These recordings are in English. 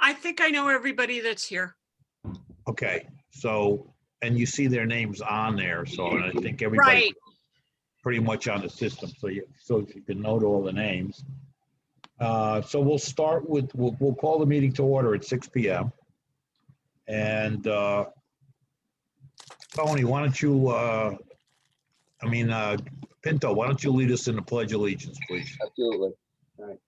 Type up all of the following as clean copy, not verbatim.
I think I know everybody that's here. Okay, so, and you see their names on there, so I think everybody Right. pretty much on the system, so you can note all the names. So we'll start with, we'll call the meeting to order at 6 p.m. And Tony, why don't you, Pinto, why don't you lead us in the Pledge of Allegiance, please? Absolutely. All right.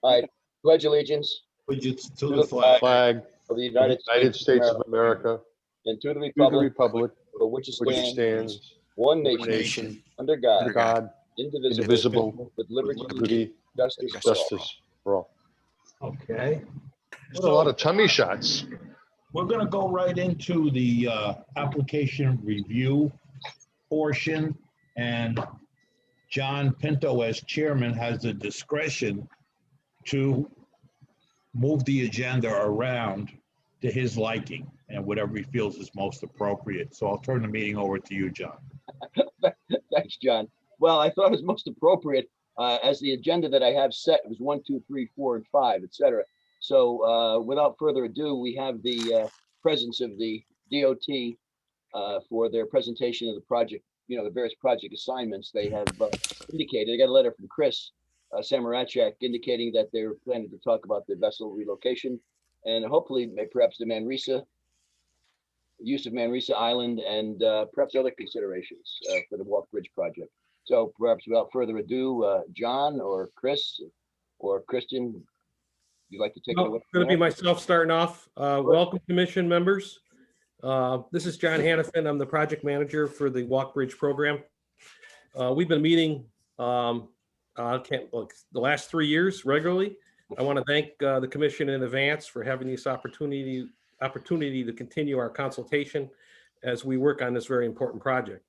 All right. Pledge allegiance Allegiance to the flag of the United United States of America, and to the to the republic republic for which it which stands, stands one one nation, nation, under God, under God, indivisible, indivisible, with liberty and liberty, justice for all. justice for all. Okay. What a lot of tummy shots. We're gonna go right into the application review portion, and John Pinto, as chairman, has the discretion to move the agenda around to his liking and whatever he feels is most appropriate. So I'll turn the meeting over to you, John. Thanks, John. Well, I thought it was most appropriate as the agenda that I have set was 1, 2, 3, 4, and 5, etc. So without further ado, we have the presence of the DOT for their presentation of the project, the various project assignments they have indicated. I got a letter from Chris Samarachak indicating that they're planning to talk about the vessel relocation and hopefully perhaps the Manresa, use of Manresa Island, and perhaps other considerations for the Walk Bridge project. So perhaps without further ado, John or Chris or Christian, you'd like to take it away? It's going to be myself starting off. Welcome, commission members. This is John Hannafin. I'm the project manager for the Walk Bridge program. We've been meeting the last 3 years regularly. I want to thank the commission in advance for having this opportunity to continue our consultation as we work on this very important project.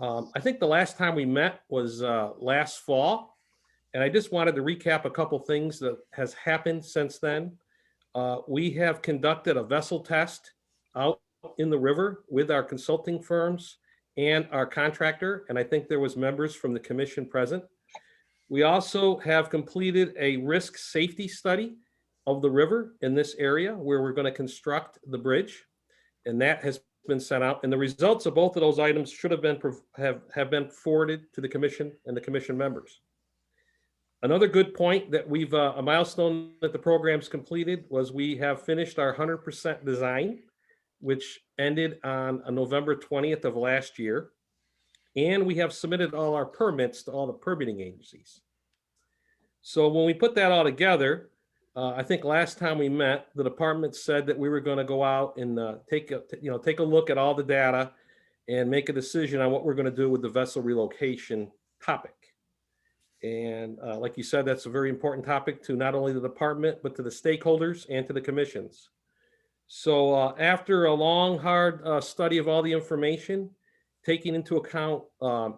I think the last time we met was last fall, and I just wanted to recap a couple things that has happened since then. We have conducted a vessel test out in the river with our consulting firms and our contractor, and I think there was members from the commission present. We also have completed a risk safety study of the river in this area where we're going to construct the bridge, and that has been sent out. And the results of both of those items should have been forwarded to the commission and the commission members. Another good point that we've a milestone that the program's completed was we have finished our 100% design, which ended on November 20th of last year. And we have submitted all our permits to all the permitting agencies. So when we put that all together, I think last time we met, the department said that we were going to go out and take a look at all the data and make a decision on what we're going to do with the vessel relocation topic. And like you said, that's a very important topic to not only the department, but to the stakeholders and to the commissions. So after a long, hard study of all the information, taking into account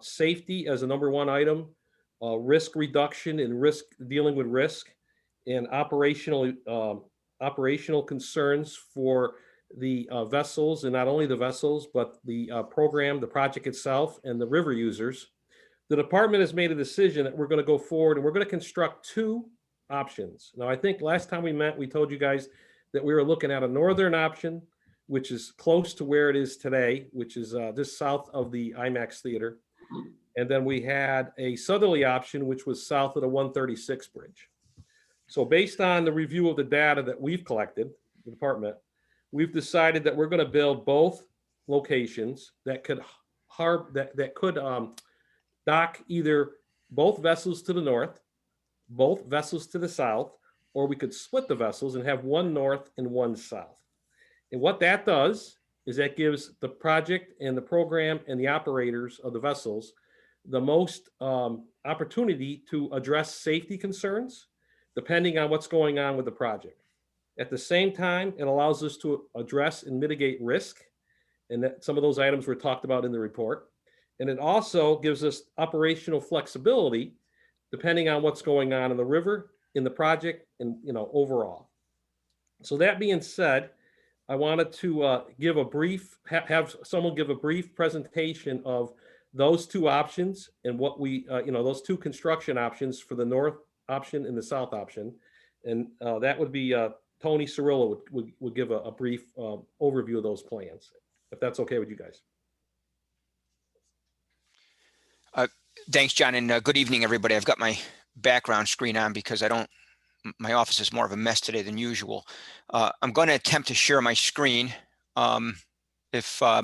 safety as a #1 item, risk reduction and dealing with risk, and operational concerns for the vessels, and not only the vessels, but the program, the project itself, and the river users, the department has made a decision that we're going to go forward and we're going to construct 2 options. Now, I think last time we met, we told you guys that we were looking at a northern option, which is close to where it is today, which is just south of the IMAX Theater. And then we had a southerly option, which was south of the 136 bridge. So based on the review of the data that we've collected, the department, we've decided that we're going to build both locations that could dock either both vessels to the north, both vessels to the south, or we could split the vessels and have one north and one south. And what that does is that gives the project and the program and the operators of the vessels the most opportunity to address safety concerns depending on what's going on with the project. At the same time, it allows us to address and mitigate risk, and that some of those items were talked about in the report. And it also gives us operational flexibility depending on what's going on in the river, in the project, and overall. So that being said, I wanted to give a brief, have someone give a brief presentation of those 2 options and what we, those 2 construction options for the north option and the south option. And that would be Tony Cirillo would give a brief overview of those plans, if that's okay with you guys. Thanks, John, and good evening, everybody. I've got my background screen on because my office is more of a mess today than usual. I'm going to attempt to share my screen if I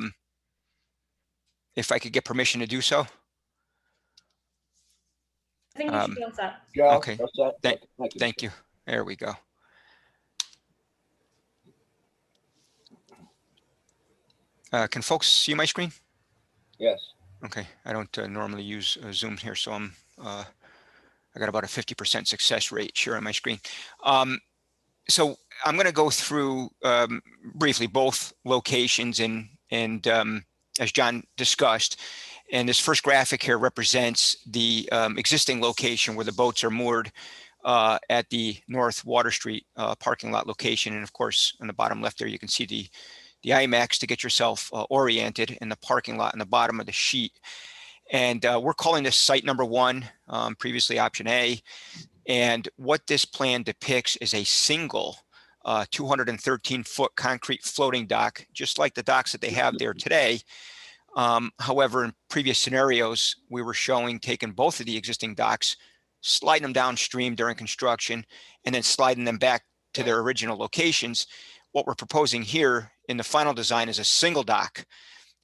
could get permission to do so. I think you should be all set. Joe, Okay. that's that. Thank you. There we go. Can folks see my screen? Yes. Okay, I don't normally use Zoom here, so I got about a 50% success rate sharing my screen. So I'm going to go through briefly both locations and as John discussed, and this first graphic here represents the existing location where the boats are moored at the North Water Street parking lot location, and of course on the bottom left there you can see the IMAX to get yourself oriented in the parking lot in the bottom of the sheet. And we're calling this site number 1, previously option A. And what this plan depicts is a single 213-foot concrete floating dock, just like the docks that they have there today. However, in previous scenarios, we were showing taking both of the existing docks, sliding them downstream during construction, and then sliding them back to their original locations. What we're proposing here in the final design is a single dock.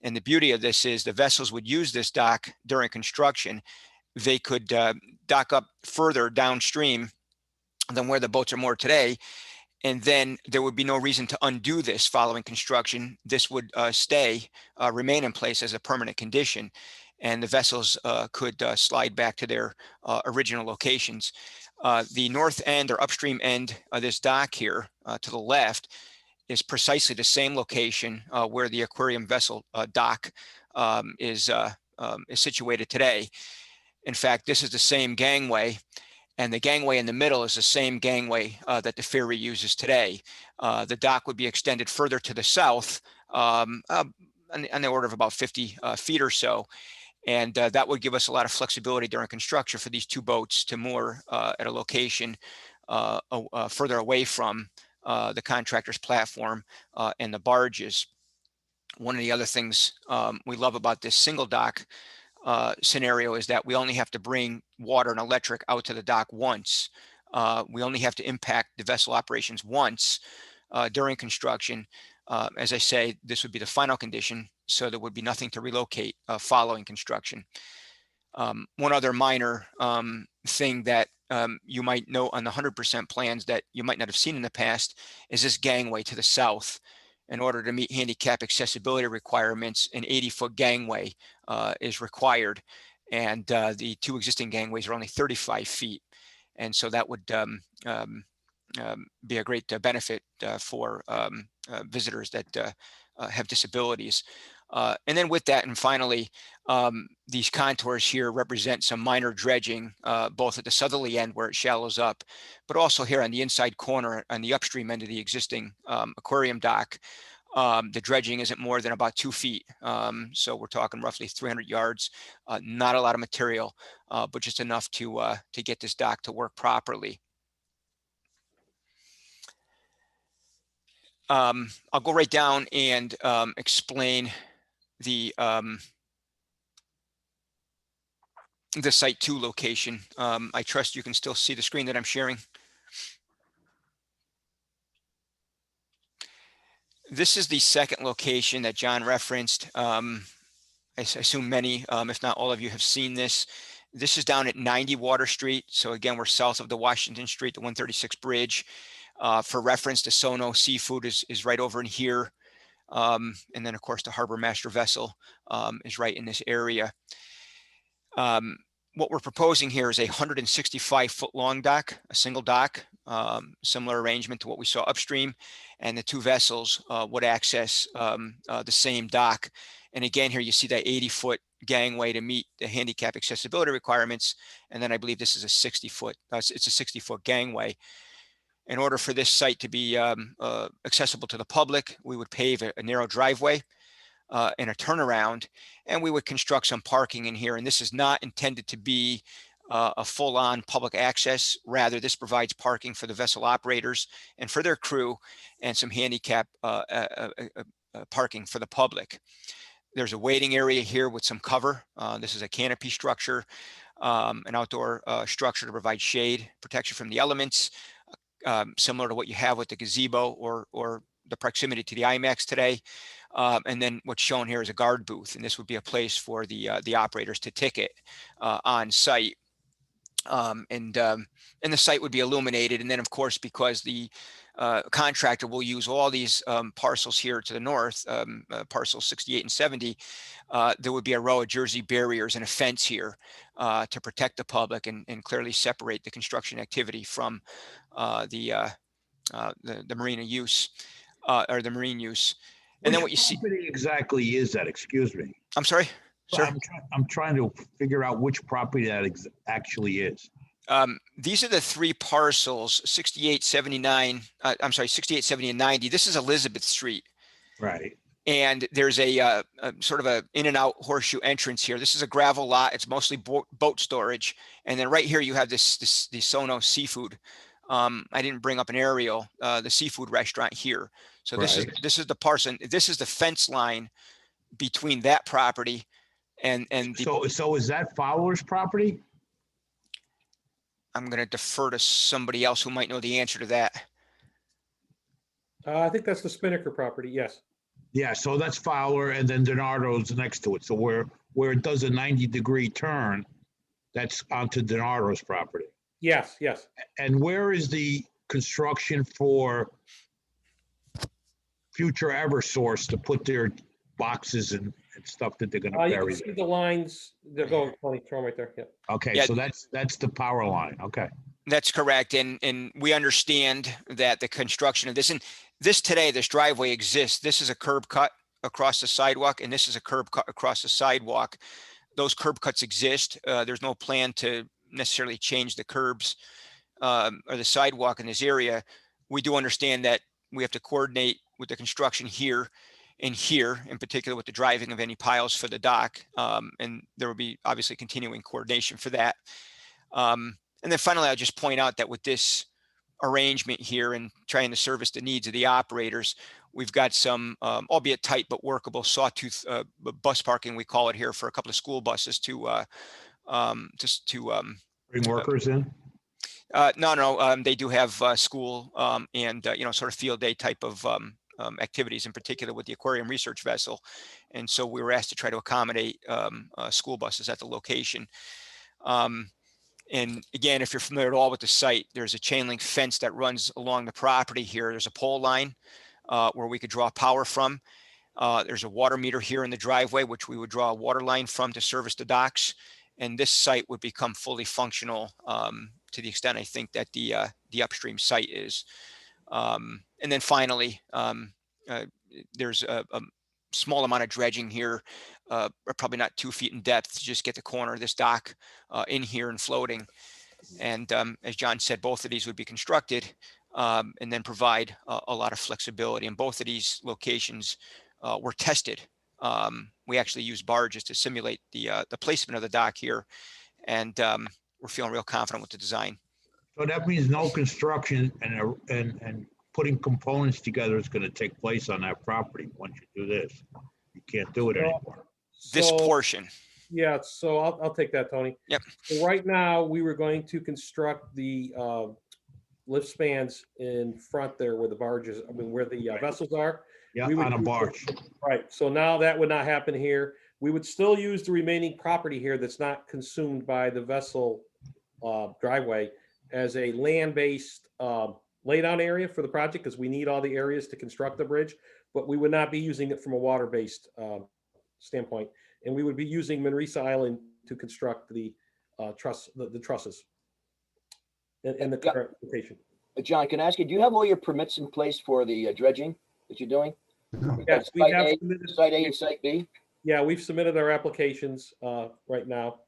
And the beauty of this is the vessels would use this dock during construction. They could dock up further downstream than where the boats are moored today. And then there would be no reason to undo this following construction. This would remain in place as a permanent condition. And the vessels could slide back to their original locations. The north end or upstream end of this dock here to the left is precisely the same location where the aquarium vessel dock is situated today. In fact, this is the same gangway, and the gangway in the middle is the same gangway that the ferry uses today. The dock would be extended further to the south on the order of about 50 feet or so. And that would give us a lot of flexibility during construction for these two boats to moor at a location further away from the contractor's platform and the barges. One of the other things we love about this single dock scenario is that we only have to bring water and electric out to the dock once. We only have to impact the vessel operations once during construction. As I say, this would be the final condition, so there would be nothing to relocate following construction. One other minor thing that you might know on the 100% plans that you might not have seen in the past is this gangway to the south. In order to meet handicap accessibility requirements, an 80-foot gangway is required, and the two existing gangways are only 35 feet. And so that would be a great benefit for visitors that have disabilities. And then with that, and finally, these contours here represent some minor dredging, both at the southerly end where it shallows up, but also here on the inside corner on the upstream end of the existing aquarium dock. The dredging isn't more than about 2 feet. So we're talking roughly 300 yards, not a lot of material, but just enough to get this dock to work properly. I'll go right down and explain the Site 2 location. I trust you can still see the screen that I'm sharing. This is the second location that John referenced. I assume many, if not all of you, have seen this. This is down at 90 Water Street. So again, we're south of the Washington Street, the 136 bridge. For reference, the Sono Seafood is right over in here. And then, of course, the Harbor Master vessel is right in this area. What we're proposing here is a 165-foot long dock, a single dock, similar arrangement to what we saw upstream, and the two vessels would access the same dock. And again, here you see that 80-foot gangway to meet the handicap accessibility requirements. And then I believe this is a 60-foot, it's a 60-foot gangway. In order for this site to be accessible to the public, we would pave a narrow driveway and a turnaround, and we would construct some parking in here. And this is not intended to be a full-on public access. Rather, this provides parking for the vessel operators and for their crew, and some handicap parking for the public. There's a waiting area here with some cover. This is a canopy structure, an outdoor structure to provide shade, protection from the elements, similar to what you have with the gazebo or the proximity to the IMAX today. And then what's shown here is a guard booth, and this would be a place for the operators to ticket on site. And the site would be illuminated. And then, of course, because the contractor will use all these parcels here to the north, parcels 68 and 70, there would be a row of Jersey barriers and a fence here to protect the public and clearly separate the construction activity from the marina use or the marine use. And then what you see exactly is that? Excuse me. I'm sorry, sir. I'm trying to figure out which property that actually is. These are the three parcels, 68, 79, I'm sorry, 68, 70, and 90. This is Elizabeth Street. Right. And there's a sort of a in and out horseshoe entrance here. This is a gravel lot. It's mostly boat storage. And then right here you have the Sono Seafood. I didn't bring up an aerial, the seafood restaurant here. So this is the parcel. This is the fence line between that property and the, so is that Fowler's property? I'm going to defer to somebody else who might know the answer to that. I think that's the Spinnaker property. Yes. Yeah, so that's Fowler, and then Donardo's next to it. So where it does a 90-degree turn, that's onto Donardo's property. Yes, yes. And where is the construction for future Eversource to put their boxes and stuff that they're going to You bury? can see the lines. They're going, Tony, throw them right there. Yeah. Okay, Yeah. so that's the power line. Okay. That's correct. And we understand that the construction of this, and this today, this driveway exists. This is a curb cut across the sidewalk, and this is a curb cut across the sidewalk. Those curb cuts exist. There's no plan to necessarily change the curbs or the sidewalk in this area. We do understand that we have to coordinate with the construction here and here, in particular with the driving of any piles for the dock. And there will be obviously continuing coordination for that. And then finally, I'll just point out that with this arrangement here and trying to service the needs of the operators, we've got some, albeit tight but workable sawtooth bus parking, we call it here, for a couple of school buses to Bring workers in? No, they do have school and sort of field day type of activities, in particular with the aquarium research vessel. And so we were asked to try to accommodate school buses at the location. And again, if you're familiar at all with the site, there's a chain link fence that runs along the property here. There's a pole line where we could draw power from. There's a water meter here in the driveway, which we would draw a water line from to service the docks. And this site would become fully functional to the extent I think that the upstream site is. And then finally, there's a small amount of dredging here, probably not 2 feet in depth, to just get the corner of this dock in here and floating. And as John said, both of these would be constructed and then provide a lot of flexibility. And both of these locations were tested. We actually used barges to simulate the placement of the dock here. And we're feeling real confident with the design. So that means no construction and putting components together is going to take place on that property once you do this. You can't do it anymore. This So- portion. Yeah, so I'll take that, Tony. Yep. So right now, we were going to construct the lift spans in front there where the barges, where the vessels are. Yeah, We would on a use- barge. Right, so now that would not happen here. We would still use the remaining property here that's not consumed by the vessel driveway as a land-based laydown area for the project, because we need all the areas to construct the bridge, but we would not be using it from a water-based standpoint. And we would be using Manresa Island to construct the trusses and the current location. John, can I ask you, do you have all your permits in place for the dredging that you're doing? Yes, we Site have A, submitted. Site A and Site B? Yeah, we've submitted our applications right now.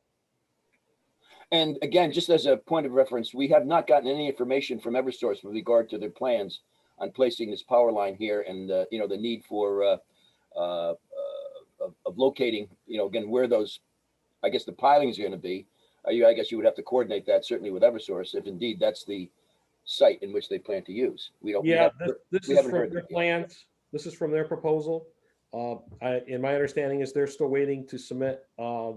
And again, just as a point of reference, we have not gotten any information from Eversource with regard to their plans on placing this power line here and, the need for of locating, again, where those, I guess the pilings are going to be. I guess you would have to coordinate that certainly with Eversource if indeed that's the site in which they plan to use. We don't. Yeah, this we is haven't from heard their that yet. plans. This is from their proposal. And my understanding is they're still waiting to submit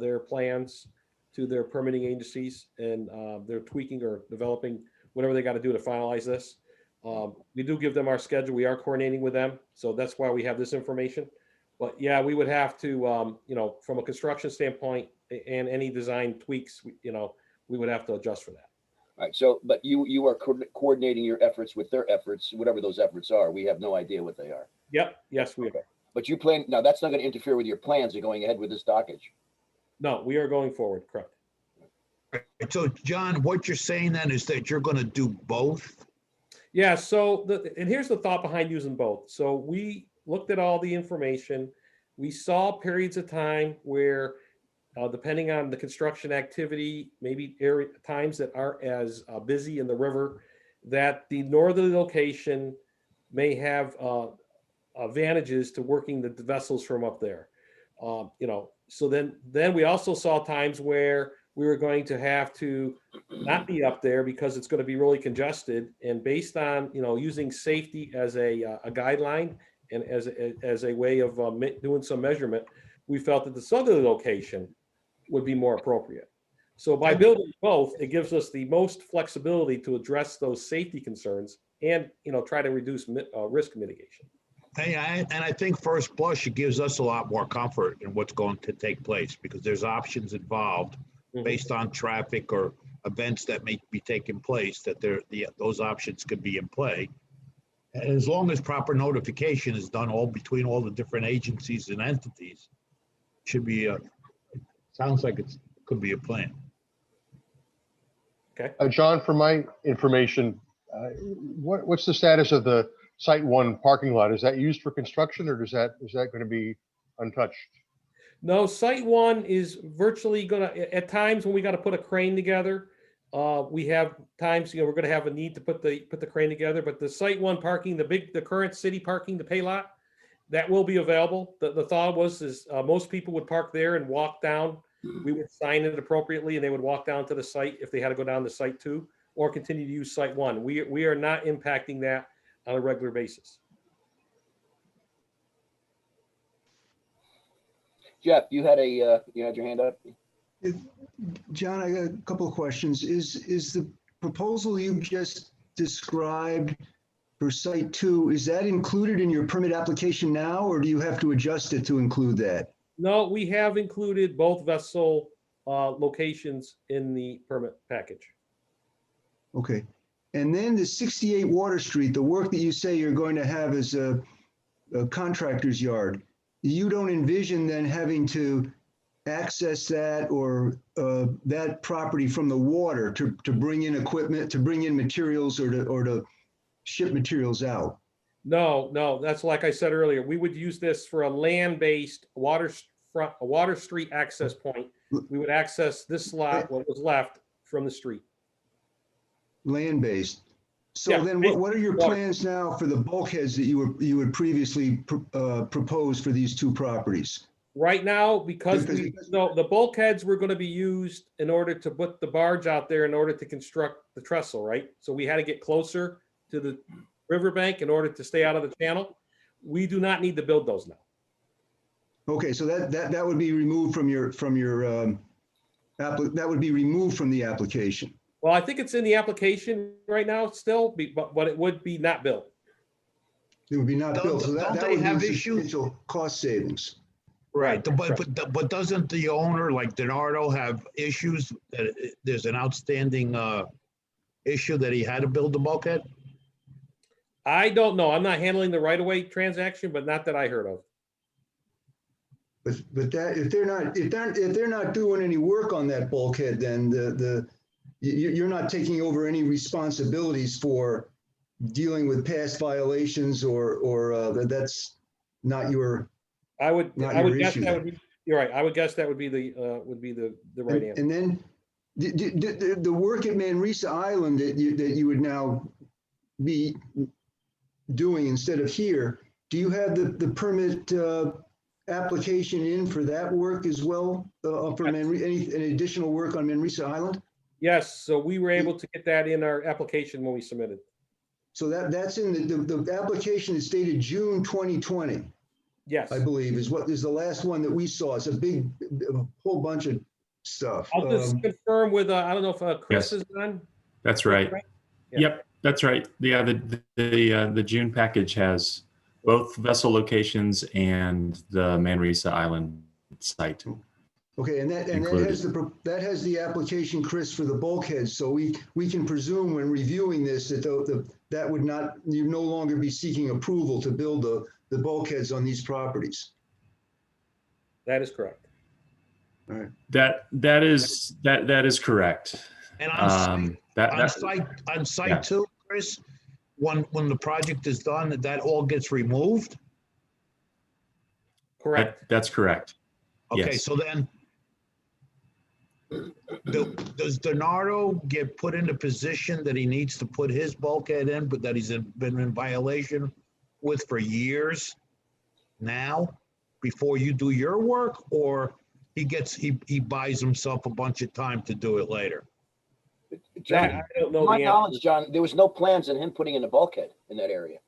their plans to their permitting agencies, and they're tweaking or developing whatever they got to do to finalize this. We do give them our schedule. We are coordinating with them, so that's why we have this information. But yeah, we would have to, from a construction standpoint and any design tweaks, we would have to adjust for that. All right. So, but you are coordinating your efforts with their efforts, whatever those efforts are. We have no idea what they are. Yep. Yes, we Okay. are. But you plan now. That's not going to interfere with your plans of going ahead with this dockage. No, we are going forward. Correct. So John, what you're saying then is that you're gonna do both? Yeah, so and here's the thought behind using both. So we looked at all the information. We saw periods of time where, depending on the construction activity, maybe times that aren't as busy in the river, that the northerly location may have advantages to working the vessels from up there. So then we also saw times where we were going to have to not be up there because it's going to be really congested. And based on, using safety as a guideline and as a way of doing some measurement, we felt that the southerly location would be more appropriate. So by building both, it gives us the most flexibility to address those safety concerns and, try to reduce risk mitigation. And I think first blush, it gives us a lot more comfort in what's going to take place because there's options involved based on traffic or events that may be taking place, that those options could be in play. And as long as proper notification is done between all the different agencies and entities, should be sounds like it could be a plan. Okay. John, for my information, what's the status of the Site 1 parking lot? Is that used for construction or is that going to be untouched? No, Site 1 is virtually at times when we got to put a crane together, we have times, we're going to have a need to put the crane together, but the Site 1 parking, the current city parking, the pay lot, that will be available. The thought is most people would park there and walk down. We would sign it appropriately and they would walk down to the site if they had to go down to Site 2 or continue to use Site 1. We are not impacting that on a regular basis. Jeff, you had your hand up. John, I got a couple of questions. Is the proposal you just described for Site 2, is that included in your permit application now, or do you have to adjust it to include that? No, we have included both vessel locations in the permit package. Okay. And then the 68 Water Street, the work that you say you're going to have as a contractor's yard, you don't envision then having to access that or that property from the water to bring in equipment, to bring in materials or to ship materials out? No, that's like I said earlier, we would use this for a land-based water street access point. We would access this lot, what was left, from the street. Land-based. So Yeah, then what are your plans now for the bulkheads that you would previously propose for these two properties? Right now, because the bulkheads were going to be used in order to put the barge out there in order to construct the trestle, right? So we had to get closer to the riverbank in order to stay out of the channel. We do not need to build those now. Okay, so that would be removed from that would be removed from the application. Well, I think it's in the application right now still, but it would be not built. It would be not built, so that Don't would they have be issues? substantial cost savings. Right, but doesn't the owner, like Donardo, have issues? There's an outstanding issue that he had to build the bulkhead? I don't know. I'm not handling the right-of-way transaction, but not that I heard of. But that if they're not doing any work on that bulkhead, then you're not taking over any responsibilities for dealing with past violations or that's not your. I would guess issue. that would be. You're right. I would guess that would be the right answer. And then the work at Manresa Island that you would now be doing instead of here, do you have the permit application in for that work as well? For any additional work on Manresa Island? Yes, so we were able to get that in our application when we submitted. So that's in the application is dated June 2020, Yes. I believe, is what is the last one that we saw. It's a whole bunch of stuff. I'll just confirm with, I don't know if Chris Yes. is on. That's right. Yeah. Yep, that's right. Yeah, the June package has both vessel locations and the Manresa Island site. Okay, and that has the application, Chris, for the bulkheads. So we can presume when reviewing this that that would not, you no longer be seeking approval to build the bulkheads on these properties. That is correct. All right. That is correct. And on That site yeah. too, Chris, when the project is done, that all gets removed? Correct. That's correct. Okay, Yes. so then does Donardo get put in the position that he needs to put his bulkhead in, but that he's been in violation with for years now, before you do your work, or he buys himself a bunch of time to do it later? That, John, I don't know my the answer. knowledge, John, there was no plans on him putting in a bulkhead in that area.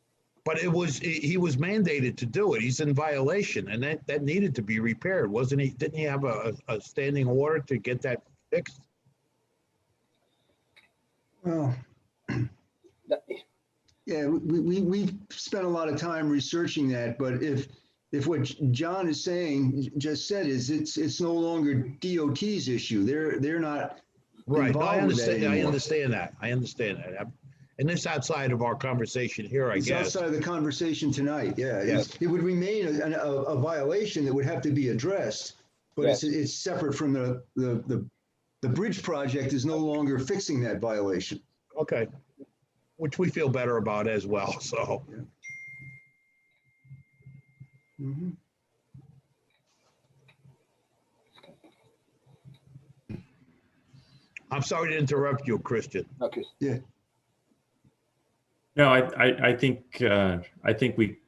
But he was mandated to do it. He's in violation, and that needed to be repaired, wasn't he? Didn't he have a standing order to get that fixed? Well, That- yeah, we've spent a lot of time researching that, but if what John is saying, just said, is it's no longer DOT's issue. They're not Right. No, I involved with that understand. I anymore. understand that. I understand that. And this outside of our conversation here, I It's guess. outside of the conversation tonight, yeah. It would remain a violation that would have to be addressed, but it's separate from the bridge project is no longer fixing that violation. Okay. Which we feel better about as well, so. Mhm. I'm sorry to interrupt you, Christian. Okay, No, I think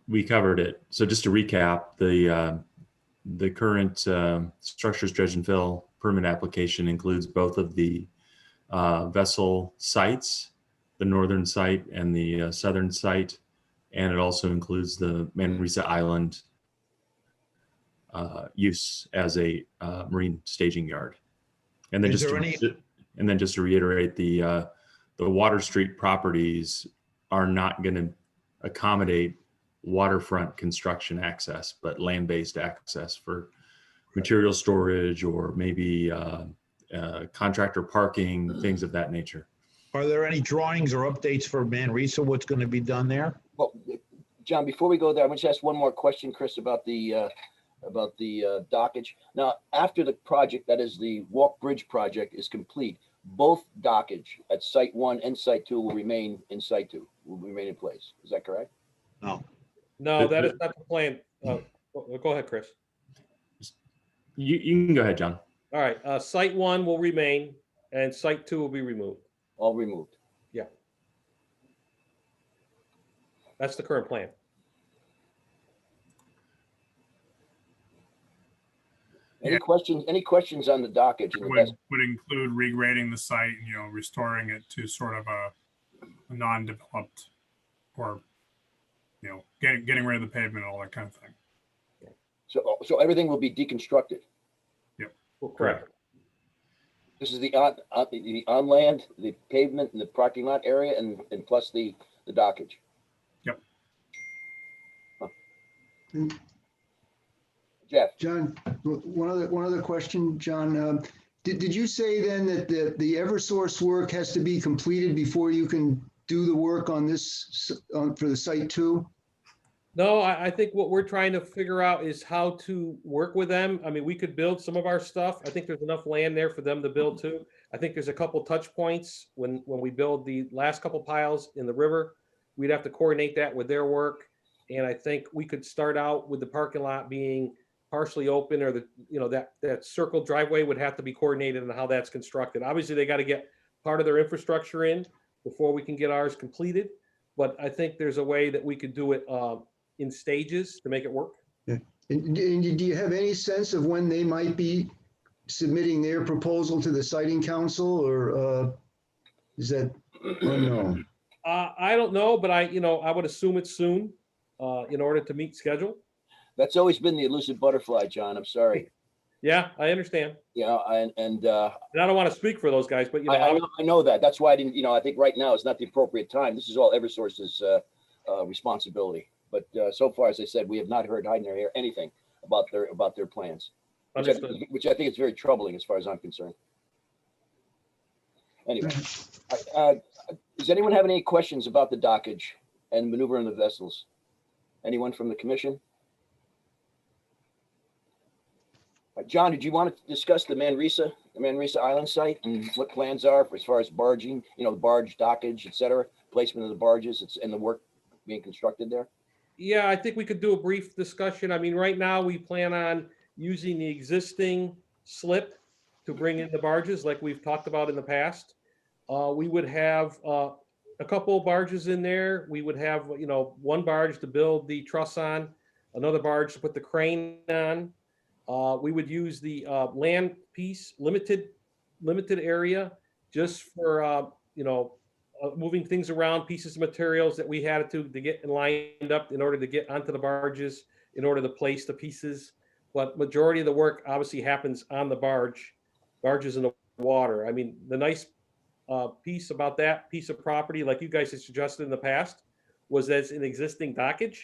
we covered it. So just to recap, the current structures dredge and fill permit application includes both of the vessel sites, the northern site and the southern site, and it also includes the Manresa Island use as a marine staging yard. And then Is there just to reiterate, the Water Street properties are not going to accommodate waterfront construction access, but land-based access for material storage or maybe contractor parking, things of that nature. Are there any drawings or updates for Manresa? What's going to be done there? well, John, before we go there, I'm going to ask one more question, Chris, about the dockage. Now, after the project, that is the Walk Bridge project, is complete, both dockage at Site 1 and Site 2 will remain in Site 2, will remain in place. Is that correct? No. No, that is not the plan. Go ahead, Chris. You can go ahead, John. All right, Site 1 will remain and Site 2 will be removed. All removed. Yeah. That's the current plan. Any questions on the dockage? in the best- would include regrading the site, restoring it to sort of a non-developed, or, getting rid of the pavement and all that kind of thing. So everything will be deconstructed. Correct. This is the on land, the pavement and the parking lot area and plus the dockage. Yep. Huh. Jeff, John, one other question, John. Did you say then that the Eversource work has to be completed before you can do the work on this, for the Site 2? No, I think what we're trying to figure out is how to work with them. I mean, we could build some of our stuff. I think there's enough land there for them to build too. I think there's a couple touch points when we build the last couple piles in the river. We'd have to coordinate that with their work. And I think we could start out with the parking lot being partially open, or that circle driveway would have to be coordinated on how that's constructed. Obviously, they got to get part of their infrastructure in before we can get ours completed. But I think there's a way that we could do it in stages to make it work. Yeah. And do you have any sense of when they might be submitting their proposal to the siting council, or is that unknown? I don't know, but I would assume it's soon, in order to meet schedule. That's always been the elusive butterfly, John. I'm sorry. Yeah, I understand. Yeah, and And I don't want to speak for those guys, but I know that. That's why I didn't, I think right now is not the appropriate time. This is all Eversource's responsibility. But so far, as I said, we have not heard hide nor hair anything about their plans, understood. which I think is very troubling as far as I'm concerned. Anyway, does anyone have any questions about the dockage and maneuvering the vessels? Anyone from the commission? John, did you want to discuss the Manresa Island site and what plans are as far as barging, barge dockage, et cetera, placement of the barges and the work being constructed there? Yeah, I think we could do a brief discussion. I mean, right now we plan on using the existing slip to bring in the barges like we've talked about in the past. We would have a couple of barges in there. We would have, one barge to build the truss on, another barge to put the crane on. We would use the land piece, limited area, just for, moving things around, pieces of materials that we had to get lined up in order to get onto the barges, in order to place the pieces. But majority of the work obviously happens on the barges in the water. I mean, the nice piece about that piece of property, like you guys have suggested in the past, was that it's an existing dockage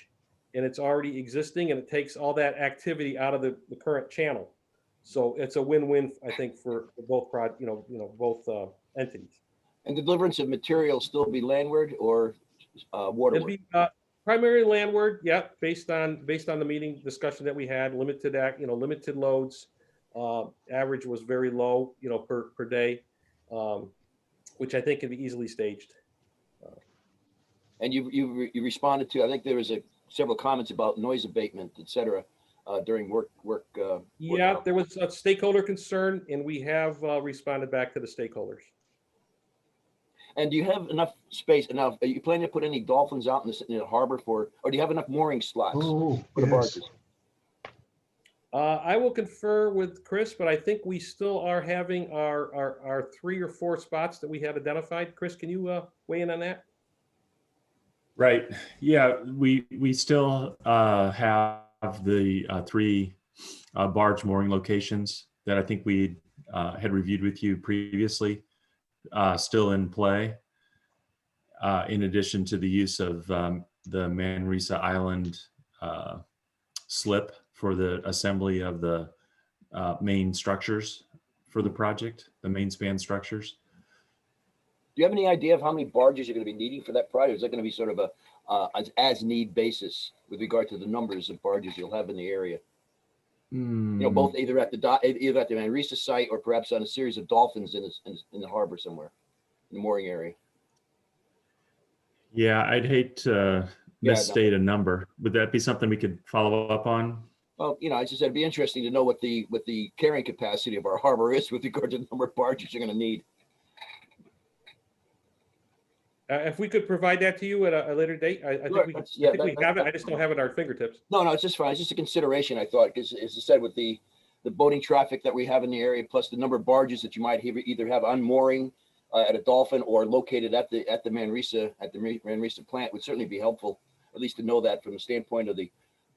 and it's already existing, and it takes all that activity out of the current channel. So it's a win-win, I think, for both both entities. And the deliverance of materials still be landward or waterward? It'll be primarily landward, yeah, based on the meeting discussion that we had. Limited loads. Average was very low, per day, which I think can be easily staged. And you responded to, I think there was several comments about noise abatement, et cetera, during work. Yeah, there was a stakeholder concern, and we have responded back to the stakeholders. And do you have enough space? Are you planning to put any dolphins out in the harbor or do you have enough mooring slots for the barges? I will confer with Chris, but I think we still are having our 3 or 4 spots that we had identified. Chris, can you weigh in on that? Right. Yeah, we still have the 3 barge mooring locations that I think we had reviewed with you previously, still in play. In addition to the use of the Manresa Island slip for the assembly of the main structures for the project, the main span structures. Do you have any idea of how many barges you're going to be needing for that project? Is that going to be sort of an as-need basis with regard to the numbers of barges you'll have in the area? Both either at the Manresa site or perhaps on a series of dolphins in the harbor somewhere, in the mooring area. Yeah, I'd hate to misstate a number. Would that be something we could follow up on? Well, as I said, it'd be interesting to know what the carrying capacity of our harbor is with regard to the number of barges you're going to need. If we could provide that to you at a later date, I think we have it. I just don't have it at our fingertips. No, it's just fine. It's just a consideration, I thought, because as I said, with the boating traffic that we have in the area, plus the number of barges that you might either have unmooring at a dolphin or located at the Manresa plant would certainly be helpful, at least to know that from the standpoint of the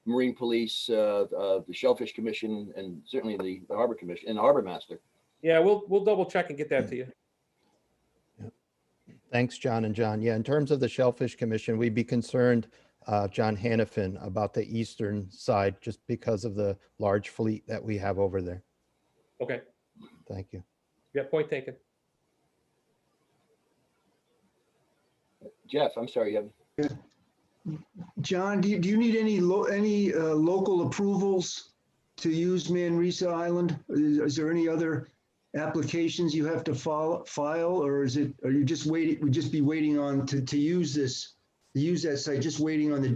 Marine Police, the Shellfish Commission, and certainly the Harbor Commission and the Harbor Master. Yeah, we'll double check and get that to you. Thanks, John and John. Yeah, in terms of the Shellfish Commission, we'd be concerned, John Hannafin, about the eastern side, just because of the large fleet that we have over there. Okay. Thank you. Yeah, point taken. Jeff, I'm sorry. John, do you need any local approvals to use Manresa Island? Is there any other applications you have to file, or are you just waiting? Would just be waiting on to use that site, just waiting on the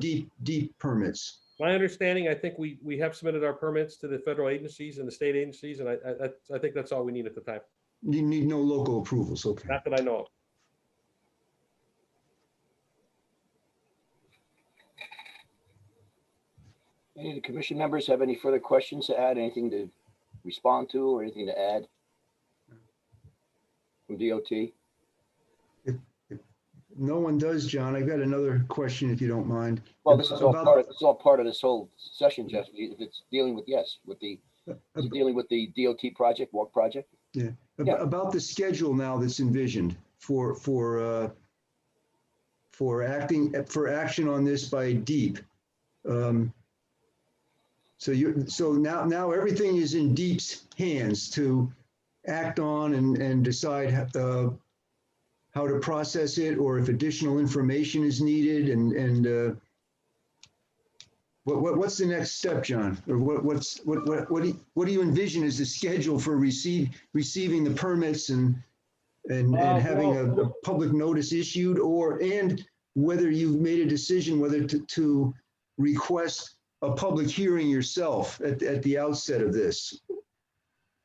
deep permits? My understanding, I think we have submitted our permits to the federal agencies and the state agencies, and I think that's all we need at the time. You need no local approvals, okay? Not that I know of. Any of the commission members have any further questions to add, anything to respond to or anything to add? From DOT? No one does, John. I've got another question if you don't mind. Well, this is all About- part of, it's all part of this whole session, Jeff. If it's dealing with, yes, with the, is it dealing with the DOT project, walk project? Yeah, Yeah. about the schedule now that's envisioned for action on this by DEEP. So now everything is in DEEP's hands to act on and decide how to process it, or if additional information is needed, and what's the next step, John? Or what do you envision as the schedule for receiving the permits and having a public notice issued, and whether you've made a decision whether to request a public hearing yourself at the outset of this?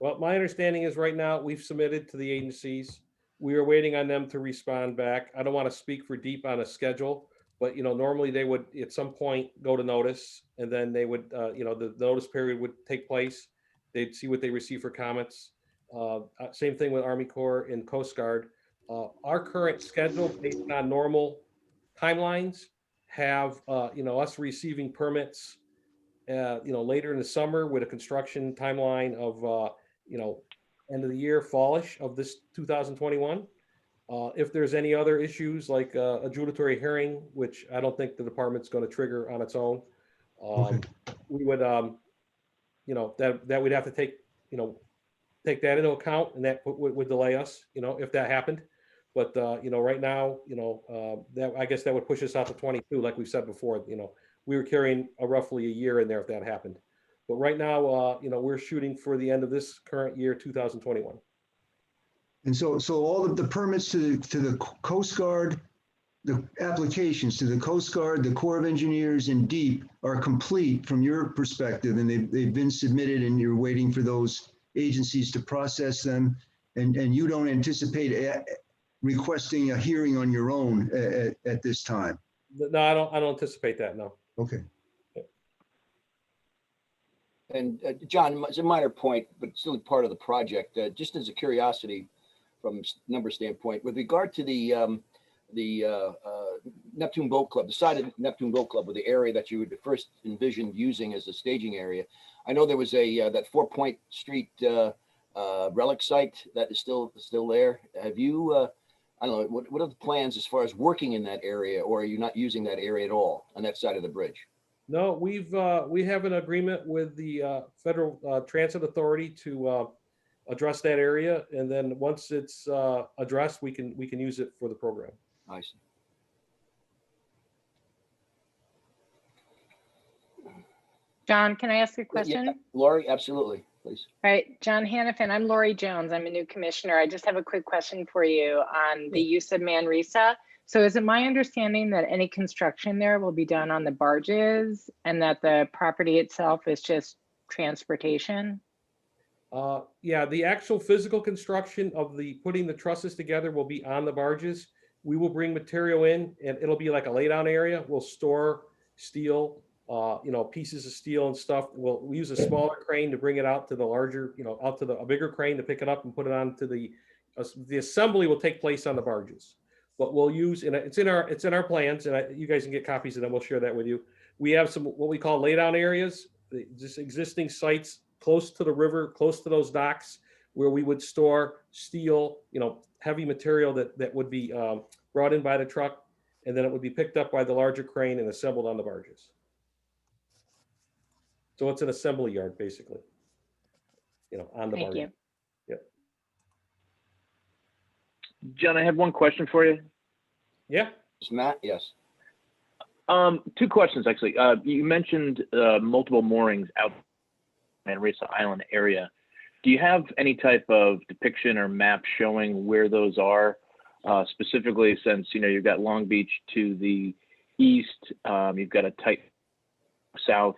Well, my understanding is right now we've submitted to the agencies. We are waiting on them to respond back. I don't want to speak for DEEP on a schedule, but normally they would at some point go to notice, and then they would, the notice period would take place. They'd see what they receive for comments. Same thing with Army Corps and Coast Guard. Our current schedule, based on normal timelines, have us receiving permits later in the summer with a construction timeline of end of the year, fallish of this 2021. If there's any other issues like adjudicatory hearing, which I don't think the department's going to trigger on its own, we would that we'd have to take that into account, and that would delay us if that happened. But right now, that I guess that would push us out to 22, like we said before. We were carrying roughly a year in there if that happened. But right now, we're shooting for the end of this current year, 2021. And so all of the permits to the Coast Guard, the applications to the Coast Guard, the Corps of Engineers, and DEEP are complete from your perspective, and they've been submitted, and you're waiting for those agencies to process them, and you don't anticipate requesting a hearing on your own at this time? No, I don't anticipate that, no. Okay. And John, it's a minor point, but still part of the project. Just as a curiosity, from a number standpoint, with regard to the Neptune Boat Club, the side of Neptune Boat Club, with the area that you would first envisioned using as a staging area. I know there was that 4 Point Street relic site that is still there. Have you? I don't know. What are the plans as far as working in that area, or are you not using that area at all on that side of the bridge? No, we have an agreement with the Federal Transit Authority to address that area, and then once it's addressed, we can use it for the program. I see. John, can I ask a question? Yeah, Lori, absolutely, please. All right, John Hannafin, I'm Lori Jones. I'm a new commissioner. I just have a quick question for you on the use of Manresa. So is it my understanding that any construction there will be done on the barges, and that the property itself is just transportation? Yeah, the actual physical construction of putting the trusses together will be on the barges. We will bring material in, and it'll be like a laydown area. We'll store steel, pieces of steel and stuff. We'll use a smaller crane to bring it out to the larger, out to a bigger crane to pick it up and put it onto the assembly will take place on the barges. But we'll use, and it's in our plans, and you guys can get copies of them. We'll share that with you. We have some what we call laydown areas, just existing sites close to the river, close to those docks, where we would store steel, heavy material that would be brought in by the truck, and then it would be picked up by the larger crane and assembled on the barges. So it's an assembly yard, basically, on the barge. Thank you. Yep. John, I have one question for you. Yeah. Matt, yes. Two questions, actually. You mentioned multiple moorings out in Manresa Island area. Do you have any type of depiction or map showing where those are? Specifically, since you've got Long Beach to the east, you've got a tight south.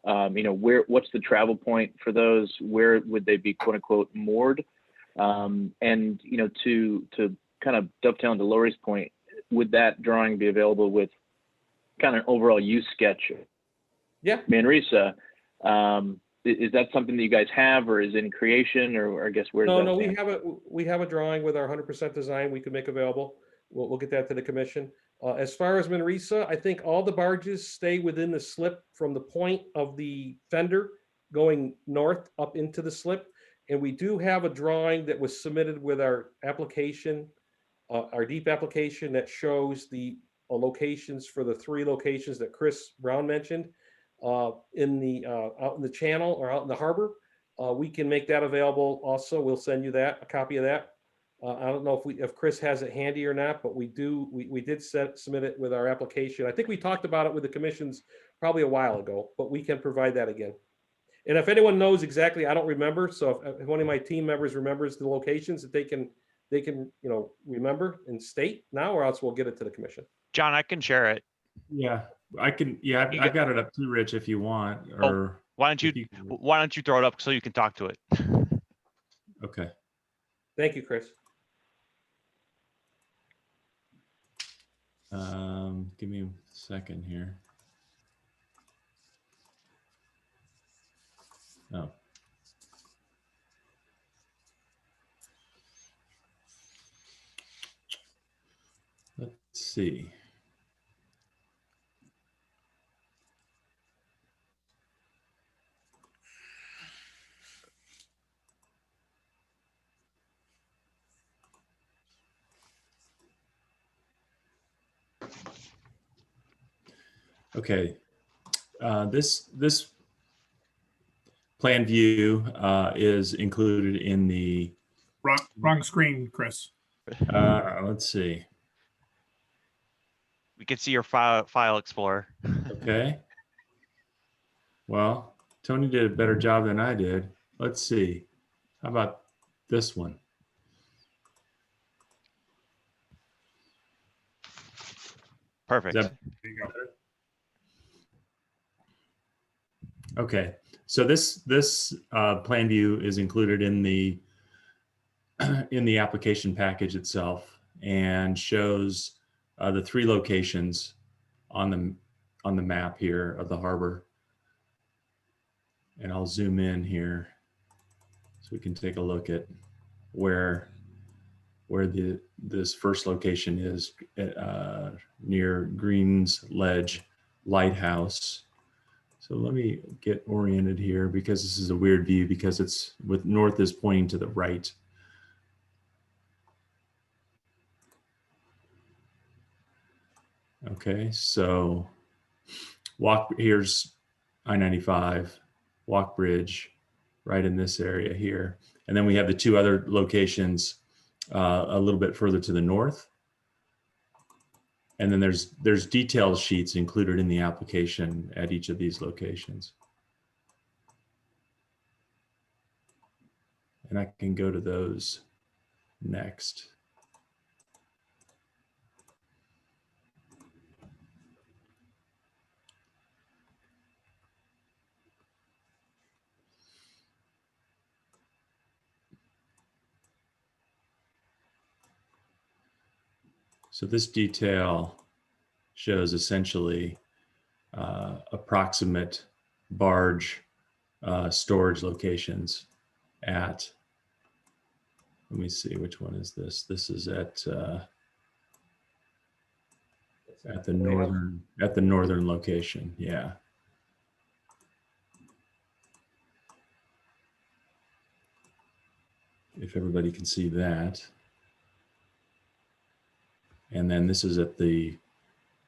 What's the travel point for those? Where would they be, quote unquote, moored? And to kind of dovetail into Lori's point, would that drawing be available with kind of an overall use sketch Yeah. Manresa. Is that something that you guys have, or is in creation, or I guess where's No, that no, stand? we have a drawing with our 100% design we could make available. We'll get that to the commission. As far as Manresa, I think all the barges stay within the slip from the point of the fender going north up into the slip. And we do have a drawing that was submitted with our application, our deep application that shows the locations for the 3 locations that Chris Brown mentioned in the out in the channel or out in the harbor. We can make that available also. We'll send you that, a copy of that. I don't know if Chris has it handy or not, but we did submit it with our application. I think we talked about it with the commissions probably a while ago, but we can provide that again. And if anyone knows exactly, I don't remember. So if one of my team members remembers the locations that they can remember and state now, or else we'll get it to the commission. John, I can share it. Yeah, I can. Yeah, I've got it up too, Rich, if you want. Or why don't you throw it up so you can talk to it? Okay. Thank you, Chris. Give me a second here. Oh. Let's see. Okay, this plan view is included in the wrong screen, Chris. Let's see. We can see your file explorer. Okay. Well, Tony did a better job than I did. Let's see. How about this one? Perfect. There you go. Okay, so this plan view is included in the application package itself and shows the 3 locations on the map here of the harbor. And I'll zoom in here so we can take a look at where this first location is near Greens Ledge Lighthouse. So let me get oriented here because this is a weird view because it's with north is pointing to the right. Okay, so here's I-95, Walk Bridge, right in this area here. And then we have the 2 other locations a little bit further to the north. And then there's detailed sheets included in the application at each of these locations. And I can go to those next. So this detail shows essentially approximate barge storage locations at, let me see, which one is this? This is at the northern location, yeah. If everybody can see that. And then this is at the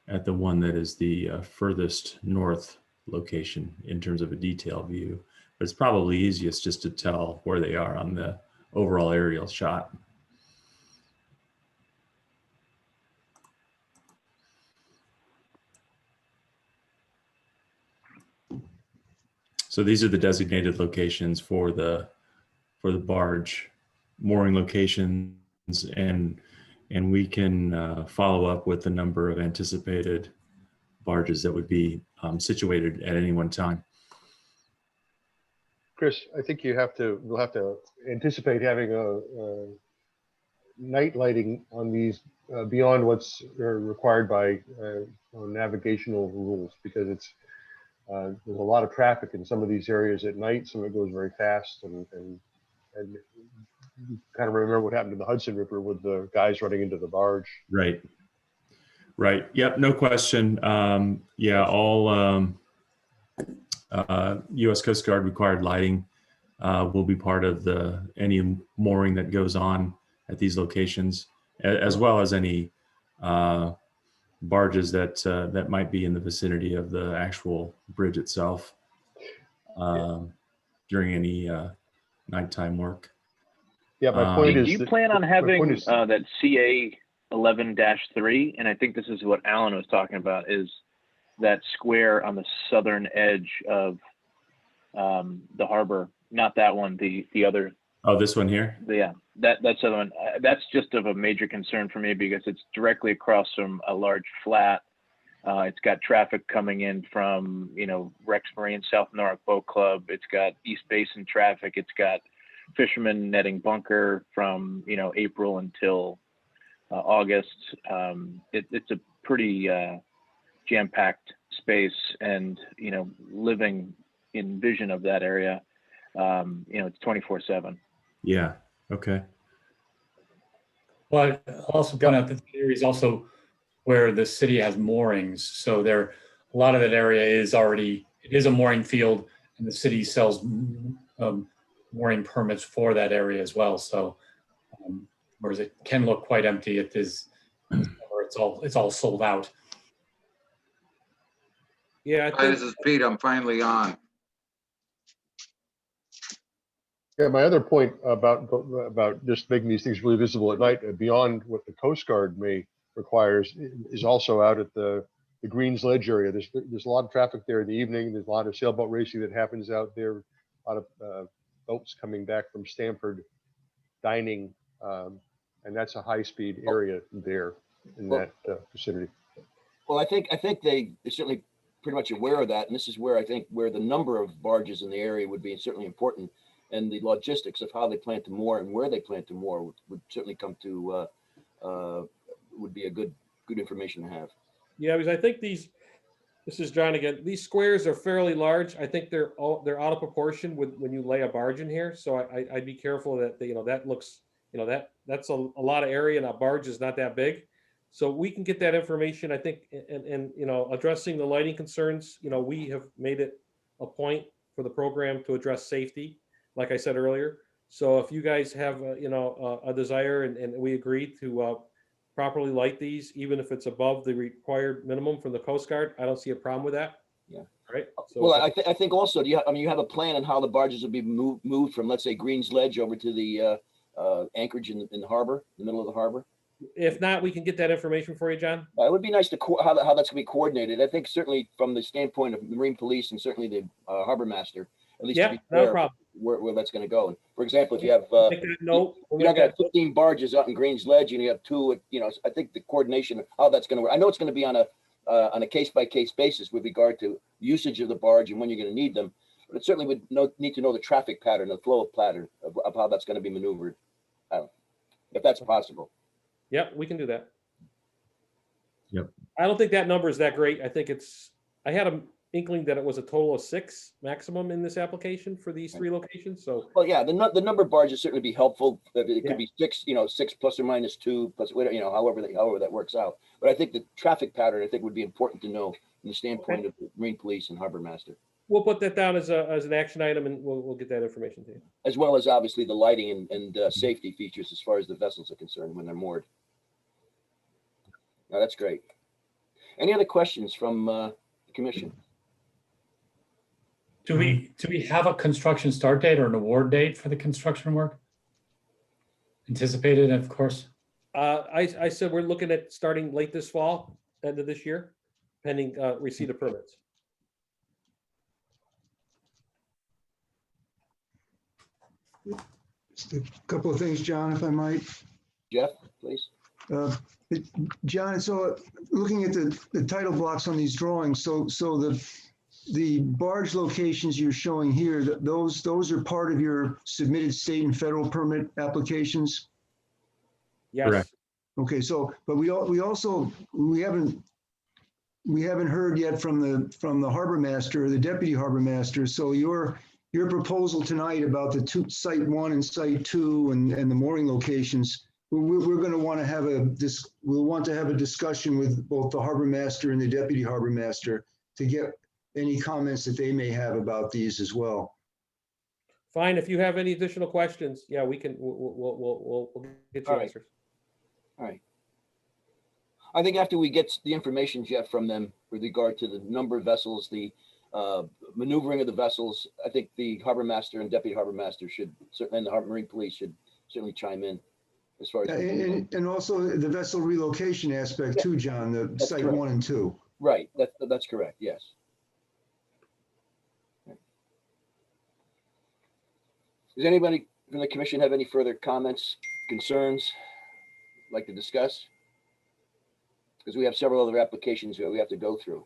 one that is the furthest north location in terms of a detail view. But it's probably easiest just to tell where they are on the overall aerial shot. So these are the designated locations for the barge mooring locations, and we can follow up with the number of anticipated barges that would be situated at any one time. Chris, I think we'll have to anticipate having a night lighting on these beyond what's required by navigational rules, because There's a lot of traffic in some of these areas at night. Some of it goes very fast, and you kind of remember what happened in the Hudson River with the guys running into the barge. Right. Right. Yep. No question. Yeah. All U.S. Coast Guard required lighting will be part of any mooring that goes on at these locations, as well as any barges that might be in the vicinity of the actual bridge itself during any nighttime work. Yeah, my point Do is. you plan on having that CA 11-3? And I think this is what Alan was talking about, is that square on the southern edge of the harbor. Not that one, the other. Oh, this one here? Yeah, that's the other one. That's just of a major concern for me because it's directly across from a large flat. It's got traffic coming in from, Rex Marine, South Norfolk Boat Club. It's got East Basin traffic. It's got fishermen netting bunker from, April until August. It's a pretty jam-packed space, and, living in vision of that area, it's 24/7. Yeah. Okay. Well, I'll also point out that the area is also where the city has moorings. So a lot of that area is a mooring field, and the city sells mooring permits for that area as well. So, whereas it can look quite empty, it is, or it's all sold out. Yeah. Hi, this is Pete. I'm finally on. Yeah, my other point about just making these things really visible at night, beyond what the Coast Guard requires, is also out at the Greens Ledge area. There's a lot of traffic there in the evening. There's a lot of sailboat racing that happens out there. A lot of boats coming back from Stamford dining, and that's a high-speed area there in that vicinity. Well, I think they're certainly pretty much aware of that, and this is where I think where the number of barges in the area would be certainly important, and the logistics of how they plan to moor and where they plan to moor would certainly come to would be a good information to have. Yeah, because I think this is John again. These squares are fairly large. I think they're out of proportion when you lay a barge in here. So I'd be careful that that looks, that's a lot of area, and a barge is not that big. So we can get that information, I think, and addressing the lighting concerns. We have made it a point for the program to address safety, like I said earlier. So if you guys have a desire and we agree to properly light these, even if it's above the required minimum from the Coast Guard, I don't see a problem with that. Yeah. Right. So well, I think also, you have a plan on how the barges will be moved from, let's say, Greens Ledge over to the anchorage in the harbor, the middle of the harbor? If not, we can get that information for you, John. It would be nice to how that's going to be coordinated. I think certainly from the standpoint of Marine Police and certainly the harbor master, at least to be no clear problem. Where that's going to go. And for example, if you have Take that note. you're not going to have 15 barges out in Greens Ledge, and you have 2. I think the coordination of how that's going to work. I know it's going to be on a case-by-case basis with regard to usage of the barge and when you're going to need them. But it certainly would need to know the traffic pattern, the flow of pattern of how that's going to be maneuvered, if that's possible. Yep, we can do that. Yep. I don't think that number is that great. I think I had an inkling that it was a total of 6 maximum in this application for these 3 locations. So, well, yeah, the number of barges certainly be helpful. It could be 6, 6 plus or minus 2 plus, however that works out. But I think the traffic pattern, would be important to know from the standpoint of the Marine Police and Harbor Master. We'll put that down as an action item, and we'll get that information to you. As well as obviously the lighting and safety features as far as the vessels are concerned when they're moored. Now, that's great. Any other questions from the commission? Do we have a construction start date or an award date for the construction work? Anticipated, of course. I said we're looking at starting late this fall, end of this year, pending receipt of permits. Just a couple of things, John, if I might. Jeff, please. John, so looking at the title blocks on these drawings, so the barge locations you're showing here, those are part of your submitted state and federal permit applications? Yes. Correct. Okay, so, but we haven't we haven't heard yet from the harbor master, or the deputy harbor master. So your proposal tonight about the site 1 and site 2 and the mooring locations, we're going to want to have we'll want to have a discussion with both the harbor master and the deputy harbor master to get any comments that they may have about these as well. Fine, if you have any additional questions, yeah, we can, we'll get you All right. answers. All right. I think after we get the information, Jeff, from them with regard to the number of vessels, the maneuvering of the vessels, I think the harbor master and deputy harbor master should certainly, and the harbor marine police should certainly chime in as far as. And also the vessel relocation aspect too, John, the That's site correct. 1 and 2. Right, that's correct, yes. Does anybody from the commission have any further comments, concerns, like to discuss? Because we have several other applications that we have to go through.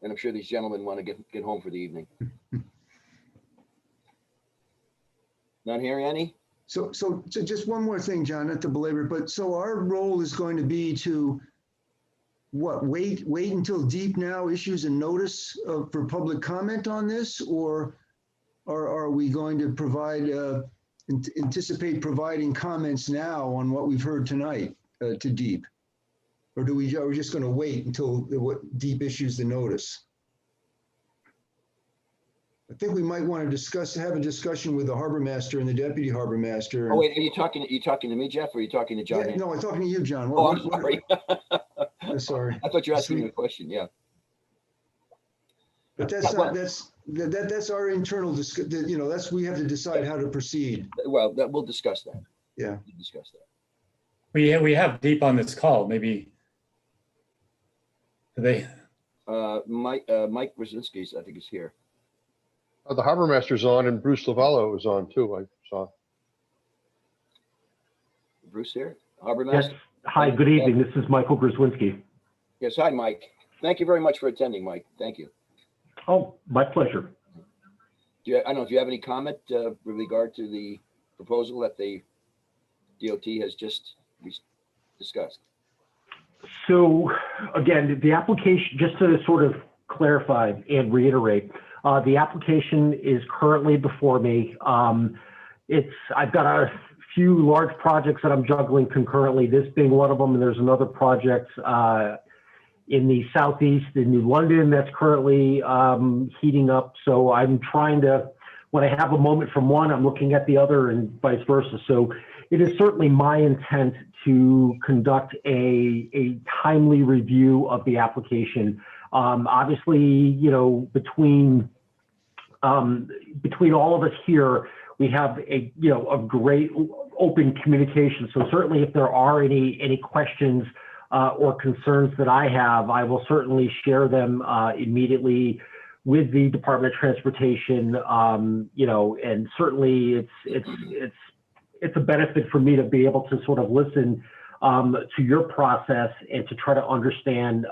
And I'm sure these gentlemen want to get home for the evening. Not hearing any? So just one more thing, John, not to belabor, but so our role is going to be to what, wait until Deep Now issues a notice for public comment on this, or are we going to provide, anticipate providing comments now on what we've heard tonight to Deep? Or are we just going to wait until Deep issues the notice? I think we might want to have a discussion with the harbor master and the deputy harbor master. Oh, wait, are you talking to me, Jeff, or are you talking to John? Yeah, no, I'm talking to you, John. Oh, I'm sorry. Sorry. I thought you were asking me a question, yeah. But that's our internal, we have to decide how to proceed. Well, we'll discuss that. Yeah. We'll discuss that. We have Deep on this call, maybe. Do they? Mike Brzezinski, I think, is here. The harbor master's on and Bruce Lavallo is on too, I saw. Bruce here, harbor Yes. master? Hi, good evening. This is Michael Grzwinski. Yes, hi, Mike. Thank you very much for attending, Mike. Thank you. Oh, my pleasure. I don't know if you have any comment with regard to the proposal that the DOT has just discussed. So again, the application, just to sort of clarify and reiterate, the application is currently before me. I've got a few large projects that I'm juggling concurrently, this being one of them, and there's another project in the southeast in New London that's currently heating up. So I'm trying to, when I have a moment from one, I'm looking at the other and vice versa. So it is certainly my intent to conduct a timely review of the application. Obviously, between all of us here, we have a great open communication. So certainly if there are any questions or concerns that I have, I will certainly share them immediately with the Department of Transportation. And certainly it's a benefit for me to be able to sort of listen to your process and to try to understand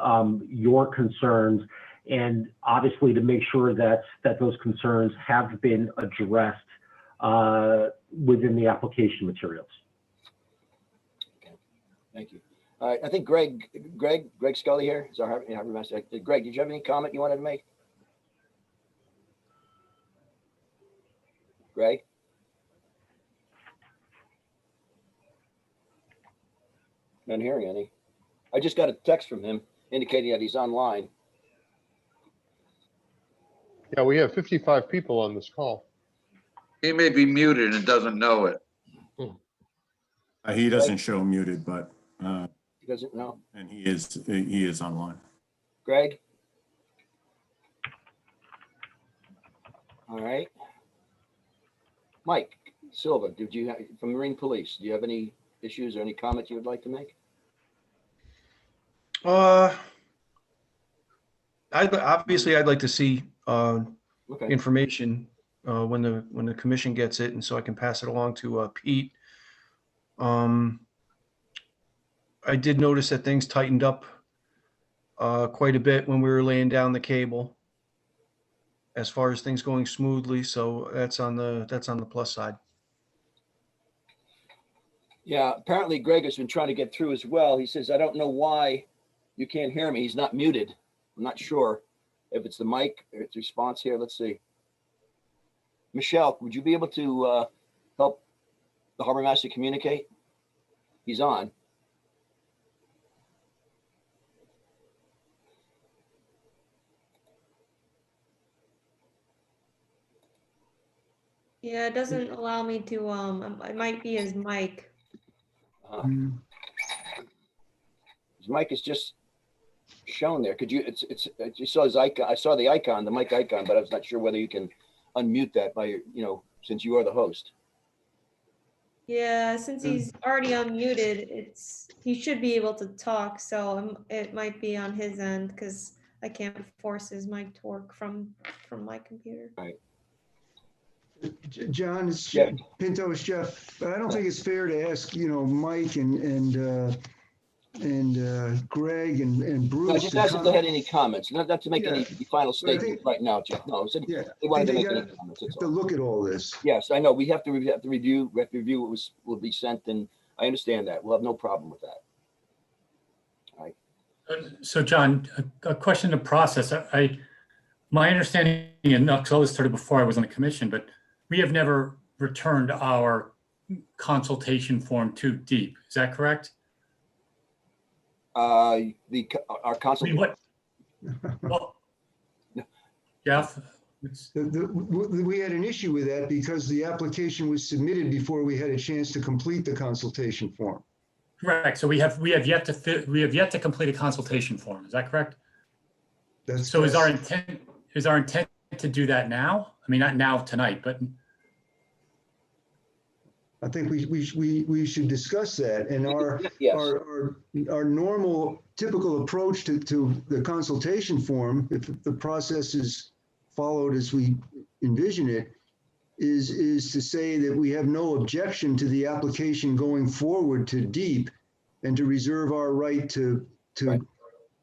your concerns, and obviously to make sure that those concerns have been addressed within the application materials. Okay, thank you. All right, I think Greg Scully here is our harbor master. Greg, did you have any comment you wanted to make? Greg? Not hearing any. I just got a text from him indicating that he's online. Yeah, we have 55 people on this call. He may be muted and doesn't know it. He doesn't show muted, but He doesn't know. and he is online. Greg? All right. Mike Silva, from Marine Police, do you have any issues or any comments you would like to make? I'd like to see Okay. information when the commission gets it, and so I can pass it along to Pete. I did notice that things tightened up quite a bit when we were laying down the cable, as far as things going smoothly. So that's on the plus side. Yeah, apparently Greg has been trying to get through as well. He says, I don't know why You can't hear me. He's not muted. I'm not sure if it's the mic or it's response here. Let's see. Michelle, would you be able to help the harbor master communicate? He's on. Yeah, it doesn't allow me to, it might be his mic. His mic is just shown there. Could you, you saw his icon. I saw the icon, the mic icon, but I was not sure whether you can unmute that by, since you are the host. Yeah, since he's already unmuted, he should be able to talk, so it might be on his end because I can't force his mic to work from my computer. Right. John, it's Yeah. Pinto, it's Jeff, but I don't think it's fair to ask, Mike and Greg and Bruce. No, just ask if they had any comments, not to make any final statement right now, Jeff. No, I said they wanted to make any comments. To look at all this. Yes, I know. We have to review what will be sent, and I understand that. We'll have no problem with that. All right. So John, a question of process. My understanding, and all this started before I was on the commission, but we have never returned our consultation form to DEEP. Is that correct? Our consultation. Well, Jeff? We had an issue with that because the application was submitted before we had a chance to complete the consultation form. Correct. So we have yet to complete a consultation form. Is that correct? So is our intent to do that now? I mean, not now tonight, but I think we should discuss that. And our normal typical approach to the consultation form, if the process is followed as we envision it, is to say that we have no objection to the application going forward to DEEP and to reserve our right to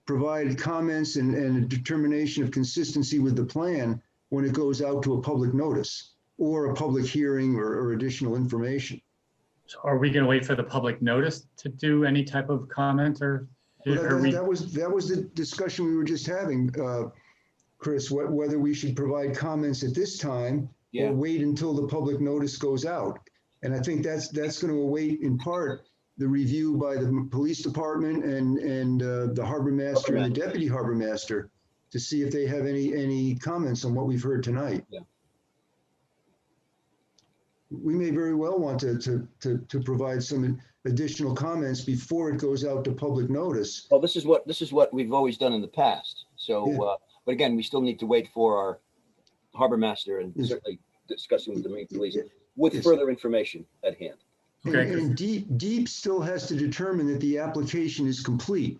provide comments and a determination of consistency with the plan when it goes out to a public notice or a public hearing or additional information. So are we going to wait for the public notice to do any type of comment or? That was the discussion we were just having, Chris, whether we should provide comments at this time or wait until the public notice goes out. And I think that's going to await in part the review by the police department and the harbor master and the deputy harbor master to see if they have any comments on what we've heard tonight. Yeah. We may very well want to provide some additional comments before it goes out to public notice. Well, this is what we've always done in the past. So, but again, we still need to wait for our harbor master and certainly discussing with the Marine Police with further information at hand. Okay. And DEEP still has to determine that the application is complete.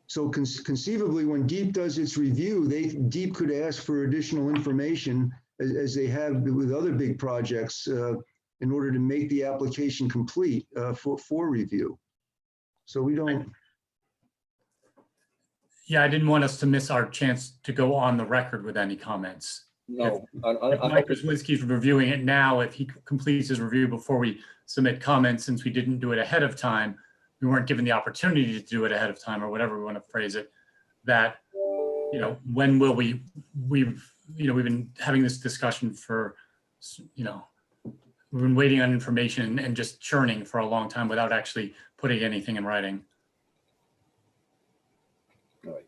So conceivably, when DEEP does its review, DEEP could ask for additional information as they have with other big projects in order to make the application complete for review. So we don't. Yeah, I didn't want us to miss our chance to go on the record with any comments. No. If Mike Kozłowski's reviewing it now, if he completes his review before we submit comments, since we didn't do it ahead of time, we weren't given the opportunity to do it ahead of time or whatever we want to phrase it, that, when will we've been having this discussion for, we've been waiting on information and just churning for a long time without actually putting anything in writing. Right.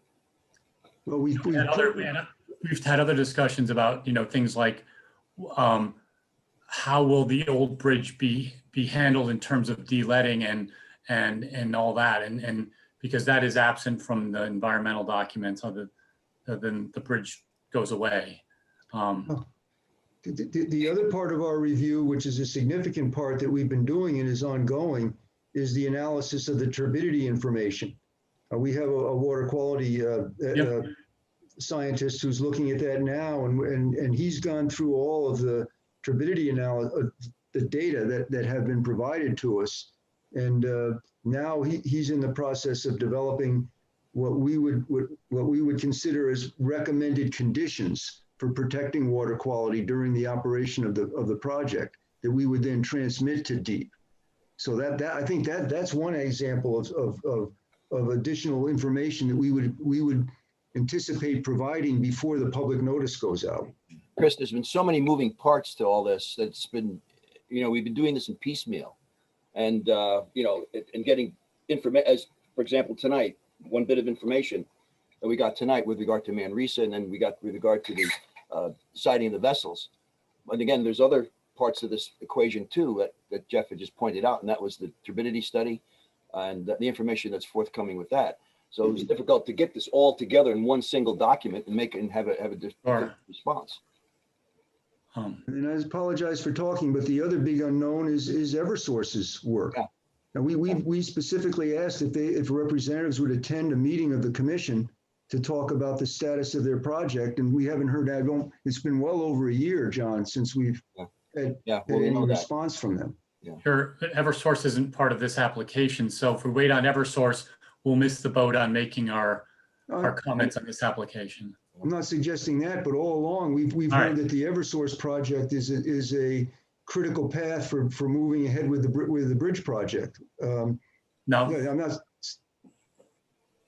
Well, we've had other discussions about, things like how will the old bridge be handled in terms of de-letting and all that, and because that is absent from the environmental documents, other than the bridge goes away. The other part of our review, which is a significant part that we've been doing and is ongoing, is the analysis of the turbidity information. We have a water quality scientist who's looking at that now, and he's gone through all of the turbidity analysis, the data that have been provided to us, and now he's in the process of developing what we would consider as recommended conditions for protecting water quality during the operation of the project that we would then transmit to DEEP. So that I think that's one example of of additional information that we would anticipate providing before the public notice goes out. Chris, there's been so many moving parts to all this. That's been, we've been doing this in piecemeal, and and getting information. As for example, tonight, one bit of information that we got tonight with regard to Manresa, and then we got with regard to the sighting of the vessels. And again, there's other parts of this equation too that Jeff had just pointed out, and that was the turbidity study and the information that's forthcoming with that. So it was difficult to get this all together in one single document and have a different response. And I apologize for talking, but the other big unknown is Eversource's work. Yeah. Now, we specifically asked if representatives would attend a meeting of the commission to talk about the status of their project, and we haven't heard that. It's been well over a year, John, since we've had any response from them. Sure, but Eversource isn't part of this application, so if we wait on Eversource, we'll miss the boat on making our comments on this application. I'm not suggesting that, but all along we've heard that the Eversource project is a critical path for moving ahead with the bridge project. No, I'm not.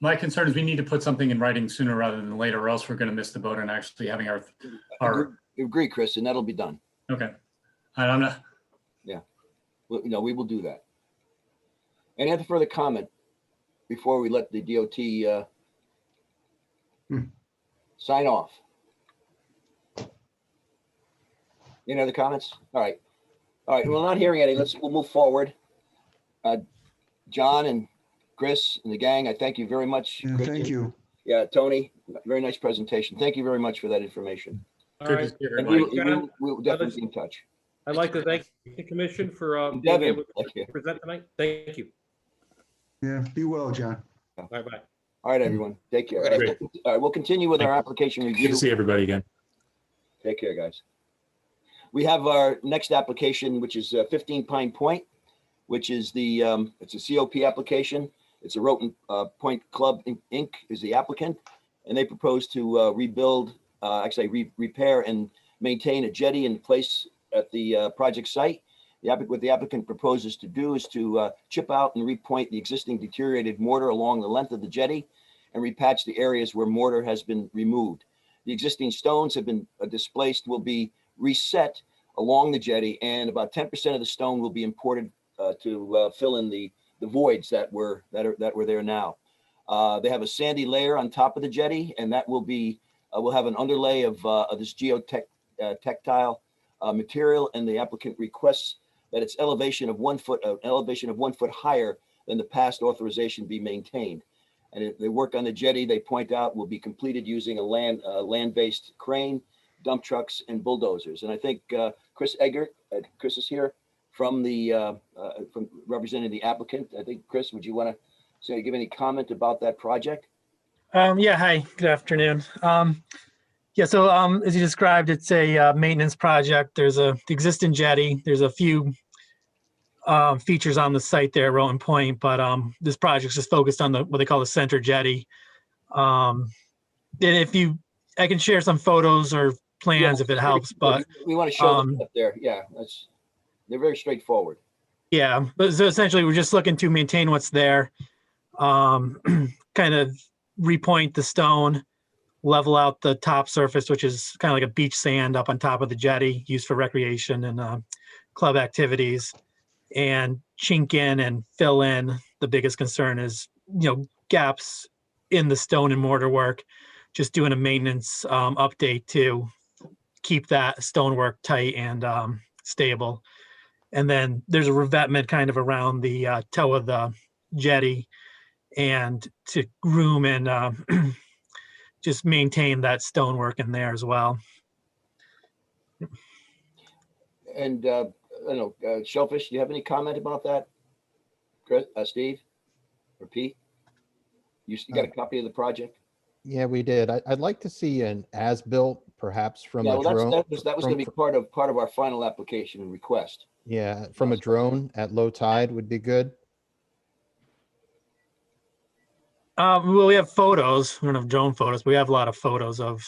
My concern is we need to put something in writing sooner rather than later, or else we're going to miss the boat on actually having our. I agree, Chris, and that'll be done. Okay, I'm not. Yeah, well, we will do that. Any other further comment before we let the DOT sign off? Any other comments? All right. We're not hearing any. We'll move forward. John and Chris and the gang, I thank you very much. Yeah, thank you. Yeah, Tony, very nice presentation. Thank you very much for that information. All right. And we'll definitely be in touch. I'd like to thank the commission for being Devin, able thank you. to present tonight. Thank you. Yeah, be well, John. Bye-bye. All right, everyone. Take care. Great. All right, we'll continue with our application review. Good to see everybody again. Take care, guys. We have our next application, which is 15 Pine Point, which is it's a COP application. It's a Roten Point Club Inc. is the applicant, and they propose to rebuild, repair and maintain a jetty in place at the project site. What the applicant proposes to do is to chip out and repoint the existing deteriorated mortar along the length of the jetty and repatch the areas where mortar has been removed. The existing stones have been displaced, will be reset along the jetty, and about 10% of the stone will be imported to fill in the voids that were there now. They have a sandy layer on top of the jetty, and that will be will have an underlay of this geotextile material, and the applicant requests that its elevation of 1 foot higher than the past authorization be maintained. And the work on the jetty, they point out, will be completed using a land-based crane, dump trucks, and bulldozers. And I think Chris Eggert, Chris is here from representing the applicant. I think, Chris, would you want to give any comment about that project? Yeah, hi, good afternoon. So as you described, it's a maintenance project. There's the existing jetty. There's a few features on the site there at Roten Point, but this project's just focused on what they call the center jetty. And I can share some photos or plans if it helps, but we want to show them up there. Yeah, they're very straightforward. Yeah, but so essentially we're just looking to maintain what's there, kind of repoint the stone, level out the top surface, which is kind of like a beach sand up on top of the jetty used for recreation and club activities, and chink in and fill in. The biggest concern is, gaps in the stone and mortar work, just doing a maintenance update to keep that stonework tight and stable. And then there's a revetment kind of around the toe of the jetty, and to groom and just maintain that stonework in there as well. And I don't know, Shellfish, do you have any comment about that? Chris, Steve, or Pete? You got a copy of the project? Yeah, we did. I'd like to see an as-built, perhaps from a drone. That was going to be part of our final application and request. Yeah, from a drone at low tide would be good. Well, we have photos. We don't have drone photos, but we have a lot of photos of.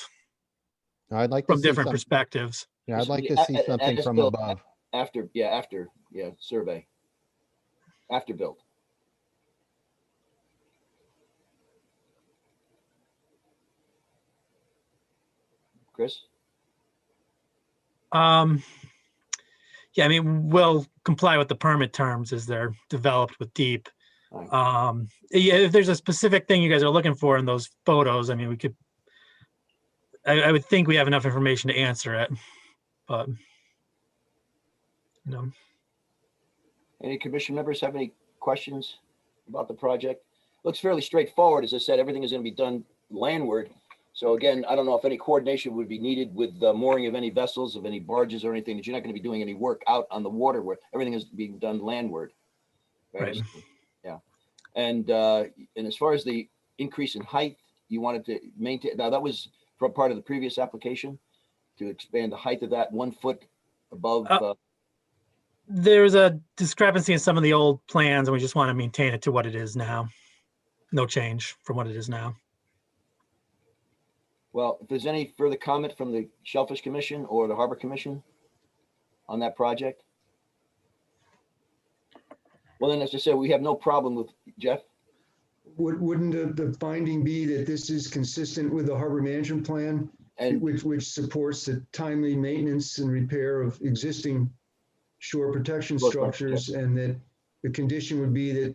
I'd like to from see different some, perspectives. Yeah, I'd like to see something from above. After survey. After built. Chris? Yeah, I mean, we'll comply with the permit terms as they're developed with DEEP. Yeah, if there's a specific thing you guys are looking for in those photos, I mean, we could, I would think we have enough information to answer it, but, you know. Any commission members have any questions about the project? Looks fairly straightforward. As I said, everything is going to be done landward. So again, I don't know if any coordination would be needed with the mooring of any vessels, of any barges or anything, that you're not going to be doing any work out on the water where everything is being done landward. Right. Yeah. And as far as the increase in height, you wanted to maintain, now that was for part of the previous application to expand the height of that 1 foot above. There's a discrepancy in some of the old plans and we just want to maintain it to what it is now. No change from what it is now. Well, if there's any further comment from the Shellfish Commission or the Harbor Commission on that project. Well, then, as I said, we have no problem with Jeff. Wouldn't the finding be that this is consistent with the harbor management plan, and which supports the timely maintenance and repair of existing shore protection structures, and that the condition would be that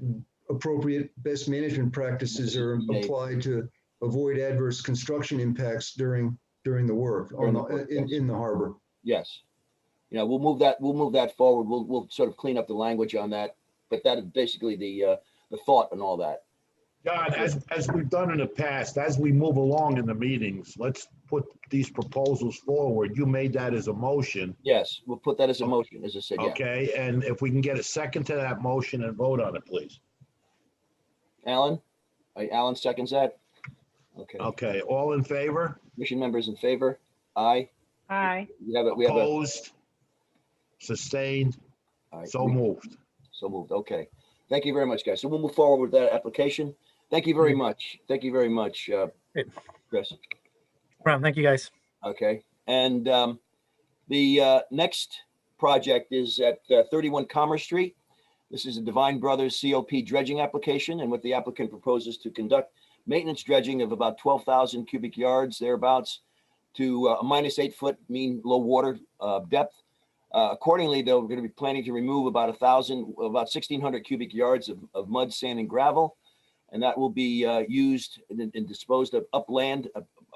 appropriate best management practices are applied to avoid adverse construction impacts during the work on in the harbor? Yes. Yeah, we'll move that forward. We'll sort of clean up the language on that, but that is basically the thought and all that. John, as we've done in the past, as we move along in the meetings, let's put these proposals forward. You made that as a motion. Yes, we'll put that as a motion, as I said. Yeah. Okay, and if we can get a second to that motion and vote on it, please. Alan? Alan seconds that? Okay. Okay, all in favor? Commission members in favor? Aye. Aye. We have Opposed? Sustained? So moved. So moved. Okay. Thank you very much, guys. So we'll move forward with that application. Thank you very much. Thank you very much, Chris. Ron, thank you, guys. Okay. And the next project is at 31 Commerce Street. This is a Divine Brothers COP dredging application, and what the applicant proposes to conduct maintenance dredging of about 12,000 cubic yards thereabouts to a -8 foot mean low water depth. Accordingly, they're going to be planning to remove about 1,600 cubic yards of mud, sand, and gravel, and that will be used and disposed of upland.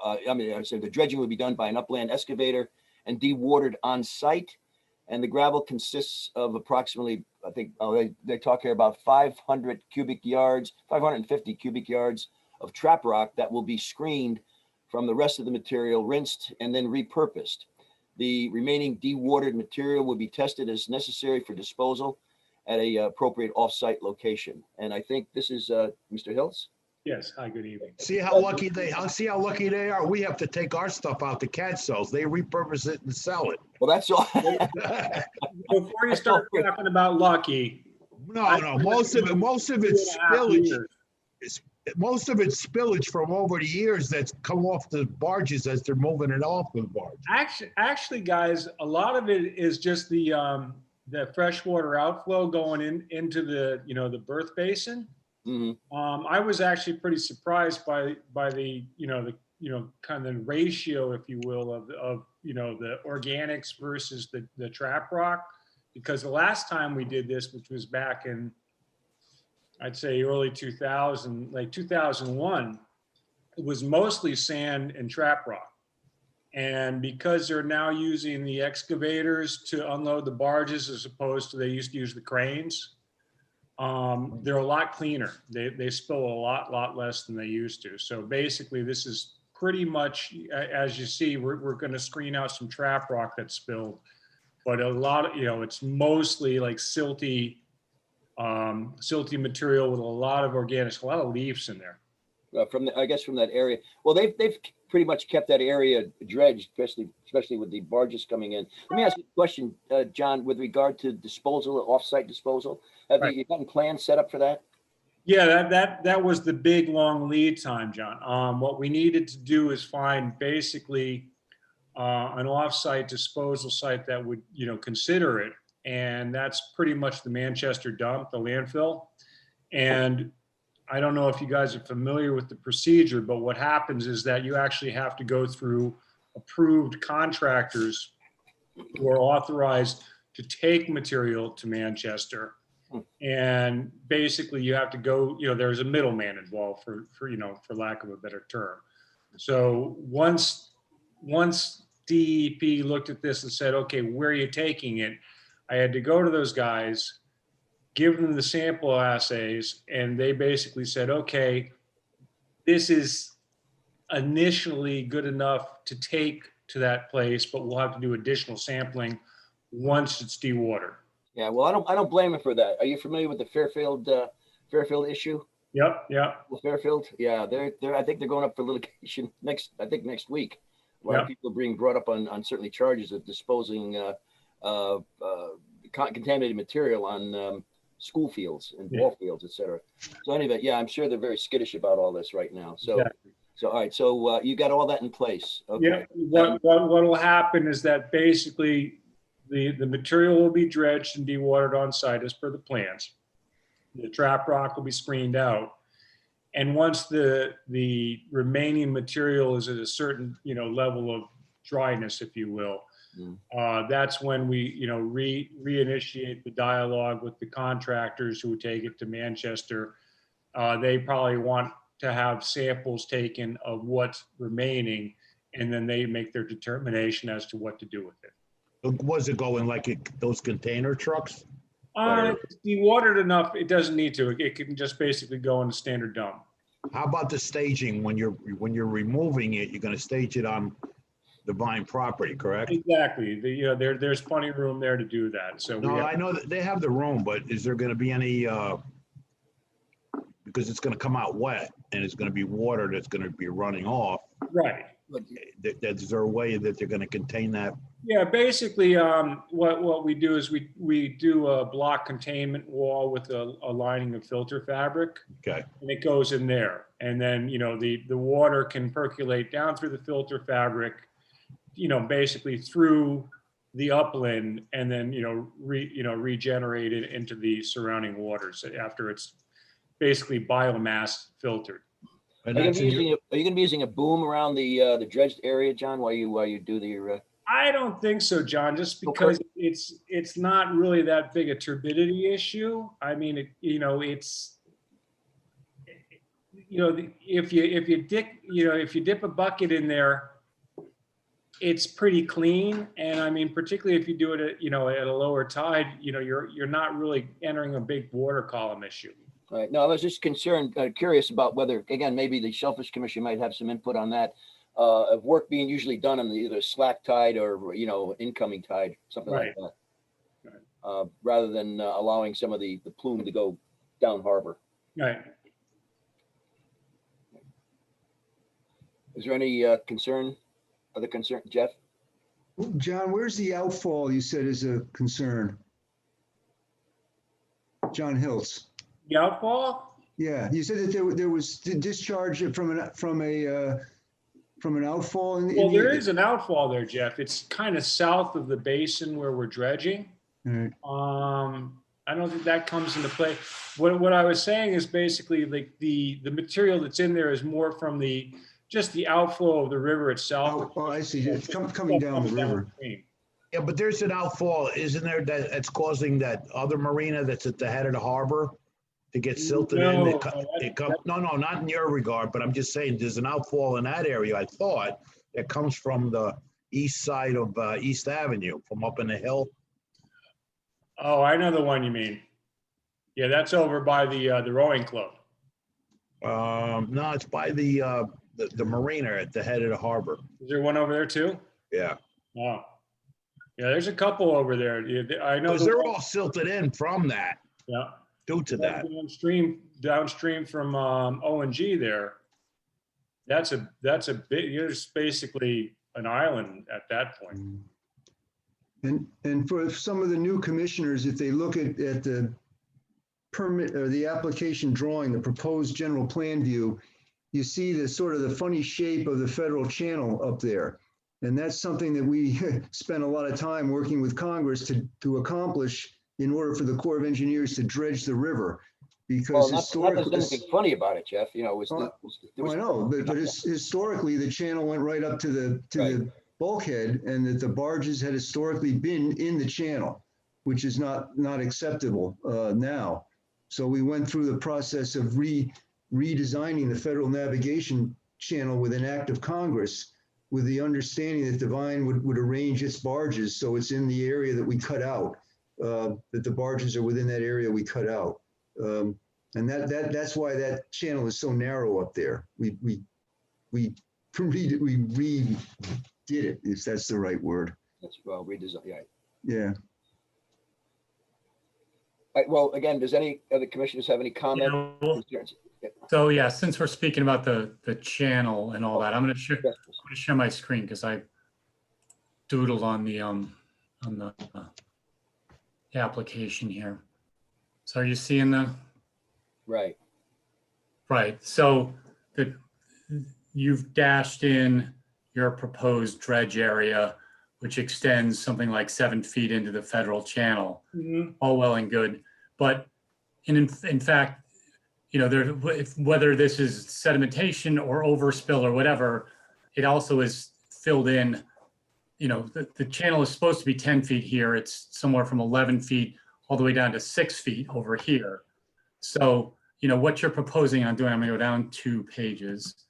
I said the dredging will be done by an upland excavator and dewatered on site. And the gravel consists of approximately, I think, they talk here about 500 cubic yards, 550 cubic yards of trap rock that will be screened from the rest of the material, rinsed, and then repurposed. The remaining dewatered material will be tested as necessary for disposal at a appropriate off-site location. And I think this is Mr. Hills. Yes. Hi, good evening. See how lucky they are. We have to take our stuff out to cat cells. They repurpose it and sell it. Well, that's all. Before you start talking about lucky. No, most of it's spillage. Most of it's spillage from over the years that's come off the barges as they're moving it off the barge. Actually, guys, a lot of it is just the freshwater outflow going into the berth basin. Mm-hmm. I was actually pretty surprised by the kind of the ratio, if you will, of the organics versus the trap rock, because the last time we did this, which was back in, I'd say early 2000, like 2001, it was mostly sand and trap rock. And because they're now using the excavators to unload the barges as opposed to they used to use the cranes, they're a lot cleaner. They spill a lot less than they used to. So basically this is pretty much, as you see, we're going to screen out some trap rock that's spilled, but a lot of, it's mostly like silty material with a lot of organics, a lot of leaves in there. I guess from that area. Well, they've pretty much kept that area dredged, especially with the barges coming in. Let me ask you a question, John, with regard to disposal, off-site disposal. Have you gotten plans set up for that? Yeah, that was the big long lead time, John. What we needed to do is find basically an off-site disposal site that would consider it. And that's pretty much the Manchester dump, the landfill. And I don't know if you guys are familiar with the procedure, but what happens is that you actually have to go through approved contractors who are authorized to take material to Manchester. And basically you have to go, there's a middleman involved for lack of a better term. So once DEP looked at this and said, okay, where are you taking it? I had to go to those guys, give them the sample assays, and they basically said, okay, this is initially good enough to take to that place, but we'll have to do additional sampling once it's dewatered. Yeah, well, I don't blame him for that. Are you familiar with the Fairfield issue? Yep. Well, Fairfield, yeah, I think they're going up for litigation next week. A lot of people are being brought up on certainly charges of disposing contaminated material on school fields and ball fields, et cetera. So anyway, yeah, I'm sure they're very skittish about all this right now. So, Exactly. So all right, so you got all that in place. Okay. Yeah. What will happen is that basically the material will be dredged and dewatered on site as per the plans. The trap rock will be screened out. And once the remaining material is at a certain level of dryness, if you will, that's when we reinitiate the dialogue with the contractors who would take it to Manchester. They probably want to have samples taken of what's remaining, and then they make their determination as to what to do with it. Was it going like those container trucks? It's dewatered enough, it doesn't need to. It can just basically go in a standard dump. How about the staging? When you're removing it, you're going to stage it on Divine property, correct? Exactly. There's plenty of room there to do that. So no, I know that they have the room, but is there going to be any? Because it's going to come out wet and it's going to be water that's going to be running off. Right. Is there a way that they're going to contain that? Yeah, basically, what we do is we do a block containment wall with a lining of filter fabric. Okay. And it goes in there, and then the water can percolate down through the filter fabric, basically through the upland, and then regenerate it into the surrounding waters after it's basically biomass filtered. Are you going to be using a boom around the dredged area, John, while you do the? I don't think so, John. Just because it's not really that big a turbidity issue. I mean, if you dip a bucket in there, it's pretty clean. And I mean, particularly if you do it at a lower tide, you're not really entering a big water column issue. All right. No, I was just curious about whether, again, maybe the Shellfish Commission might have some input on that, of work being usually done on either slack tide or, incoming tide, something like that. Right. Rather than allowing some of the plume to go down harbor. Right. Is there any other concern, Jeff? John, where's the outfall you said is a concern? John Hiltz. The outfall? Yeah, you said that there was discharge from an outfall. Well, there is an outfall there, Jeff. It's kind of south of the basin where we're dredging. Right. I don't think that comes into play. What I was saying is basically like the material that's in there is more from just the outflow of the river itself. Oh, I see. It's coming down the river. Yeah, but there's an outfall, isn't there, that's causing that other marina that's at the head of the harbor to get silted in? No, not in your regard, but I'm just saying there's an outfall in that area, I thought, that comes from the east side of East Avenue, from up in the hill. Oh, I know the one you mean. Yeah, that's over by the rowing club. No, it's by the marina at the head of the harbor. Is there one over there too? Yeah. Oh. Yeah, there's a couple over there. I know they're all silted in from that. Yeah. Due to that. Downstream from O&G there. That's a bit. You're just basically an island at that point. And for some of the new commissioners, if they look at the permit or the application drawing, the proposed general plan view, you see the sort of the funny shape of the federal channel up there. And that's something that we spent a lot of time working with Congress to accomplish in order for the Corps of Engineers to dredge the river. Because historically, there's anything funny about it, Jeff. I know, but historically the channel went right up to the bulkhead and that the barges had historically been in the channel, which is not acceptable now. So we went through the process of redesigning the federal navigation channel with an act of Congress, with the understanding that Divine would arrange its barges so it's in the area that we cut out, that the barges are within that area we cut out. And that's why that channel is so narrow up there. We redid it, if that's the right word. That's well redesign. Yeah. Yeah. Well, again, does any other commissioners have any comment? Concerns? So yeah, since we're speaking about the channel and all that, I'm going to share my screen because I doodled on the application here. So are you seeing the? Right. Right. So you've dashed in your proposed dredge area, which extends something like 7 feet into the federal channel. Mm-hmm. All well and good, but in fact, you know, whether this is sedimentation or overspill or whatever, it also is filled in. You know, the channel is supposed to be 10 feet here. It's somewhere from 11 feet all the way down to 6 feet over here. So, you know, what you're proposing on doing, I'm gonna go down 2 pages.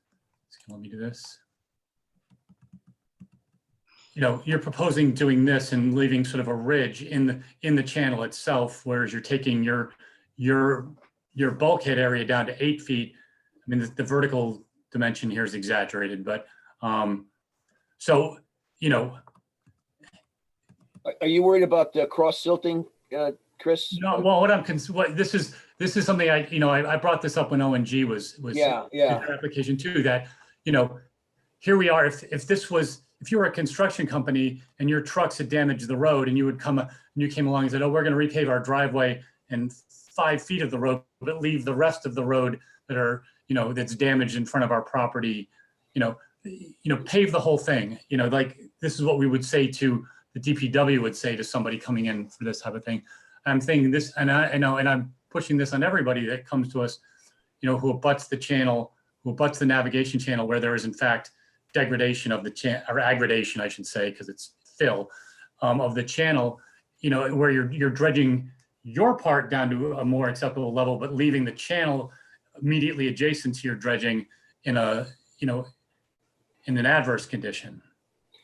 Let me do this. You know, you're proposing doing this and leaving sort of a ridge in the channel itself, whereas you're taking your bulkhead area down to 8 feet. I mean, the vertical dimension here is exaggerated, but so, you know. Are you worried about the cross silting, Chris? No, well, this is something I brought this up when ONG was yeah. their application too, that, you know, here we are, if you were a construction company and your trucks had damaged the road and you came along and said, oh, we're going to repave our driveway and 5 feet of the road, but leave the rest of the road that's damaged in front of our property, pave the whole thing. You know, like this is what we would say to the DPW would say to somebody coming in for this type of thing. I'm thinking this, and I know, and I'm pushing this on everybody that comes to us, you know, who abuts the channel, who abuts the navigation channel, where there is in fact degradation of the channel, or aggradation, I should say, because it's fill of the channel, you know, where you're dredging your part down to a more acceptable level, but leaving the channel immediately adjacent to your dredging in an adverse condition.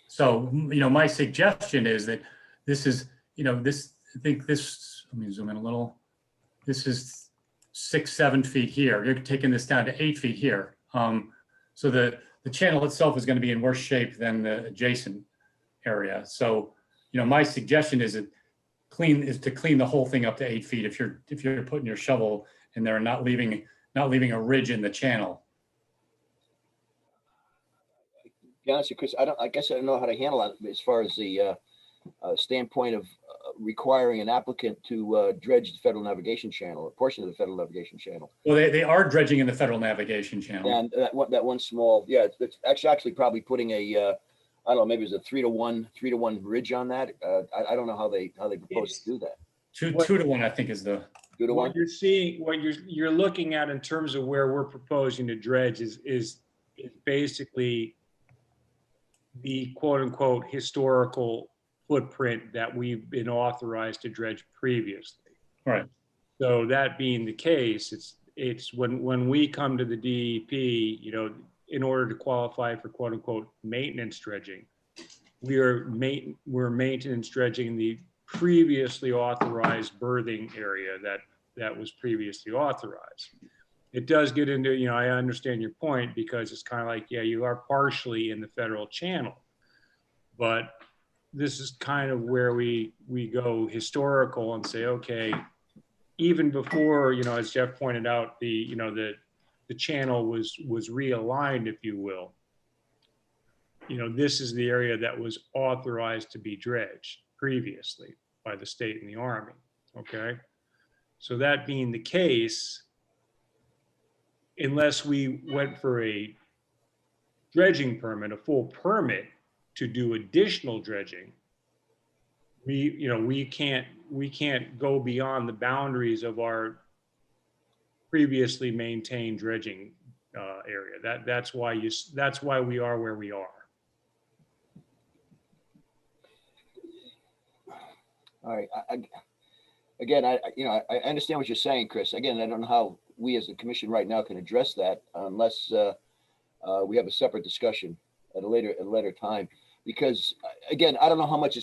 So, you know, my suggestion is that this is, you know, let me zoom in a little. This is 6-7 feet here. You're taking this down to 8 feet here. So the channel itself is going to be in worse shape than the adjacent area. So, you know, my suggestion is to clean the whole thing up to 8 feet if you're putting your shovel in there and not leaving a ridge in the channel. To be honest with you, Chris, I guess I don't know how to handle it as far as the standpoint of requiring an applicant to dredge the federal navigation channel, a portion of the federal navigation channel. Well, they are dredging in the federal navigation channel. And that one small, yeah, it's actually probably putting a, I don't know, maybe it was a 3-to-1 ridge on that. I don't know how they propose to do that. 2 to 1, I think, is the 2 to 1. What you're seeing, what you're looking at in terms of where we're proposing to dredge is basically the quote unquote historical footprint that we've been authorized to dredge previously. Right. So that being the case, it's when we come to the DEP, you know, in order to qualify for quote unquote maintenance dredging, we're maintenance dredging the previously authorized berthing area that was previously authorized. It does get into, you know, I understand your point because it's kind of like, yeah, you are partially in the federal channel, but this is kind of where we go historical and say, okay, even before, you know, as Jeff pointed out, the channel was realigned, if you will. You know, this is the area that was authorized to be dredged previously by the state and the Army. Okay. So that being the case, unless we went for a dredging permit, a full permit to do additional dredging, we can't go beyond the boundaries of our previously maintained dredging area. That's why we are where we are. All right. Again, I understand what you're saying, Chris. Again, I don't know how we as a commission right now can address that unless we have a separate discussion at a later time. Because again, I don't know how much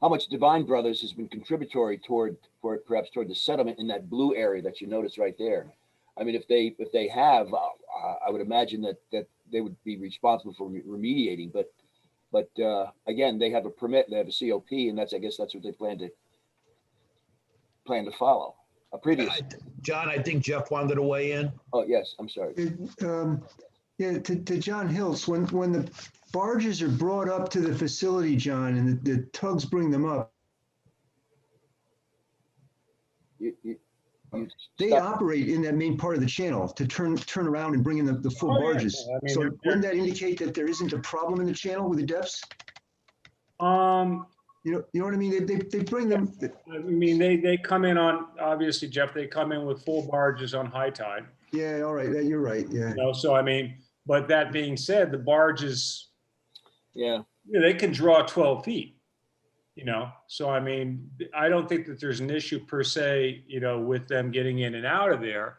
how much Divine Brothers has been contributory toward the settlement in that blue area that you notice right there. I mean, if they have, I would imagine that they would be responsible for remediating. But again, they have a permit, they have a COP, and I guess that's what they plan to follow. A previous. John, I think Jeff wanted to weigh in. Oh yes, I'm sorry. Yeah, to John Hiltz, when the barges are brought up to the facility, John, and the tugs bring them up, they operate in that main part of the channel to turn around and bring in the full barges. I mean, So they're- wouldn't that indicate that there isn't a problem in the channel with the depths? You know what I mean? They bring them. I mean, they come in on, obviously, Jeff, they come in with full barges on high tide. Yeah, all right, you're right, yeah. You know, so I mean, but that being said, the barges, yeah, they can draw 12 feet, you know? So, I mean, I don't think that there's an issue per se, you know, with them getting in and out of there.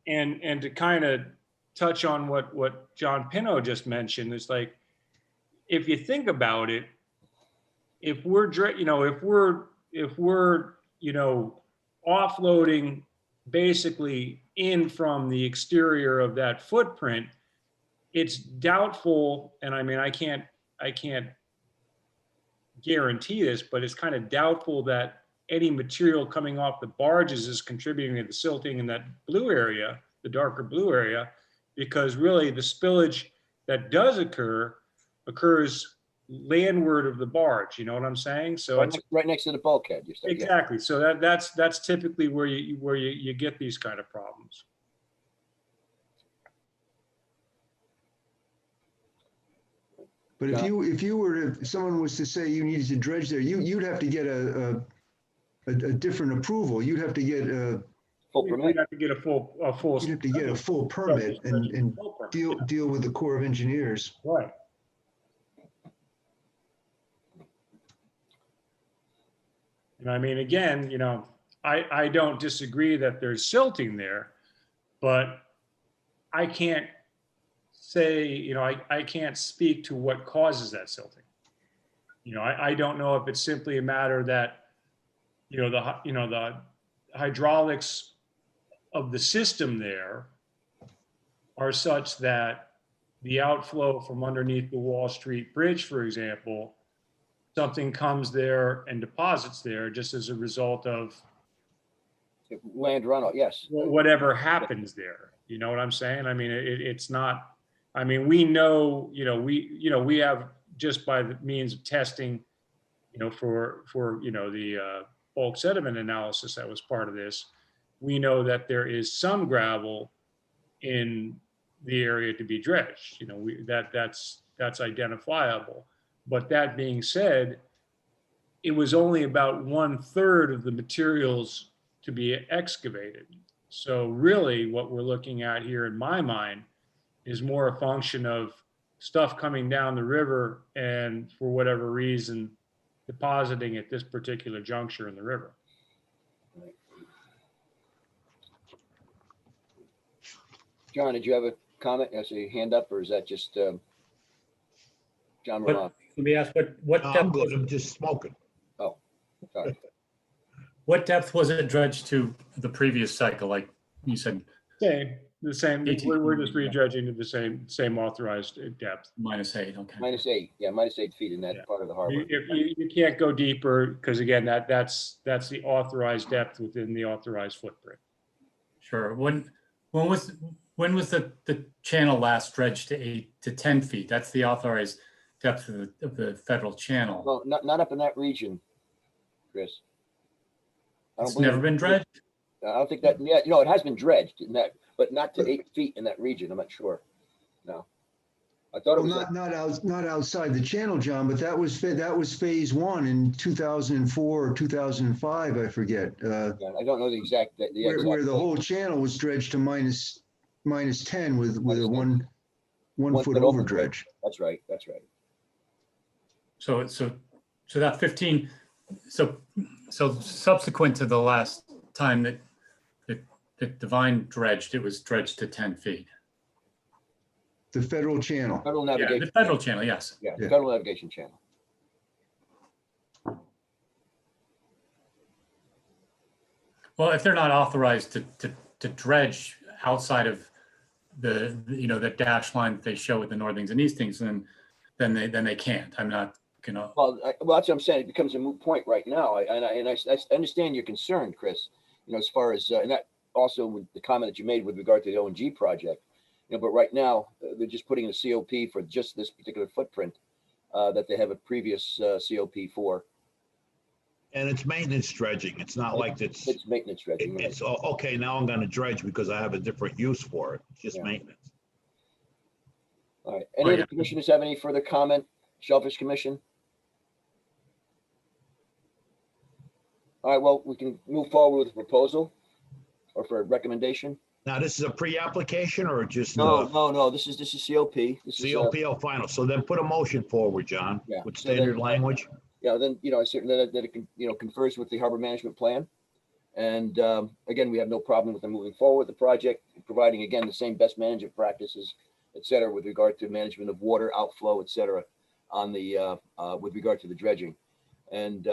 And to kind of touch on what John Pino just mentioned, it's like, if you think about it, if we're offloading basically in from the exterior of that footprint, it's doubtful, and I mean, I can't guarantee this, but it's kind of doubtful that any material coming off the barges is contributing to the silting in that blue area, the darker blue area, because really the spillage that does occurs landward of the barge. You know what I'm saying? So right next to the bulkhead. You said, exactly. So that's typically where you get these kind of problems. But if someone was to say you needed to dredge there, you'd have to get a different approval. You'd have to get a full permit. You'd have to get a full. You'd have to get a full permit and deal with the Corps of Engineers. Right. And I mean, again, you know, I don't disagree that there's silting there, but I can't say, you know, I can't speak to what causes that silting. You know, I don't know if it's simply a matter that, the hydraulics of the system there are such that the outflow from underneath the Wall Street Bridge, for example, something comes there and deposits there just as a result of land runoff. Yes. Whatever happens there. You know what I'm saying? I mean, it's not, I mean, we know, we have just by the means of testing, for the bulk sediment analysis that was part of this, we know that there is some gravel in the area to be dredged. You know, that's identifiable. But that being said, it was only about 1/3 of the materials to be excavated. So really what we're looking at here in my mind is more a function of stuff coming down the river and for whatever reason depositing at this particular juncture in the river. John, did you have a comment? I see a hand up, or is that just John Roman? Let me ask, what No, depth? I'm good. I'm just smoking. Oh, sorry. What depth was it dredged to the previous cycle? Like you said, The same. 18. We're just redredging to the same authorized depth. -8. Okay. -8. Yeah, -8 feet in that part of the harbor. You can't go deeper because again, that's the authorized depth within the authorized footprint. Sure. When was the channel last dredged to 8 to 10 feet? That's the authorized depth of the federal channel. Well, not up in that region, Chris. It's never been dredged? I don't think that, yeah, it has been dredged in that, but not to 8 feet in that region. I'm not sure. No. I thought it was not outside the channel, John, but that was phase one in 2004 or 2005, I forget. I don't know the exact. Where the whole channel was dredged to minus 10 with a one foot over dredge. That's right. That's right. So So that 15, so subsequent to the last time that Divine dredged, it was dredged to 10 feet. The federal channel. Federal Yeah, navigation. the federal channel, yes. Yeah, Yeah. federal navigation channel. Well, if they're not authorized to dredge outside of the the dash line that they show with the northings and eastings, then they can't. I'm not gonna. Well, well, that's what I'm saying. It becomes a moot point right now. I understand your concern, Chris. As far as and that also with the comment that you made with regard to the O&G project. But right now they're just putting in a COP for just this particular footprint that they have a previous COP for. And it's maintenance dredging. It's not like it's maintenance dredging. Right. It's okay. Now I'm going to dredge because I have a different use for it. It's just maintenance. All right. Any other commissioners have any further comment? Shellfish Commission. All right. Well, we can move forward with a proposal or for a recommendation. Now, this is a pre-application or just no. This is COP. This COP is final. So then put a motion forward, John. Yeah. With standard language. Yeah. Then I certainly that it confers with the harbor management plan, and again, we have no problem with them moving forward with the project, providing again the same best management practices, et cetera, with regard to management of water outflow, et cetera, on the with regard to the dredging, and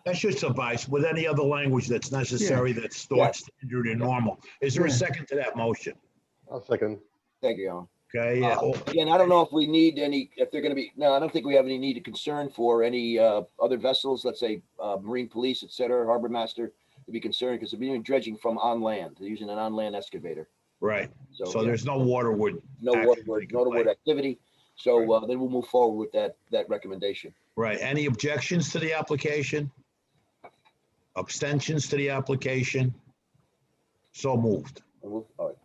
that should suffice with any other language that's necessary that's standard and normal. Is there a second to that motion? I'll second. Thank you, Alan. Okay. Again, I don't know if we need any, if they're going to be, no, I don't think we have any need of concern for any other vessels, let's say Marine Police, et cetera, Harbor Master to be concerned because they're being dredging from on land. They're using an on-land excavator. Right. So yeah. there's no waterwood. No waterwood activity. So then we'll move forward with that recommendation. Right. Any objections to the application? Abstentions to the application? So moved. All right.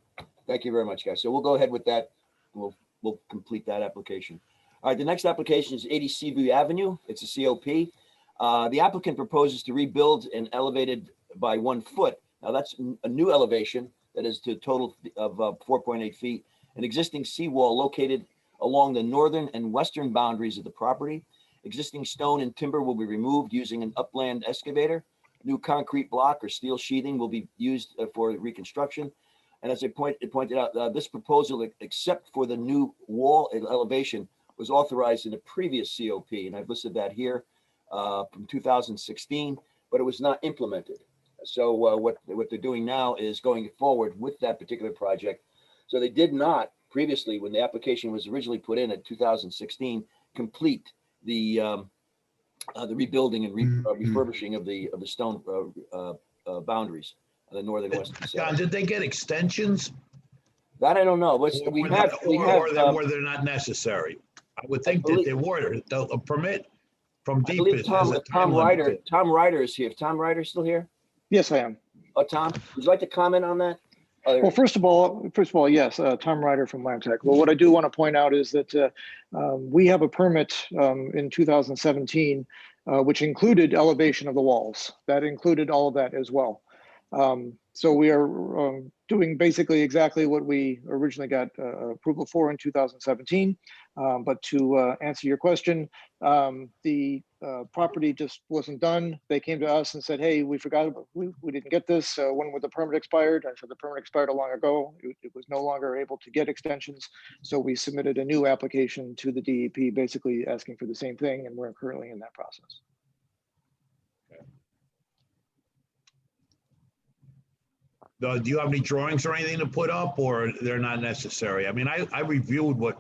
Thank you very much, guys. So we'll go ahead with that. We'll complete that application. All right, the next application is Adcb Avenue. It's a COP. The applicant proposes to rebuild and elevated by 1 foot. Now that's a new elevation that is to a total of 4.8 feet. An existing seawall located along the northern and western boundaries of the property. Existing stone and timber will be removed using an upland excavator. New concrete block or steel sheathing will be used for reconstruction. And as I pointed out, this proposal, except for the new wall elevation, was authorized in a previous COP, and I've listed that here from 2016, but it was not implemented. So what they're doing now is going forward with that particular project. So they did not previously, when the application was originally put in 2016, complete the rebuilding and refurbishing of the stone boundaries. The northern western side. John, did they get extensions? That I don't know. Or they're not necessary. I would think that they were. A permit from deep is Tom Ryder is here. Is Tom Ryder still here? Yes, I am. Oh, Tom, would you like to comment on that? Well, first of all, yes, Tom Ryder from Lamtech. Well, what I do want to point out is that we have a permit in 2017, which included elevation of the walls. That included all of that as well. So we are doing basically exactly what we originally got approval for in 2017. But to answer your question, the property just wasn't done. They came to us and said, hey, we forgot, we didn't get this. When would the permit expired? I said the permit expired a long ago. It was no longer able to get extensions. So we submitted a new application to the DEP, basically asking for the same thing. And we're currently in that process. Do you have any drawings or anything to put up, or they're not necessary? I mean, I reviewed what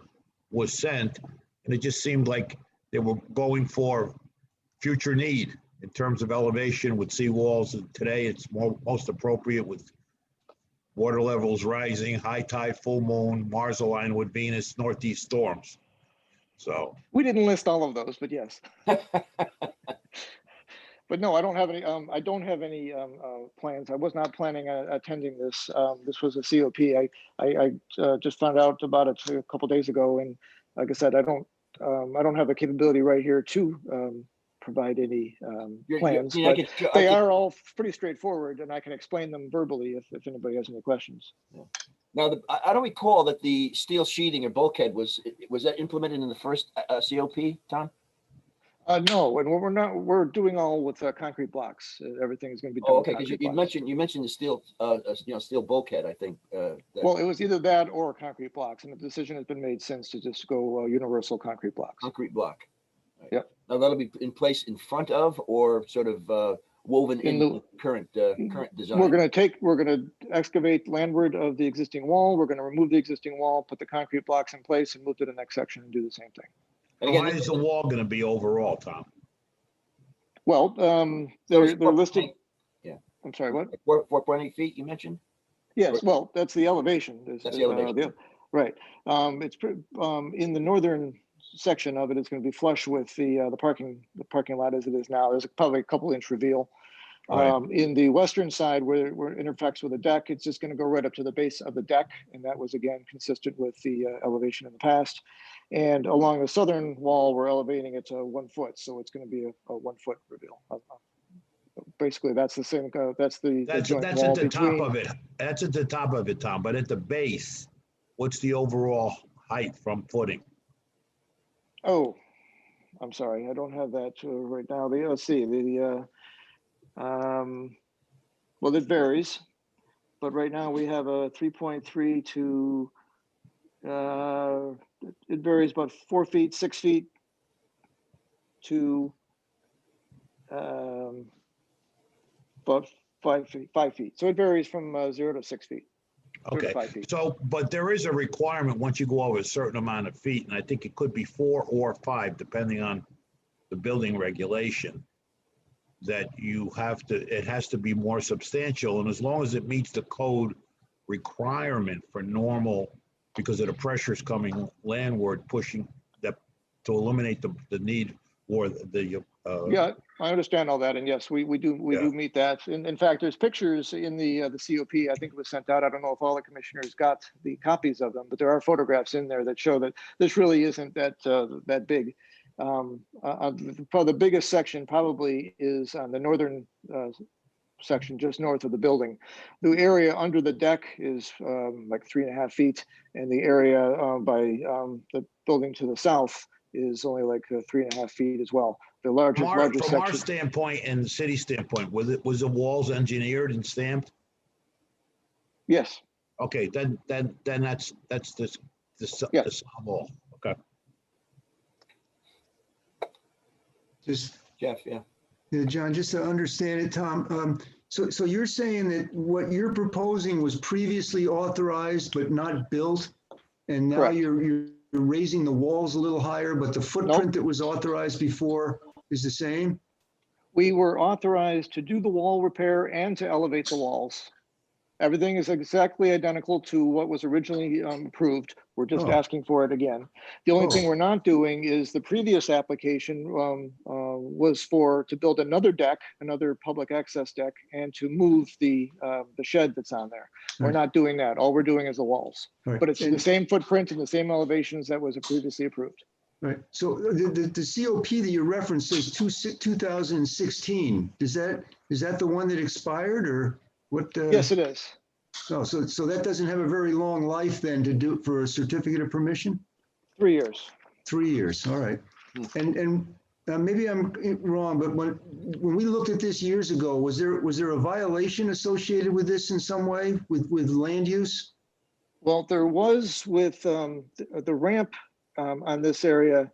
was sent, and it just seemed like they were going for future need in terms of elevation with seawalls. And today it's most appropriate with water levels rising, high tide, full moon, Mars aligned with Venus, northeast storms. So we didn't list all of those, but yes. But no, I don't have any. I don't have any plans. I was not planning on attending this. This was a COP. I just found out about it a couple days ago, and like I said, I don't have the capability right here to provide any plans. But they are all pretty straightforward, and I can explain them verbally if anybody has any questions. Yeah. Now, I don't recall that the steel sheeting or bulkhead was that implemented in the first COP, Tom? No, and we're doing all with concrete blocks. Everything is going to be done. Oh, with okay, because concrete you blocks. mentioned the steel, steel bulkhead, I think. Well, it was either that or concrete blocks, and the decision has been made since to just go universal concrete blocks. Concrete block. Right. Yep. Now that'll be in place in front of or sort of woven in the current design. We're going to excavate landward of the existing wall. We're going to remove the existing wall, put the concrete blocks in place, and move to the next section and do the same thing. How high is the wall going to be overall, Tom? Well, they're listed. Yeah. I'm sorry, what? 4.8 feet you mentioned? Yes, well, that's the elevation. That's the elevation. Right. It's in the northern section of it. It's going to be flush with the parking lot as it is now. There's probably a couple inch reveal. Right. In the western side where it intersects with the deck, it's just going to go right up to the base of the deck, and that was again consistent with the elevation in the past. And along the southern wall, we're elevating it to 1 foot, so it's going to be a 1 foot reveal. Basically, that's the same. That's at the top of it. That's at the top of it, Tom. But at the base, what's the overall height from footing? Oh, I'm sorry, I don't have that right now. Let's see. Well, it varies, but right now we have a 3.3 to. It varies about 4 feet, 6 feet to about 5 feet. So it varies from 0 to 6 feet. Okay. 5 feet. So, but there is a requirement once you go over a certain amount of feet, and I think it could be 4 or 5, depending on the building regulation, that it has to be more substantial. And as long as it meets the code requirement for normal, because of the pressures coming landward, pushing that to eliminate the need or the. Yeah, I understand all that, and yes, we do meet that. In fact, there's pictures in the COP. I think it was sent out. I don't know if all the commissioners got the copies of them, but there are photographs in there that show that this really isn't that big. Probably the biggest section probably is on the northern section just north of the building. The area under the deck is like 3.5 feet, and the area by the building to the south is only like 3.5 feet as well. The largest From section. our standpoint and the city standpoint, was the walls engineered and stamped? Yes. Okay, then that's the wall. Okay. Just Jeff, yeah. Yeah, John, just to understand it, Tom, so you're saying that what you're proposing was previously authorized but not built, and now Correct. you're raising the walls a little higher, but the footprint that was authorized before is the same? We were authorized to do the wall repair and to elevate the walls. Everything is exactly identical to what was originally approved. We're just asking for it again. The only thing we're not doing is the previous application was to build another deck, another public access deck, and to move the shed that's on there. We're not doing that. All we're doing is the walls. Right. But it's the same footprint and the same elevations that was previously approved. Right. So the COP that you referenced says 2016. Is that the one that expired, or what? Yes, it is. Oh, so that doesn't have a very long life then to do for a certificate of permission? 3 years. 3 years. All right. And maybe I'm wrong, but when we looked at this years ago, was there a violation associated with this in some way with land use? Well, there was with the ramp on this area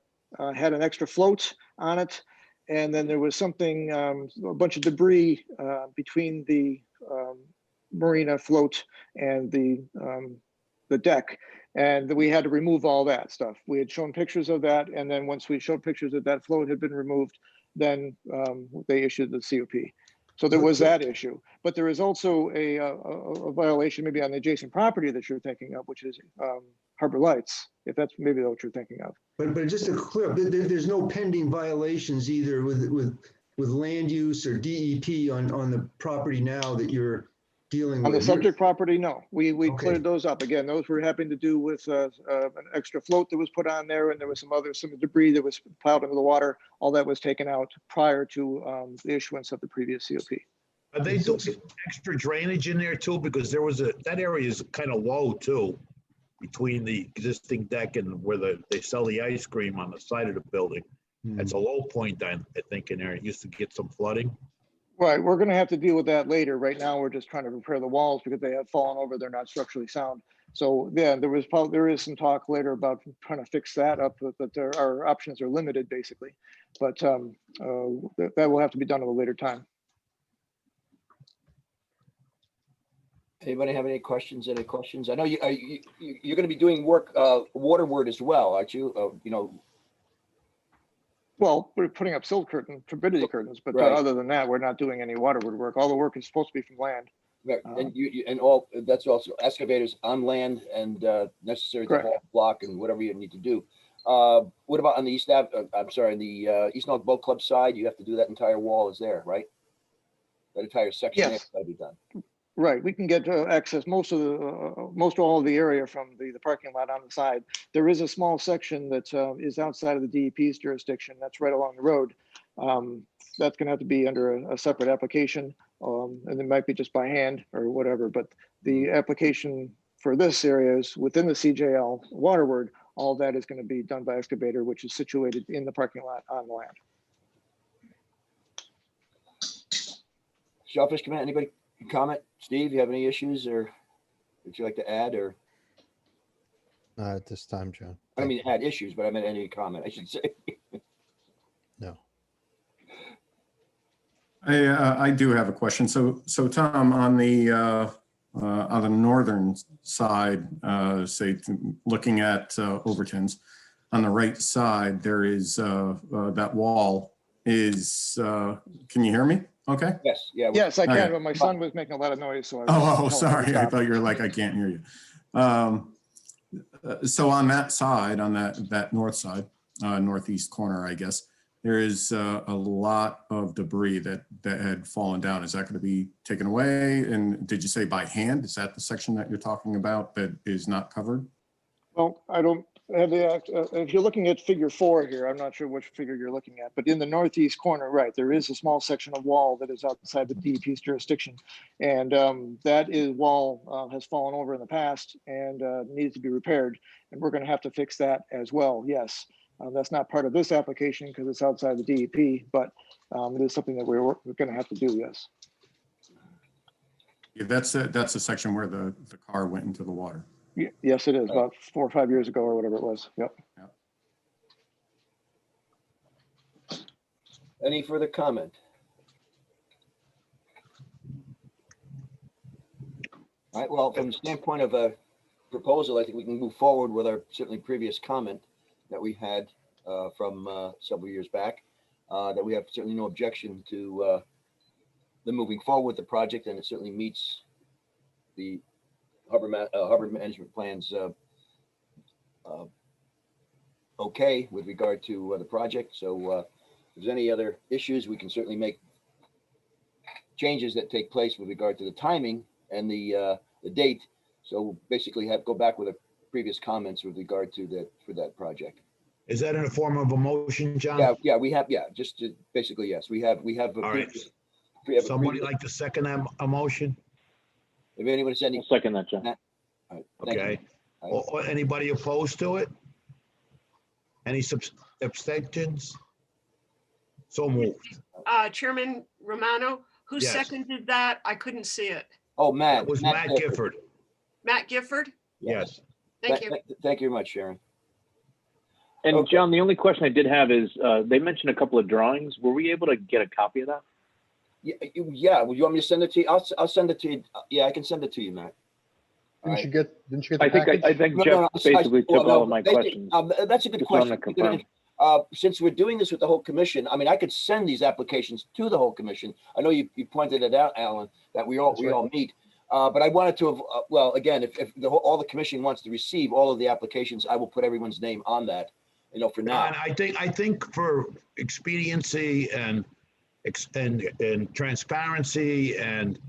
had an extra float on it, and then there was something a bunch of debris between the marina float and the deck, and we had to remove all that stuff. We had shown pictures of that, and then once we showed pictures that that float had been removed, then they issued the COP. So there was that issue, but there is also a violation maybe on the adjacent property that you're thinking of, which is Harbor Lights, if that's maybe what you're thinking of. But just to clear up, there's no pending violations either with land use or DEP on the property now that you're dealing with? On the subject property, no. We cleared those up. Again, those were having to do with an extra float that was put on there, and there was some debris that was plowed into the water. All that was taken out prior to the issuance of the previous COP. Are they doing extra drainage in there too? Because there was that area is kind of low too, between the existing deck and where they sell the ice cream on the side of the building. That's a low point, I think, in there. It used to get some flooding. Right, we're gonna have to deal with that later. Right now, we're just trying to repair the walls because they have fallen over. They're not structurally sound. So yeah, there is some talk later about trying to fix that up, but our options are limited basically. But that will have to be done at a later time. Anybody have any questions? Any questions? I know you're going to be doing work, waterward as well, aren't you? You know. Well, we're putting up silt turbidity curtains, but Right. other than that, we're not doing any waterward work. All the work is supposed to be from land. Right. And and all that's also excavators on land and necessary to haul block and whatever you need to do. What about on the East Ave? I'm sorry, on the East North Boat Club side, you have to do that entire wall is there, right? That entire section Yes. has got to be done. Right, we can get access most all of the area from the parking lot on the side. There is a small section that is outside of the DEP's jurisdiction. That's right along the road. That's going to have to be under a separate application, and it might be just by hand or whatever. But the application for this area is within the CJL waterward. All of that is going to be done by excavator, which is situated in the parking lot on the land. Shellfish Command, anybody comment? Steve, you have any issues or would you like to add or? Not at this time, John. I don't mean add issues, but I meant any comment, I should say. No. I do have a question. So Tom, on the northern side, say looking at Overton's, on the right side, there is that wall is. Can you hear me? Okay. Yes. Yeah. Yes, I can. Okay. But my son was making a lot of noise, so I was Oh, telling him to sorry. I stop. thought you were like, I can't hear you. So on that side, on that north side, northeast corner, I guess, there is a lot of debris that had fallen down. Is that going to be taken away? And did you say by hand? Is that the section that you're talking about that is not covered? Well, I don't have the, if you're looking at figure 4 here, I'm not sure which figure you're looking at, but in the northeast corner, right, there is a small section of wall that is outside the DEP's jurisdiction. And that wall has fallen over in the past and needs to be repaired. And we're going to have to fix that as well. Yes, that's not part of this application because it's outside the DEP, but it is something that we're going to have to do, yes. Yeah, that's a section where the car went into the water. Yes, it is about 4 or 5 years ago or whatever it was. Yep. Any further comment? All right, well, from the standpoint of a proposal, I think we can move forward with our certainly previous comment that we had from several years back, that we have certainly no objection to the moving forward with the project, and it certainly meets the harbor management plans okay with regard to the project. So if there's any other issues, we can certainly make changes that take place with regard to the timing and the date. So basically go back with the previous comments with regard to for that project. Is that in the form of a motion, John? Yeah, we have, just to, basically, yes, we have. All right. Somebody like to second a motion? If anyone has any. I'll second that, John. All right, thank Okay. you. Or anybody opposed to it? Any abstentions? So moved. Chairman Romano, who Yes. seconded that? I couldn't see it. Oh, Matt. That was Matt Gifford. Matt Gifford? Yes. Thank you. Thank you very much, Sharon. And Okay. John, the only question I did have is, they mentioned a couple of drawings. Were we able to get a copy of that? Yeah, would you want me to send it to you? I'll send it to you. Yeah, I can send it to you, Matt. Didn't you get the I think package? Jeff basically took all of my basically, questions. That's a good Just wanted question. to confirm. Since we're doing this with the whole commission, I mean, I could send these applications to the whole commission. I know you pointed it out, Alan, that we all meet. But I wanted to, well, again, if all the commission wants to receive all of the applications, I will put everyone's name on that, for now. And I think for expediency and transparency and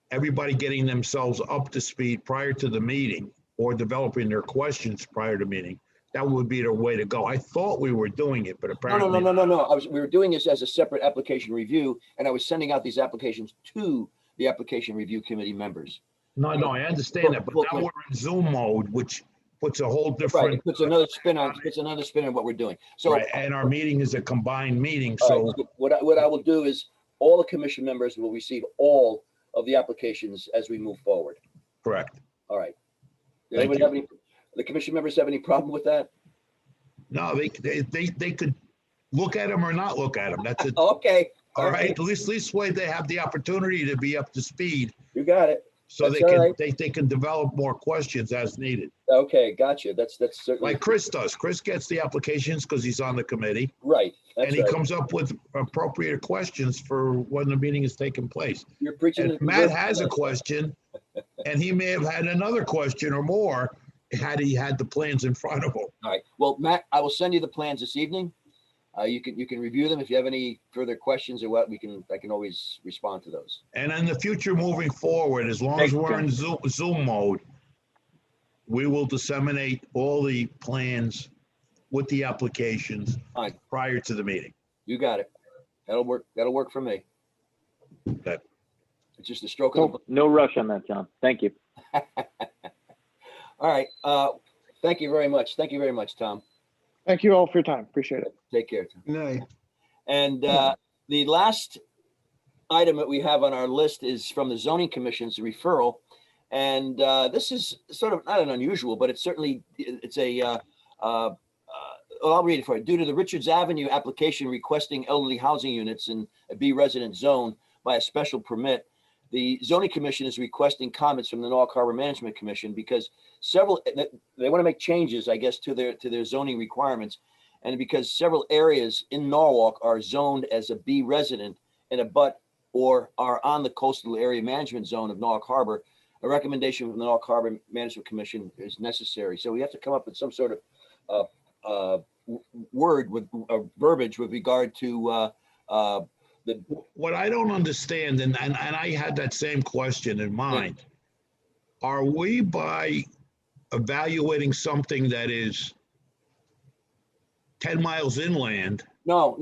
everybody getting themselves up to speed prior to the meeting or developing their questions prior to meeting, that would be the way to go. I thought we were doing it, but No, apparently. no. We were doing this as a separate application review, and I was sending out these applications to the application review committee members. No, I understand that, but now we're in Zoom mode, which puts a whole Right, different. it puts another spin on what we're doing. So, Right, and our meeting is a combined meeting, all so. right, so what I will do is all the commission members will receive all of the applications as we move forward. Correct. All right. Does Thank anybody you. have any, the commission members have any problem with that? No, they could look at them or not look at them. That's it. Okay. All right, at least way they have the opportunity to be up to speed. You got it. So That's they all can, right. they can develop more questions as needed. Okay, gotcha. That's certainly. Like Chris does. Chris gets the applications because he's on the committee. Right. That's And he right. comes up with appropriate questions for when the meeting is taking place. You're preaching. And the Matt conversion has a message. question, and he may have had another question or more had he had the plans in front of him. All right. Well, Matt, I will send you the plans this evening. You can review them. If you have any further questions or what, I can always respond to those. And in the future, moving forward, as long as Thank you, we're in John. Zoom mode, we will disseminate all the plans with the applications Fine. prior to the meeting. You got it. That'll work. That'll work for me. Okay. It's just a stroke of the. No rush on that, John. Thank you. All right. Thank you very much. Thank you very much, Tom. Thank you all for your time. Appreciate it. Take care, Tom. Good night. And the last item that we have on our list is from the zoning commission's referral. And this is sort of not an unusual, but it's certainly, well, I'll read it for you. Due to the Richards Avenue application requesting elderly housing units in a B resident zone by a special permit, the zoning commission is requesting comments from the Norwalk Harbor Management Commission because they want to make changes, I guess, to their zoning requirements. And because several areas in Norwalk are zoned as a B resident in a but or are on the coastal area management zone of Norwalk Harbor, a recommendation from the Norwalk Harbor Management Commission is necessary. So we have to come up with some sort of word with verbiage with regard to what I don't understand, and I had that same question in mind, are we by evaluating something that is 10 miles inland? No.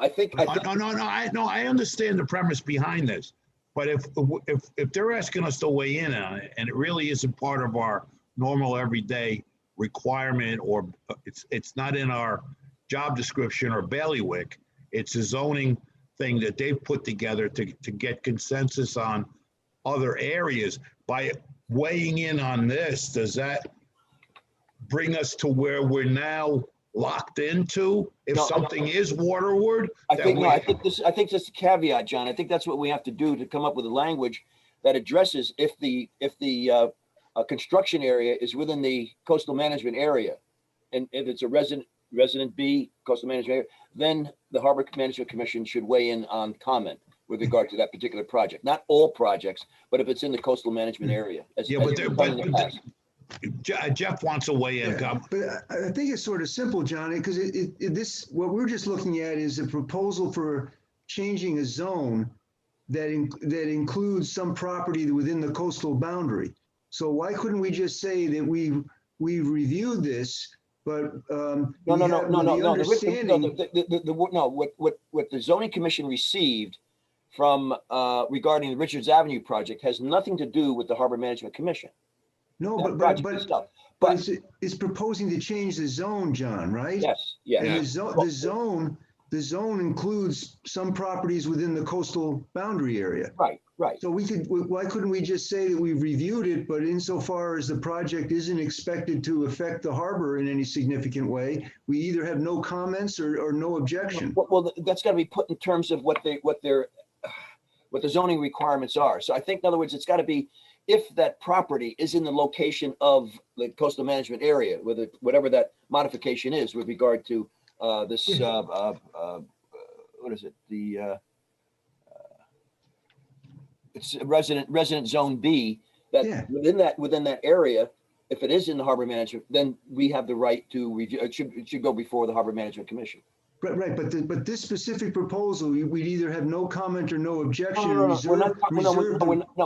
I think I understand the premise behind this, but if they're asking us to weigh in on it, and it really isn't part of our normal everyday requirement, or it's not in our job description or bailiwick, it's a zoning thing that they've put together to get consensus on other areas. By weighing in on this, does that bring us to where we're now locked into if something is waterward? I think just a caveat, John. I think that's what we have to do to come up with a language that addresses if the construction area is within the coastal management area, and if it's a resident B coastal management area, then the Harbor Management Commission should weigh in on comment with regard to that particular project. Not all projects, but if it's in the coastal management area. Jeff wants to weigh in. Yeah, but I think it's sort of simple, Johnny, because what we're just looking at is a proposal for changing a zone that includes some property within the coastal boundary. So why couldn't we just say that we reviewed this, but what the zoning commission received from regarding the Richards Avenue project has nothing to do with the Harbor Management Commission. No, but it's proposing to change the zone, John, right? Yes, yes. And the zone includes some properties within the coastal boundary area. Right. So why couldn't we just say that we've reviewed it, but insofar as the project isn't expected to affect the harbor in any significant way, we either have no comments or no objection? Well, that's got to be put in terms of what the zoning requirements are. So I think, in other words, it's got to be if that property is in the location of the coastal management area, whatever that modification is with regard to this, what is it? It's a resident zone B, that within that area, if it is in the harbor management, then we have the right to review. It should go before the Harbor Management Commission. Right, but this specific proposal, we'd either have no comment or no objection. No, we're not, Reserve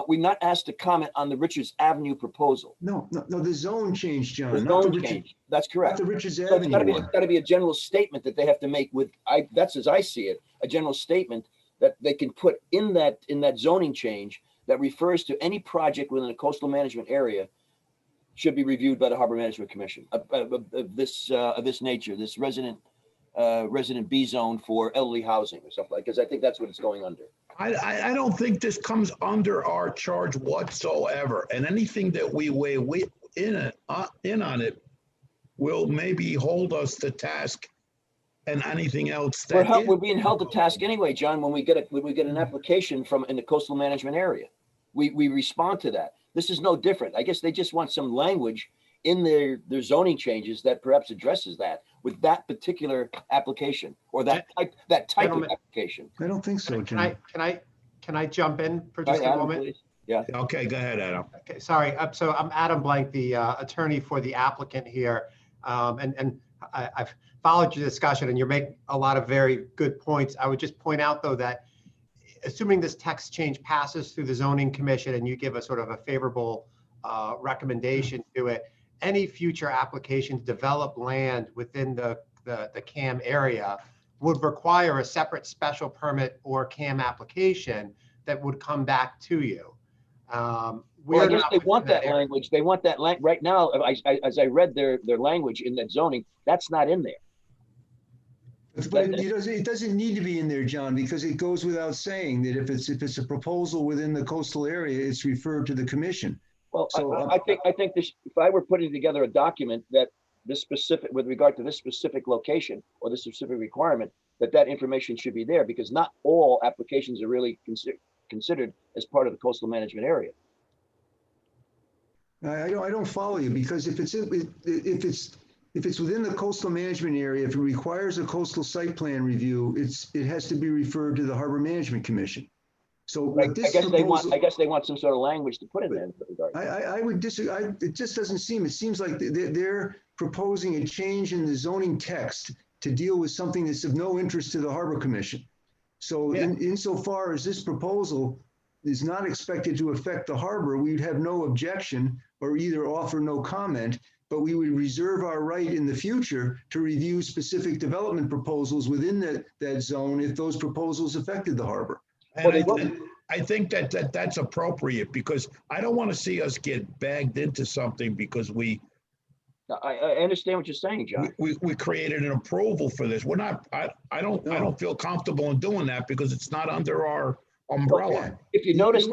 we're not asked to comment on the Richards Avenue proposal. No, the zone change, John. The not zone Richard- change, that's correct. Not the Richards So it's gotta Avenue be, one. it's gotta be a general statement that they have to make with, that's as I see it, a general statement that they can put in that zoning change that refers to any project within a coastal management area should be reviewed by the Harbor Management Commission of this nature, this resident B zone for elderly housing or something like, because I think that's what it's going under. I don't think this comes under our charge whatsoever, and anything that we weigh in on it will maybe hold us to task, and anything else that We're being held to task anyway, John, when we get an application from in the coastal management area. We respond to that. This is no different. I guess they just want some language in their zoning changes that perhaps addresses that with that particular application or that type of application. I don't think so, John. Can I jump in for All just right, a Adam, moment? please. Yeah. Okay, go ahead, Adam. Okay, sorry. So I'm Adam Blank, the attorney for the applicant here. And I've followed your discussion and you're making a lot of very good points. I would just point out though that assuming this text change passes through the zoning commission and you give a sort of a favorable recommendation to it, any future application to develop land within the CAM area would require a separate special permit or CAM application that would come back to you. Well, I guess they want that language. They want that right now. As I read their language in that zoning, that's not in there. But it doesn't need to be in there, John, because it goes without saying that if it's a proposal within the coastal area, it's referred to the commission. Well, So, I think this, if I were putting together a document that this specific, with regard to this specific location or this specific requirement, that information should be there because not all applications are really considered as part of the coastal management area. I don't follow you because if it's within the coastal management area, if it requires a coastal site plan review, it has to be referred to the Harbor Management Commission. So I guess they want some sort of language to put in there. In that regard. I would disagree. It just doesn't seem. It seems like they're proposing a change in the zoning text to deal with something that's of no interest to the Harbor Commission. So insofar as this proposal is not expected to affect the harbor, we'd have no objection or either offer no comment, but we would reserve our right in the future to review specific development proposals within that zone if those proposals affected the harbor. And I think that's appropriate because I don't want to see us get bagged into something because I understand what you're saying, John. We created an approval for this. We're not. I don't feel comfortable in doing that because it's not under our umbrella. If you noticed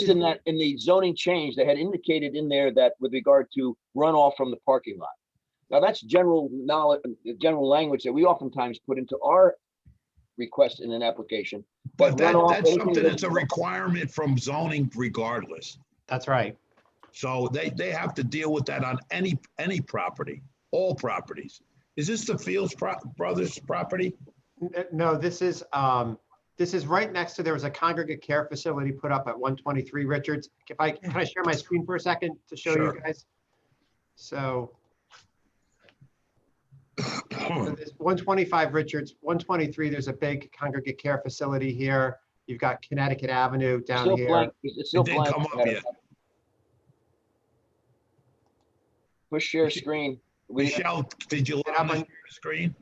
in the zoning change, they had indicated in there that with regard to runoff from the parking lot. Now that's general knowledge, general language that we oftentimes put into our request in an application. But that's something that's a requirement from zoning regardless. That's right. So they have to deal with that on any property, all properties. Is this the Fields Brothers property? No, this is right next to, there was a congregate care facility put up at 123 Richards. Can I share my screen for a second to show you guys? So there's 125 Richards, 123, there's a big congregate care facility here. You've got Connecticut Avenue down here. Blank. It's still blank. Come up yet. Push share screen. Michelle, did you let on the screen?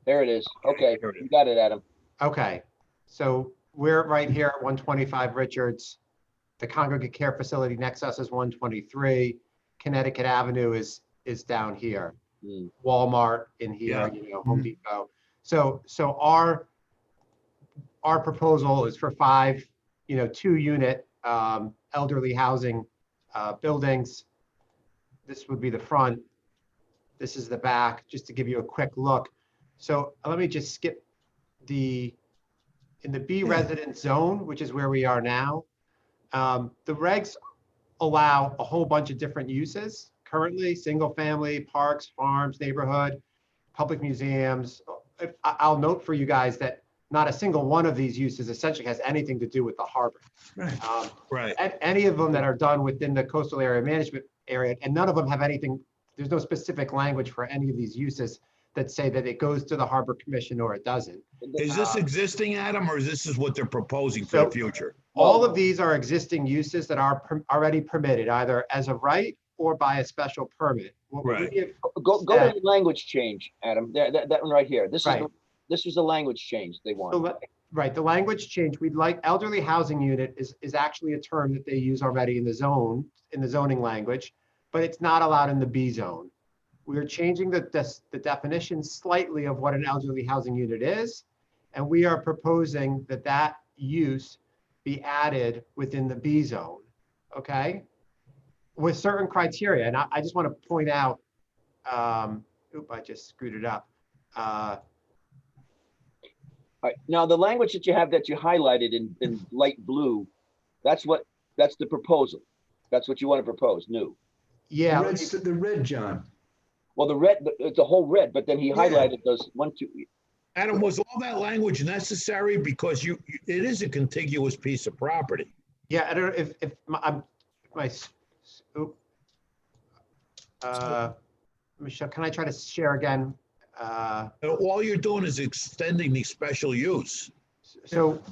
There it is. Okay, you got it, Adam. Okay, so we're right here at 125 Richards. The congregate care facility next to us is 123. Connecticut Avenue is down here. Walmart in here, Home Depot. So our proposal is for 5, 2-unit elderly housing buildings. This would be the front. This is the back, just to give you a quick look. So let me just skip in the B residence zone, which is where we are now. The regs allow a whole bunch of different uses. Currently, single family, parks, farms, neighborhood, public museums. I'll note for you guys that not a single one of these uses essentially has anything to do with the harbor. Right. Any of them that are done within the coastal area management area, and none of them have anything, there's no specific language for any of these uses that say that it goes to the Harbor Commission or it doesn't. Is this existing, Adam, or is this what they're proposing for So- the future? All of these are existing uses that are already permitted, either as of right or by a special permit. What we Right. have Go to said- the language change, Adam. That one right here. This is, Right. this was the language change they So want. right, the language change, we'd like, elderly housing unit is actually a term that they use already in the zoning language, but it's not allowed in the B zone. We're changing the definition slightly of what an elderly housing unit is, and we are proposing that that use be added within the B zone, okay? With certain criteria, and I just want to point out, I just screwed it up. All right, now the language that you have that you highlighted in light blue, that's the proposal. That's what you want to propose, new. Yeah. The red, John. Well, the red, it's a whole red, but then he highlighted those 1, 2. Adam, was all that language necessary? Because it is a contiguous piece of property. Yeah, I don't know if Michelle, can I try to share again? All you're doing is extending the special use. So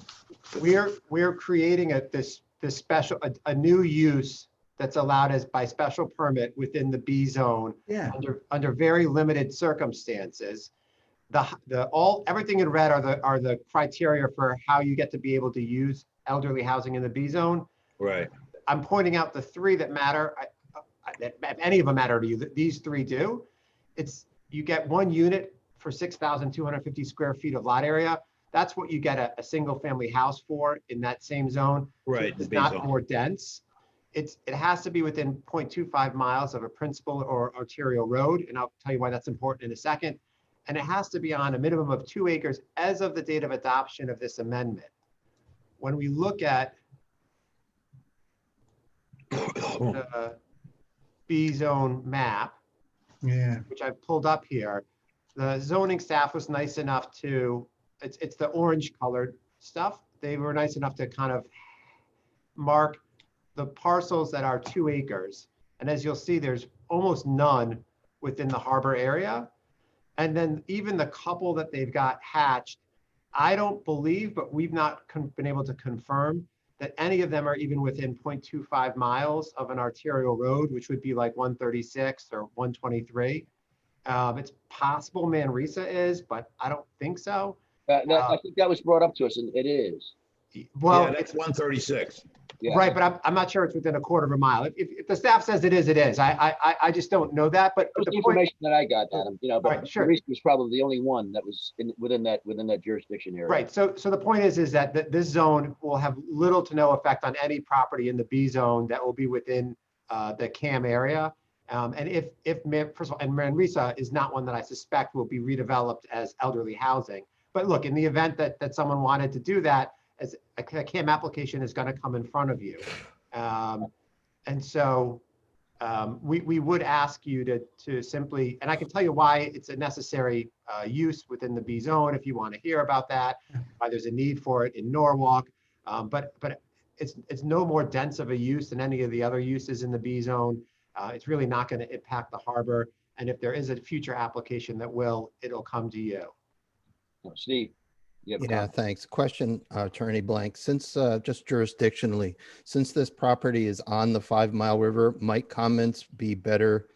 we're creating a new use that's allowed by special permit within the B zone. Yeah. Under very limited circumstances. Everything in red are the criteria for how you get to be able to use elderly housing in the B zone. Right. I'm pointing out the 3 that matter. If any of them matter to you, these 3 do. You get 1 unit for 6,250 square feet of lot area. That's what you get a single family house for in that same zone. Right. It's not more dense. It has to be within 0.25 miles of a principal or arterial road, and I'll tell you why that's important in a second. And it has to be on a minimum of 2 acres as of the date of adoption of this amendment. When we look at the B zone map, which I've pulled up here, the zoning staff was nice enough to, it's the orange colored stuff. They were nice enough to kind of mark the parcels that are 2 acres. And as you'll see, there's almost none within the harbor area. And then even the couple that they've got hatched, I don't believe, but we've not been able to confirm that any of them are even within 0.25 miles of an arterial road, which would be like 136 or 123. It's possible Manresa is, but I don't think so. I think that was brought up to us, and it is. Well, yeah, that's 136. Yeah. Right, but I'm not sure it's within a quarter of a mile. If the staff says it is, it is. I just don't know that. But the information that I got, Adam, but right, sure. Reese was probably the only one that was within that jurisdiction area. Right. So the point is that this zone will have little to no effect on any property in the B zone that will be within the CAM area. And if first of all, and Manresa is not one that I suspect will be redeveloped as elderly housing. But look, in the event that someone wanted to do that, as a CAM application is going to come in front of you. And so we would ask you to simply, and I can tell you why it's a necessary use within the B zone if you want to hear about that, why there's a need for it in Norwalk. But it's no more dense of a use than any of the other uses in the B zone. It's really not going to impact the harbor. And if there is a future application that it'll come to you. Steve. Yeah, thanks. Question, Attorney Blank. Since just jurisdictionally, since this property is on the 5 Mile River, might comments be better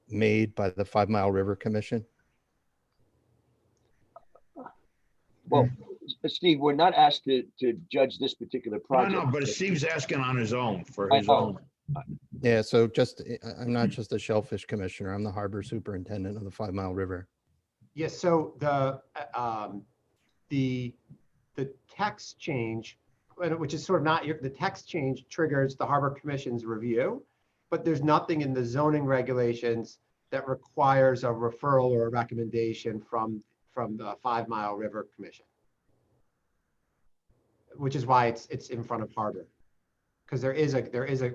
made by the 5 Mile River Commission? Well, Steve, we're not asked to judge this particular project. No, but Steve's asking on his own for his own. Yeah, so I'm not just a shellfish commissioner. I'm the harbor superintendent of the 5 Mile River. Yes, so the text change, which is sort of not the text change triggers the Harbor Commission's review, but there's nothing in the zoning regulations that requires a referral or a recommendation from the 5 Mile River Commission, which is why it's in front of Harbor, because there is a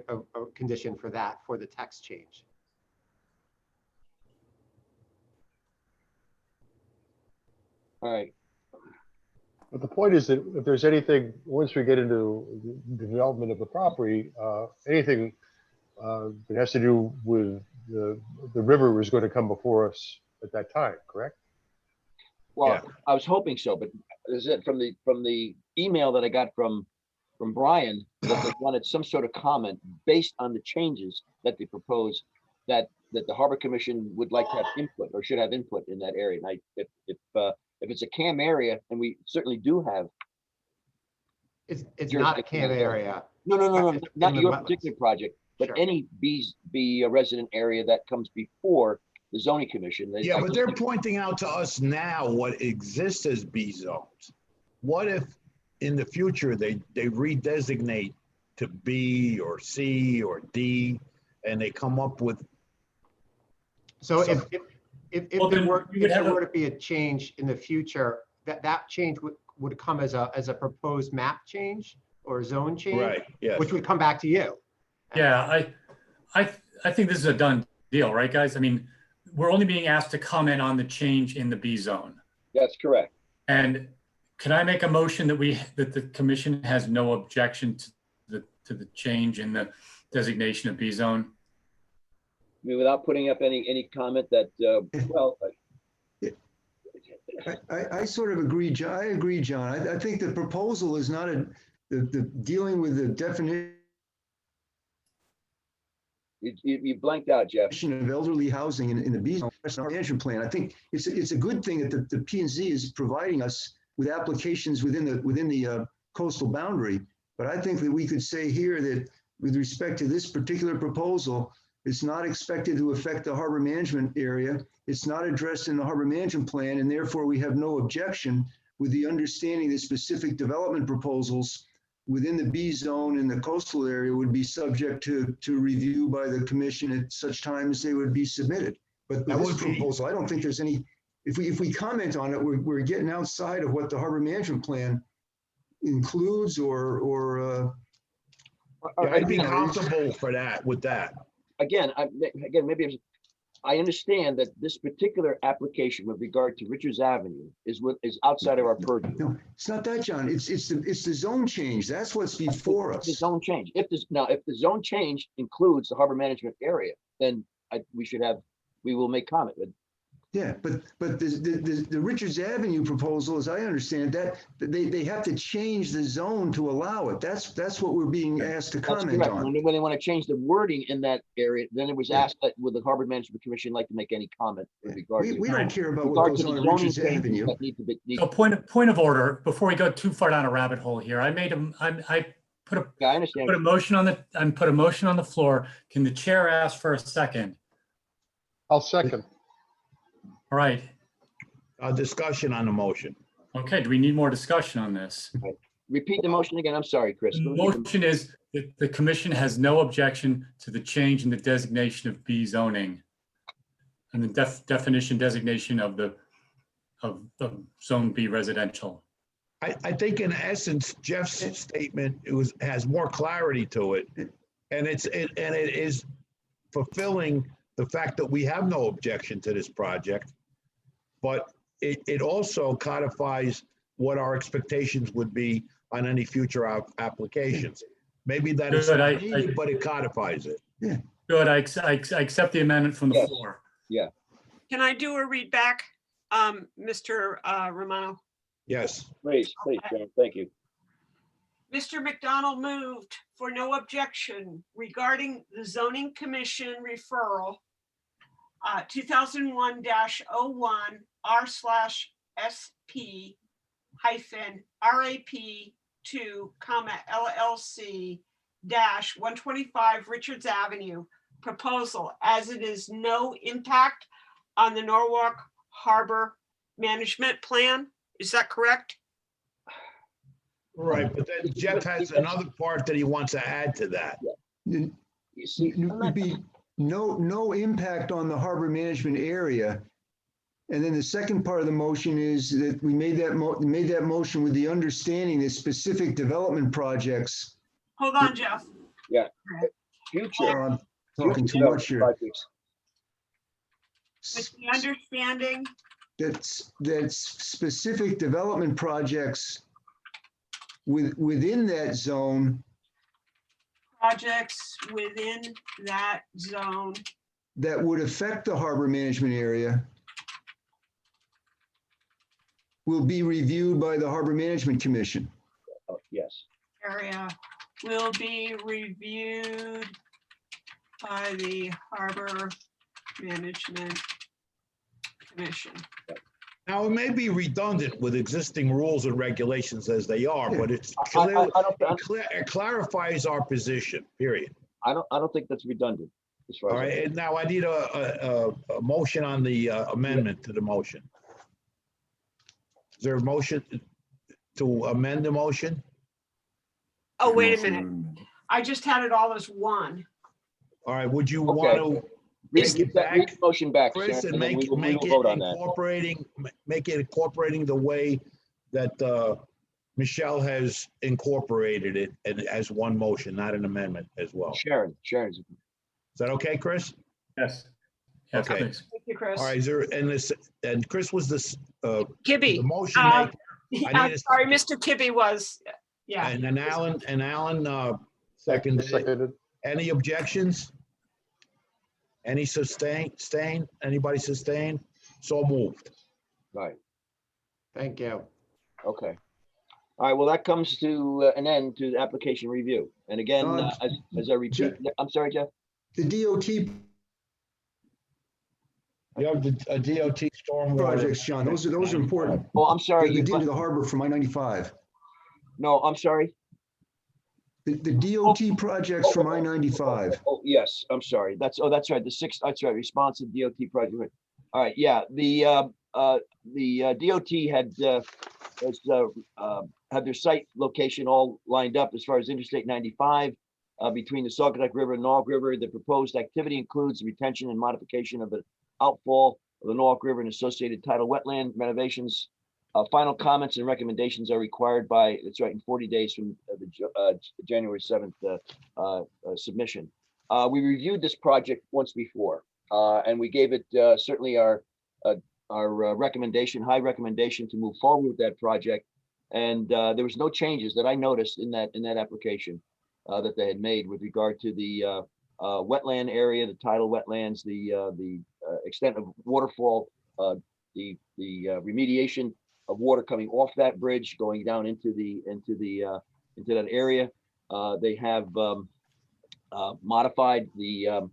condition for that, for the text change. All right. But the point is that if there's anything, once we get into the development of the property, anything that has to do with the river was going to come before us at that time, correct? Well, I was hoping so, but is it from the email that I got from Brian that they wanted some sort of comment based on the changes that they proposed that the Harbor Commission would like to have input or should have input in that area. And if it's a CAM area, and we certainly do have. It's not a CAM area. No, not in the your wetlands. particular project, but Sure. any be a resident area that comes before the zoning commission. Yeah, I but just they're think- pointing out to us now what exists as B zones. What if in the future they redesignate to B or C or D and they come up with. So some- if Well, there then were, you would if there have a- were to be a change in the future, that change would come as a proposed map change or zone change? Right, yes. Which would come back to you. Yeah, I think this is a done deal, right, guys? I mean, we're only being asked to comment on the change in the B zone. That's correct. And can I make a motion that the commission has no objection to the change in the designation of B zone? I mean, without putting up any comment that, well, I sort of agree, John. I agree, John. I think the proposal is not the dealing with the definition you blanked out, Jeff. of elderly housing in the B zone management plan. I think it's a good thing that the P&Z is providing us with applications within the coastal boundary. But I think that we could say here that with respect to this particular proposal, it's not expected to affect the harbor management area. It's not addressed in the harbor management plan, and therefore we have no objection, with the understanding that specific development proposals within the B zone in the coastal area would be subject to review by the commission at such time as they would be submitted. But That with would this be- proposal, I don't think there's any, if we comment on it, we're getting outside of what the harbor management plan includes or Yeah, I'd be you know, comfortable for that, with that. Again, maybe I understand that this particular application with regard to Richards Avenue is outside of our purview. No, it's not that, John. It's the zone change. That's what's before The us. zone change. If the zone change includes the harbor management area, then we will make comment. But Yeah, but the Richards Avenue proposal, as I understand that, they have to change the zone to allow it. That's what we're being asked to that's comment correct. on. When they want to change the wording in that area, then it was asked that would the Harbor Management Commission like to make any comment with regard to. We don't care about what regard goes to on the at zoning Richards changes Avenue. that need to be. So point of order, before we go too far down a rabbit hole here, I put Yeah, I understand. a motion on the floor. Can the chair ask for a second? I'll second. All right. A discussion on the motion. Okay, do we need more discussion on this? Repeat the motion again. I'm sorry, Chris. The motion is that the commission has no objection to the change in the designation of B zoning and the definition designation of zone B residential. I think in essence, Jeff's statement, has more clarity to it. And it is fulfilling the fact that we have no objection to this project. But it also codifies what our expectations would be on any future applications. Maybe that is, Good, but it codifies it. Yeah. Good, I accept the amendment from the Yes. floor. Yeah. Can I do a read back, Mr. Romano? Yes. Please, John. Thank you. Mr. McDonald moved for no objection regarding the zoning commission referral 2001-01 R/SP -RAP 2, LLC -125 Richards Avenue proposal as it is no impact on the Norwalk Harbor Management Plan. Is that correct? Right, but then Jeff has another part that he wants to add to that. You see, It would be no impact on the harbor management area. And then the second part of the motion is that we made that motion with the understanding that specific development projects. Hold on, Jeff. Yeah. Future. I'm talking too much here. Projects. With the understanding, That specific development projects within that zone projects within that zone that would affect the harbor management area will be reviewed by the Harbor Management Commission. Yes. Area will be reviewed by the Harbor Management Commission. Now, it may be redundant with existing rules and regulations as they are, but it's I it clarifies our position, period. I don't think that's redundant. As far All as right, and now I need a motion on the amendment to the motion. Is there a motion to amend the motion? Oh, wait a minute. I just had it all as one. All right, would you want to take it back? Read the motion back, Chris, Sharon, and and then make we will it vote on that. incorporating the way that Michelle has incorporated it and as one motion, not an amendment as well. Sharon. Is that okay, Chris? Yes. Yes, Okay. please. Thank you, Chris. All right, and Chris was this, Kibbe. the motion maker. I I'm need a sorry, Mr. Kibbe was, yeah. And then Alan seconded it. Any objections? Any sustain? Anybody sustain? So moved. Right. Thank you. Okay. All right, well, that comes to an end to the application review. And again, as I repeat, I'm sorry, Jeff? The DOT You have the DOT stormwater projects, John, those are important. Oh, I'm sorry. The into the harbor from I-95. No, I'm sorry. The DOT projects from I-95. Oh, yes, I'm sorry. That's right. That's right. Response to DOT project. All right, yeah. The DOT had their site location all lined up as far as Interstate 95 between the Saugatuck River and Norwalk River. The proposed activity includes retention and modification of the outfall of the Norwalk River and associated tidal wetland renovations. Final comments and recommendations are required by, that's right, in 40 days from the January 7th submission. We reviewed this project once before, and we gave it certainly our recommendation, high recommendation to move forward with that project. And there was no changes that I noticed in that application that they had made with regard to the wetland area, the tidal wetlands, the extent of waterfall, the remediation of water coming off that bridge, going down into that area. They have modified the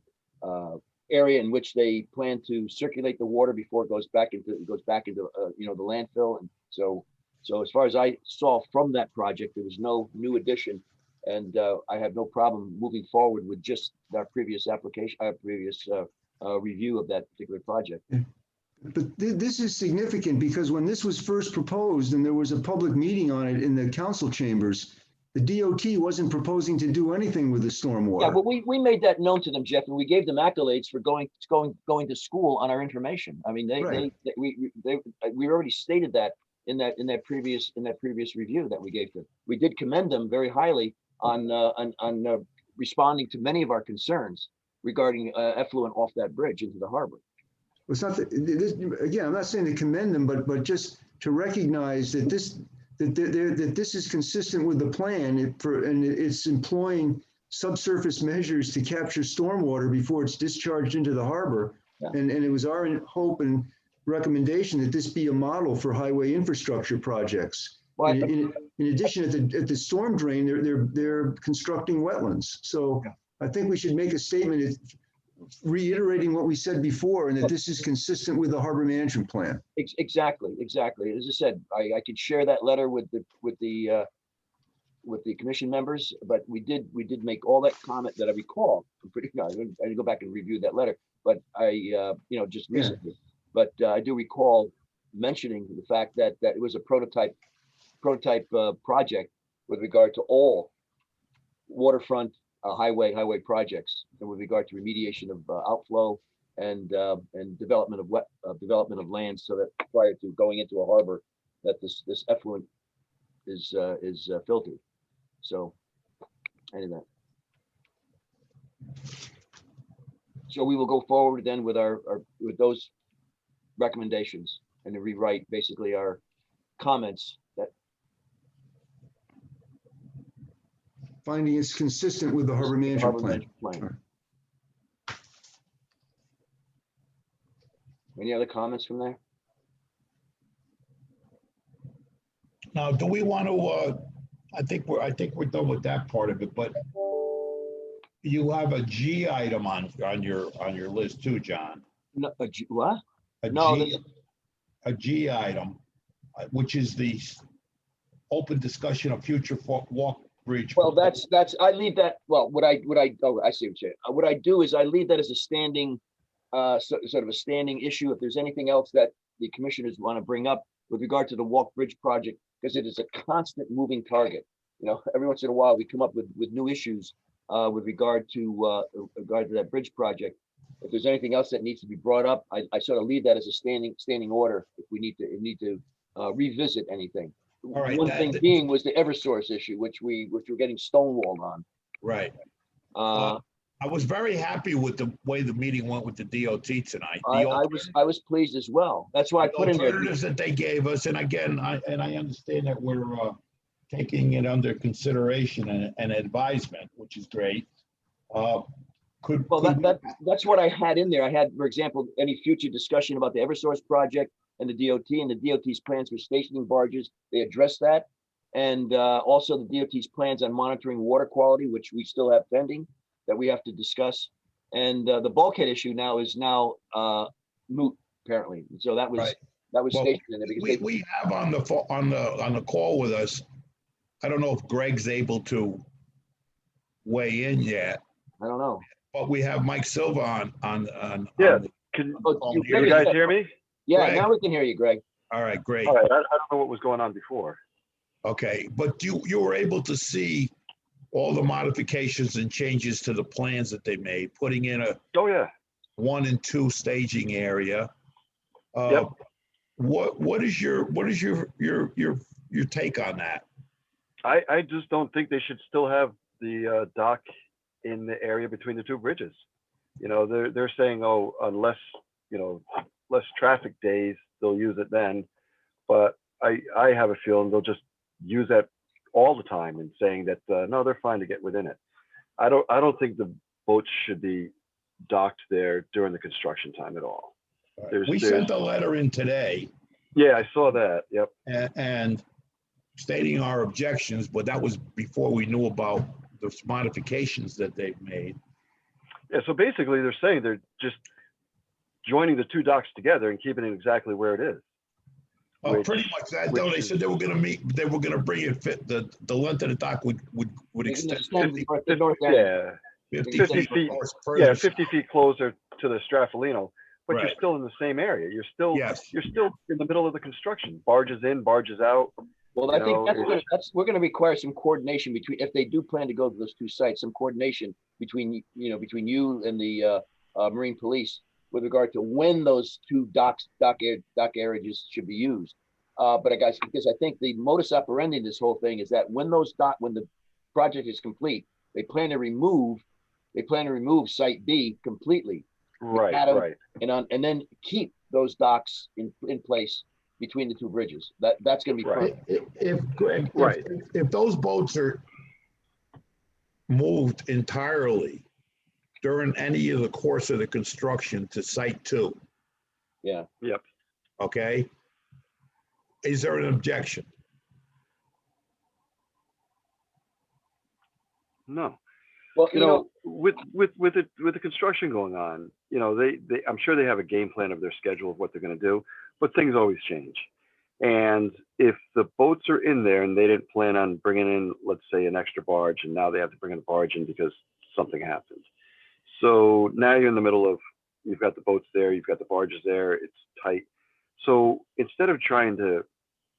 area in which they plan to circulate the water before it goes back into the landfill. And so as far as I saw from that project, there was no new addition, and I have no problem moving forward with just our previous application, our previous review of that particular project. But this is significant because when this was first proposed and there was a public meeting on it in the council chambers, the DOT wasn't proposing to do anything with the stormwater. Yeah, but we made that known to them, Jeff, and we gave them accolades for going to school on our information. I mean, we already stated that in that previous review that we gave them. We did commend them very highly on responding to many of our concerns regarding effluent off that bridge into the harbor. It's not again, I'm not saying to commend them, but just to recognize that this is consistent with the plan and it's employing subsurface measures to capture stormwater before it's discharged into the harbor. Yeah. And it was our hope and recommendation that this be a model for highway infrastructure projects. Well, in addition, at the storm drain, they're constructing wetlands. So yeah. I think we should make a statement reiterating what we said before, and that this is consistent with the harbor management plan. Exactly. As I said, I could share that letter with the commission members, but we did make all that comment that I recall. I'm pretty I didn't go back and review that letter, but I just recently. Yeah. But I do recall mentioning the fact that it was a prototype project with regard to all waterfront highway projects, and with regard to remediation of outflow and development of land, so that prior to going into a harbor, that this effluent is filtered. So anyway, so we will go forward then with with those recommendations and to rewrite basically our comments that finding it's consistent with the harbor management plan. Any other comments from there? Now, do we want to, I think we're done with that part of it, but you have a G item on your list too, John. No, what? A No, G, a G item, which is the open discussion of future walk bridge. Well, I leave that, well, oh, I see what you're saying. What I do is I leave that as a standing, sort of a standing issue. If there's anything else that the commissioners want to bring up with regard to the walk bridge project, because it is a constant moving target. You know, every once in a while we come up with new issues with regard to that bridge project. If there's anything else that needs to be brought up, I sort of leave that as a standing order if we need to revisit anything. All right, One thing being was the Eversource issue, which we're getting stonewalled on. Right. I was very happy with the way the meeting went with the DOT tonight. I was pleased as well. That's why I put in there alternatives that they gave us, and again, I understand that we're taking it under consideration and advisement, which is great. That's what I had in there. I had, for example, any future discussion about the Eversource project and the DOT and the DOT's plans for stationing barges. They addressed that, and also the DOT's plans on monitoring water quality, which we still have pending, that we have to discuss. And the bulkhead issue now is moot, apparently. So that was stationed in there because we have on the call with us. I don't know if Greg's able to weigh in yet. I don't know. But we have Mike Silva on. Yeah. Can you guys hear me? Yeah, Greg? now we can hear you, Greg. All right, great. All right. I don't know what was going on before. Okay, but you were able to see all the modifications and changes to the plans that they made, putting in a 1 and 2 staging area. Yep. What is your take on that? I just don't think they should still have the dock in the area between the 2 bridges. You know, they're saying, oh, unless, you know, less traffic days, they'll use it then. But I have a feeling they'll just use that all the time and saying that, no, they're fine to get within it. I don't think the boats should be docked there during the construction time at all. We sent a letter in today. Yeah, I saw that. Yep. And stating our objections, but that was before we knew about the modifications that they've made. Yeah, so basically they're saying they're just joining the 2 docks together and keeping it exactly where it is. Pretty much that. No, they said they were going to bring it fit. The length of the dock would extend 50 feet. Yeah, 50 feet closer to the Straffolino, but you're still in the same area. You're still in the middle of the construction. Barges in, barges out. Well, I think we're going to require some coordination between, if they do plan to go to those 2 sites, some coordination between you and the Marine Police with regard to when those 2 dock areas should be used. But I guess because I think the modus operandi in this whole thing is that when the project is complete, they plan to remove Site B completely. Right. And then keep those docks in place between the 2 bridges. That's going to be right. If those boats are moved entirely during any of the course of the construction to Site 2. Yeah. Yep. Okay. Is there an objection? No. Well, you know, with the construction going on, you know, I'm sure they have a game plan of their schedule of what they're going to do, but things always change. And if the boats are in there and they didn't plan on bringing in, let's say, an extra barge, and now they have to bring in a barge in because something happened. So now you're in the middle of, you've got the boats there, you've got the barges there, it's tight. So instead of trying to,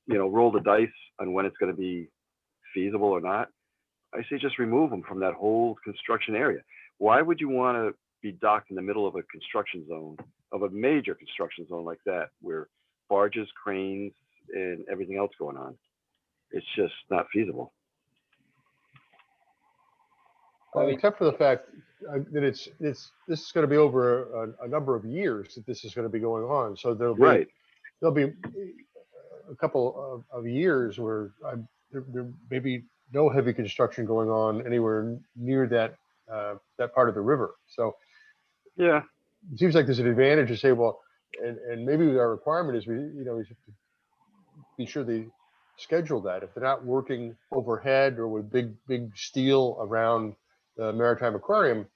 you know, roll the dice on when it's going to be feasible or not, I say just remove them from that whole construction area. Why would you want to be docked in the middle of a construction zone, of a major construction zone like that, where barges, cranes, and everything else going on? It's just not feasible. Except for the fact that this is going to be over a number of years that this is going to be going on. So there'll be a couple of years where there may be no heavy construction going on anywhere near that part of the river. So yeah, it seems like there's an advantage to say, well, And maybe our requirement is we should be sure they schedule that. If they're not working overhead or with big steel around the Maritime Aquarium,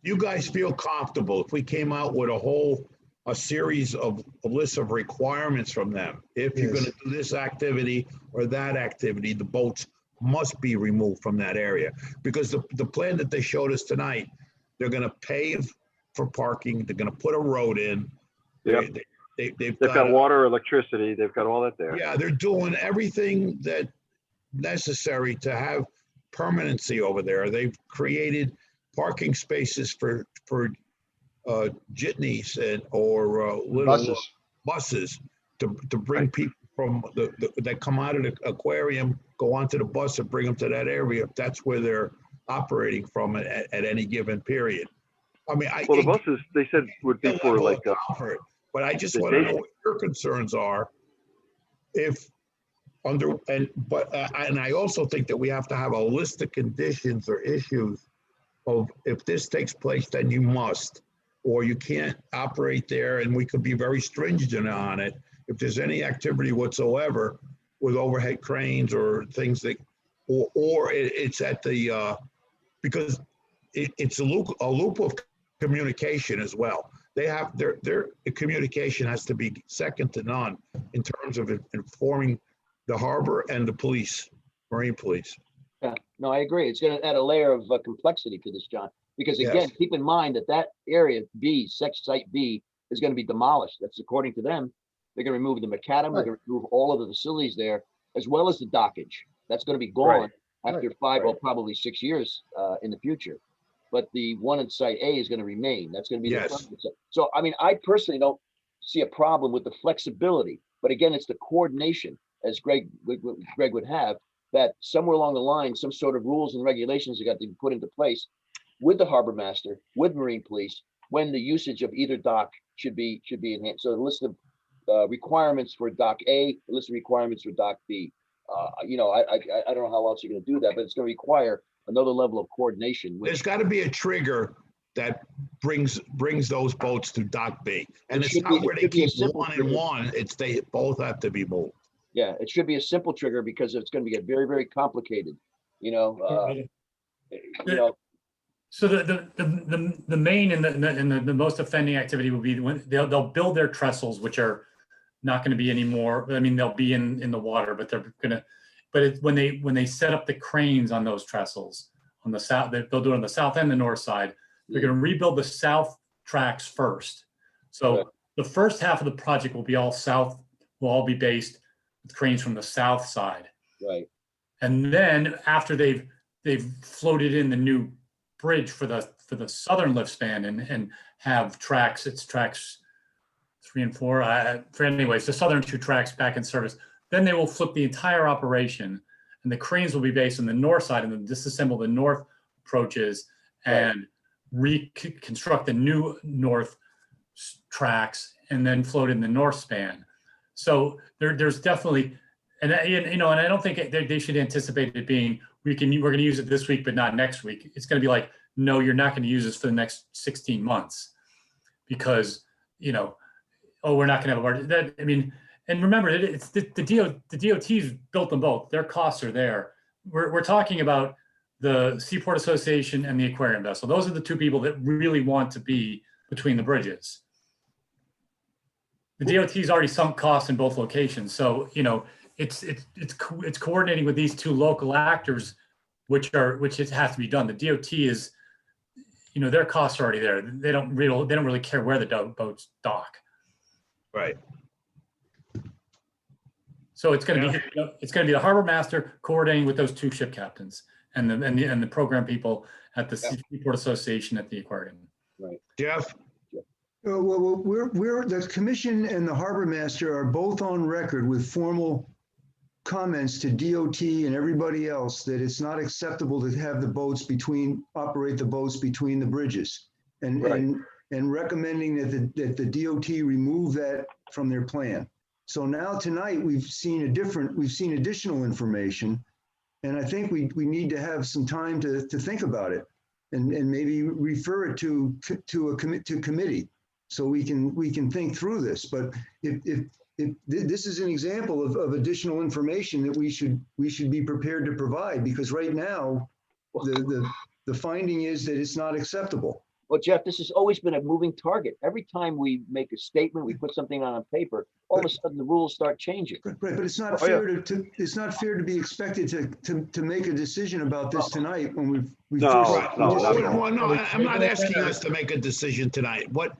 You guys feel comfortable if we came out with a series of a list of requirements from them? If you're gonna do this activity or that activity, the boats must be removed from that area. Because the plan that they showed us tonight, they're gonna pave for parking, they're gonna put a road in. Yep. They've got water, electricity, they've got all that there. Yeah, they're doing everything that necessary to have permanency over there. They've created parking spaces for jitneys or little buses to bring people from that come out of the aquarium, go onto the bus and bring them to that area. That's where they're operating from at any given period. I mean, Well, the buses they said would be for like comfort, but I just want to know what your concerns are. If under and I also think that we have to have a list of conditions or issues of if this takes place, then you must, or you can't operate there, and we could be very stringent on it. If there's any activity whatsoever with overhead cranes or things that, or it's at the because it's a loop of communication as well. They have their communication has to be second to none in terms of informing the harbor and the police, marine police. Yeah, no, I agree. It's going to add a layer of complexity to this, John, because again, Yes. keep in mind that area B, site B, is going to be demolished. That's according to them. They're going to remove the macadam, they're going to remove all of the facilities there, as well as the dockage. That's going to be gone after 5 or probably 6 years in the future. But the one in site A is going to remain. That's going to be the front. So, I mean, I personally don't see a problem with the flexibility, but again, it's the coordination, as Greg would have, that somewhere along the line, some sort of rules and regulations have got to be put into place with the harbor master, with marine police, when the usage of either dock should be enhanced. So a list of requirements for dock A, a list of requirements for dock B. I don't know how else you're going to do that, but it's going to require another level of coordination. There's got to be a trigger that brings those boats to dock B, and it's not where they keep one and one. It's they both have to be moved. Yeah, it should be a simple trigger because it's going to get very, very complicated. So the main and the most offending activity will be when they'll build their trestles, which are not going to be anymore. I mean, they'll be in the water, but they're gonna. But when they set up the cranes on those trestles on the south, they'll do it on the south and the north side. They're going to rebuild the south tracks first. So the first half of the project will be all south. Will all be based with cranes from the south side. Right. And then after they've floated in the new bridge for the southern lift span and have tracks, it's tracks 3 and 4. Anyways, the southern 2 tracks back in service. Then they will flip the entire operation, and the cranes will be based on the north side and then disassemble the north approaches and reconstruct the new north tracks and then float in the north span. So there's definitely, and I don't think they should anticipate it being we're going to use it this week but not next week. It's going to be like, no, you're not going to use this for the next 16 months because we're not going to have that. I mean, and remember, it's the DOT's built them both. Their costs are there. We're talking about the Seaport Association and the aquarium vessel. Those are the 2 people that really want to be between the bridges. The DOT's already sunk costs in both locations, so it's coordinating with these 2 local actors, which it has to be done. The DOT is, their costs are already there. They don't really care where the boats dock. Right. So it's going to be the harbor master coordinating with those 2 ship captains and the program people at the Seaport Association at the aquarium. Right. Jeff. Well, the commission and the harbor master are both on record with formal comments to DOT and everybody else that it's not acceptable to have operate the boats between the bridges, and recommending that the DOT remove that from their plan. So now tonight we've seen additional information, and I think we need to have some time to think about it. and maybe refer it to committee so we can think through this. But if this is an example of additional information that we should be prepared to provide, because right now the finding is that it's not acceptable. Well, Jeff, this has always been a moving target. Every time we make a statement, we put something on paper, all of a sudden the rules start changing. Right, but it's not fair it's not fair to be expected to make a decision about this tonight when we No, first. no, I'm not asking us to make a decision tonight. What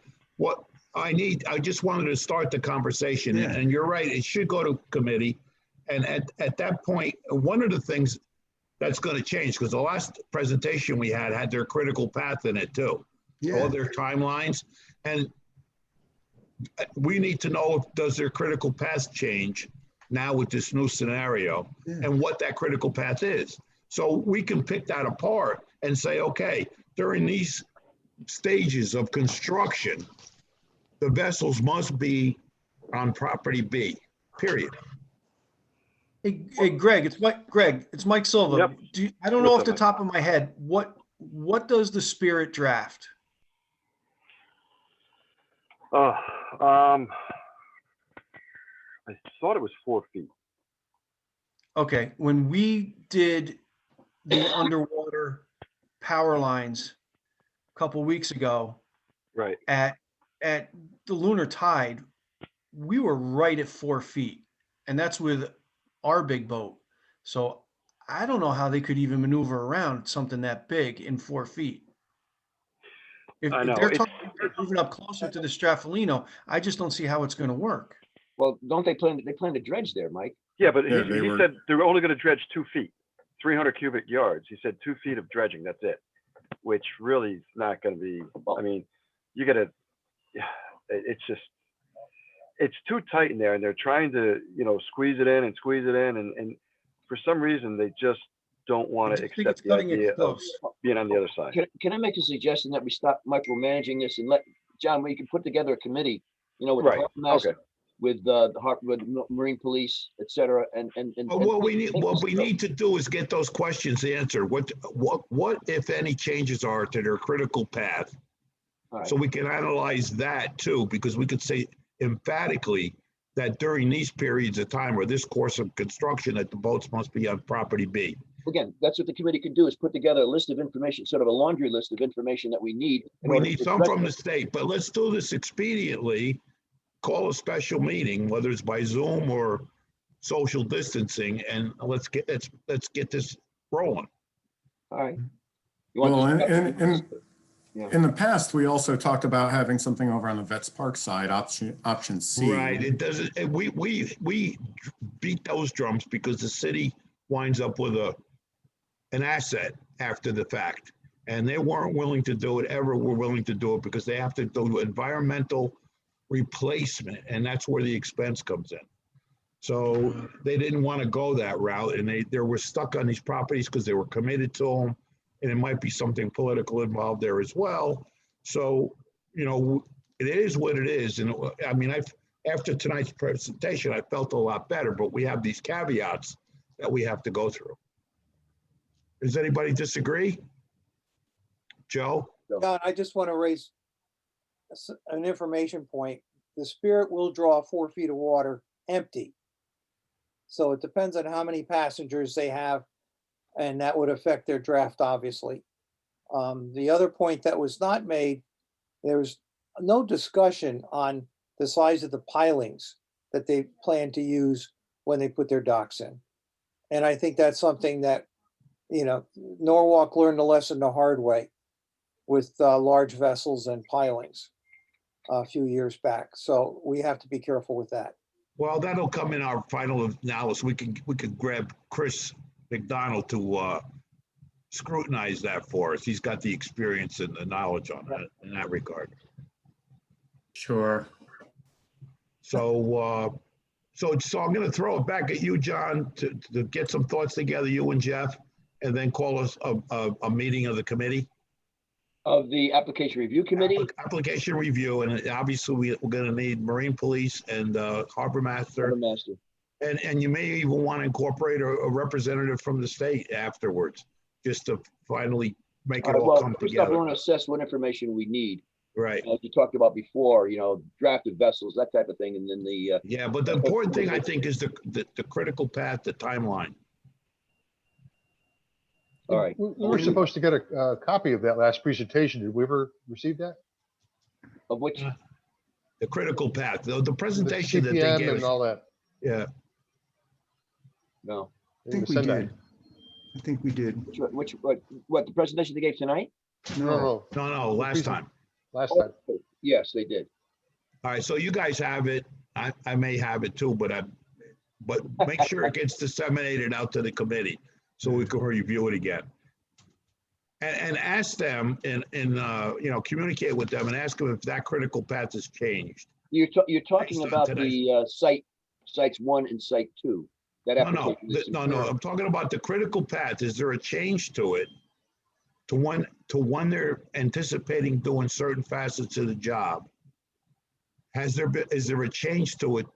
I just wanted to start the conversation, Yeah. and you're right, it should go to committee. And at that point, one of the things that's going to change, because the last presentation we had their critical path in it too. Yeah. All their timelines, and we need to know does their critical path change now with this new scenario, and what that critical path is. So we can pick that apart and say, okay, during these stages of construction, the vessels must be on property B, period. Hey, Greg, it's Mike Silva. Yep. I don't know What's off the up, top of my head, what does the Spirit draft? I thought it was 4 feet. Okay, when we did the underwater power lines a couple weeks ago, right, at the lunar tide, we were right at 4 feet, and that's with our big boat. So I don't know how they could even maneuver around something that big in 4 feet. If they're talking about moving up closer to the Straffolino, I just don't see how it's going to work. Well, don't they plan to dredge there, Mike? Yeah, but he said they were only going to dredge 2 feet, 300 cubic yards. He said 2 feet of dredging, that's it, which really is not going to be, I mean, you got to, it's too tight in there, and they're trying to, squeeze it in, and for some reason, they just don't want to accept the idea of being on the other side. Can I make a suggestion that we stop micromanaging this and let, John, we can put together a committee, with the harbor master, with with Marine Police, et cetera, and What we need to do is get those questions answered. What if any changes are to their critical path? Right. So we can analyze that too, because we could say emphatically that during these periods of time or this course of construction, that the boats must be on property B. Again, that's what the committee can do, is put together a list of information, sort of a laundry list of information that we need. We need some from the state, but let's do this expediently. Call a special meeting, whether it's by Zoom or social distancing, and let's get this rolling. All right. Well, in the past, we also talked about having something over on the Vets Park side, option C. Right. It doesn't. We beat those drums because the city winds up with an asset after the fact, and they weren't willing to do it. Ever were willing to do it because they have to do environmental replacement, and that's where the expense comes in. So they didn't want to go that route, and they were stuck on these properties because they were committed to them, and it might be something political involved there as well. So, it is what it is. And I mean, after tonight's presentation, I felt a lot better, but we have these caveats that we have to go through. Does anybody disagree? Joe? John, I just want to raise an information point. The Spirit will draw 4 feet of water empty. So it depends on how many passengers they have, and that would affect their draft, obviously. The other point that was not made, there was no discussion on the size of the pilings that they plan to use when they put their docks in. And I think that's something that, Norwalk learned a lesson the hard way with large vessels and pilings a few years back. So we have to be careful with that. Well, that'll come in our final analysis. We could grab Chris McDonald to scrutinize that for us. He's got the experience and the knowledge on that in that regard. Sure. So I'm going to throw it back at you, John, to get some thoughts together, you and Jeff, and then call us a meeting of the committee. Of the application review committee? Application review, and obviously we're going to need Marine Police and Harbor Master. And you may even want to incorporate a representative from the state afterwards, just to finally make All it right, all well, come first off, we together. want to assess what information we need. Right. As you talked about before, drafted vessels, that type of thing, and then Yeah, but the important thing, I think, is the critical path, the timeline. All right. We were supposed to get a copy of that last presentation. Did we ever receive that? Of which? The critical path, the presentation The that they CPM gave and us. all that. Yeah. No. I think we did. I think we did. What, the presentation they gave tonight? No, last time. Last time. Yes, they did. All right, so you guys have it. I may have it too, but make sure it gets disseminated out to the committee so we can review it again. And ask them and communicate with them and ask them if that critical path has changed. You're talking about the sites 1 and site 2. That application is No. I'm talking about the critical path. Is there a change to it? To when they're anticipating doing certain facets of the job? Is there a change to it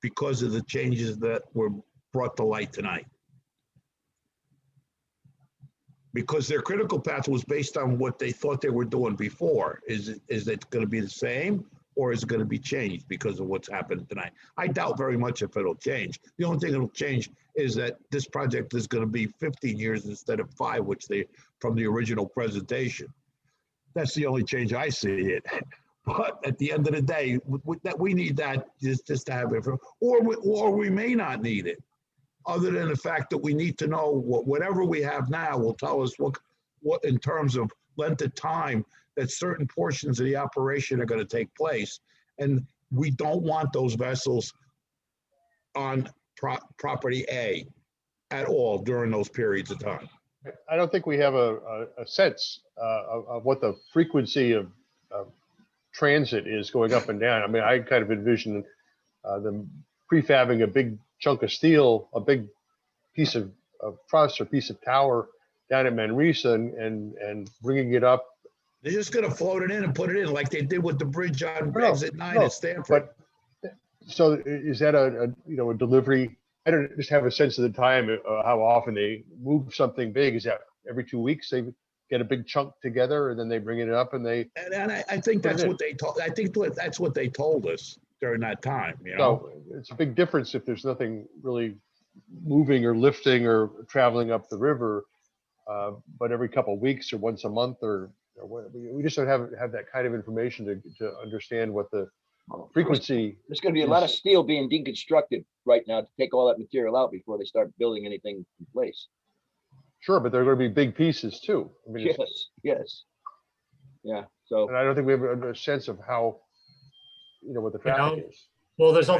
because of the changes that were brought to light tonight? Because their critical path was based on what they thought they were doing before. Is it going to be the same, or is it going to be changed because of what's happened tonight? I doubt very much if it'll change. The only thing that'll change is that this project is going to be 15 years instead of 5, which from the original presentation. That's the only change I see it. But at the end of the day, that we need that just to have it, or we may not need it. Other than the fact that we need to know whatever we have now will tell us what in terms of length of time that certain portions of the operation are going to take place. And we don't want those vessels on property A at all during those periods of time. I don't think we have a sense of what the frequency of transit is going up and down. I mean, I kind of envision them prefabbing a big chunk of steel, a big piece of truss or piece of tower down at Manresa and bringing it up. They're just going to float it in and put it in like they did with the bridge on exit 9 at Stanford. But so is that a delivery? I don't just have a sense of the time, how often they move something big. Is that every 2 weeks they get a big chunk together and then they bring it up and they? And I think that's what they told. I think that's what they told us during that time. So it's a big difference if there's nothing really moving or lifting or traveling up the river, but every couple of weeks or once a month or we just don't have that kind of information to understand what the frequency. There's going to be a lot of steel being deconstructed right now to take all that material out before they start building anything in place. Sure, but they're going to be big pieces too. I mean, yes. Yeah. So. And I don't think we have a sense of how, what the traffic is. Well, there's all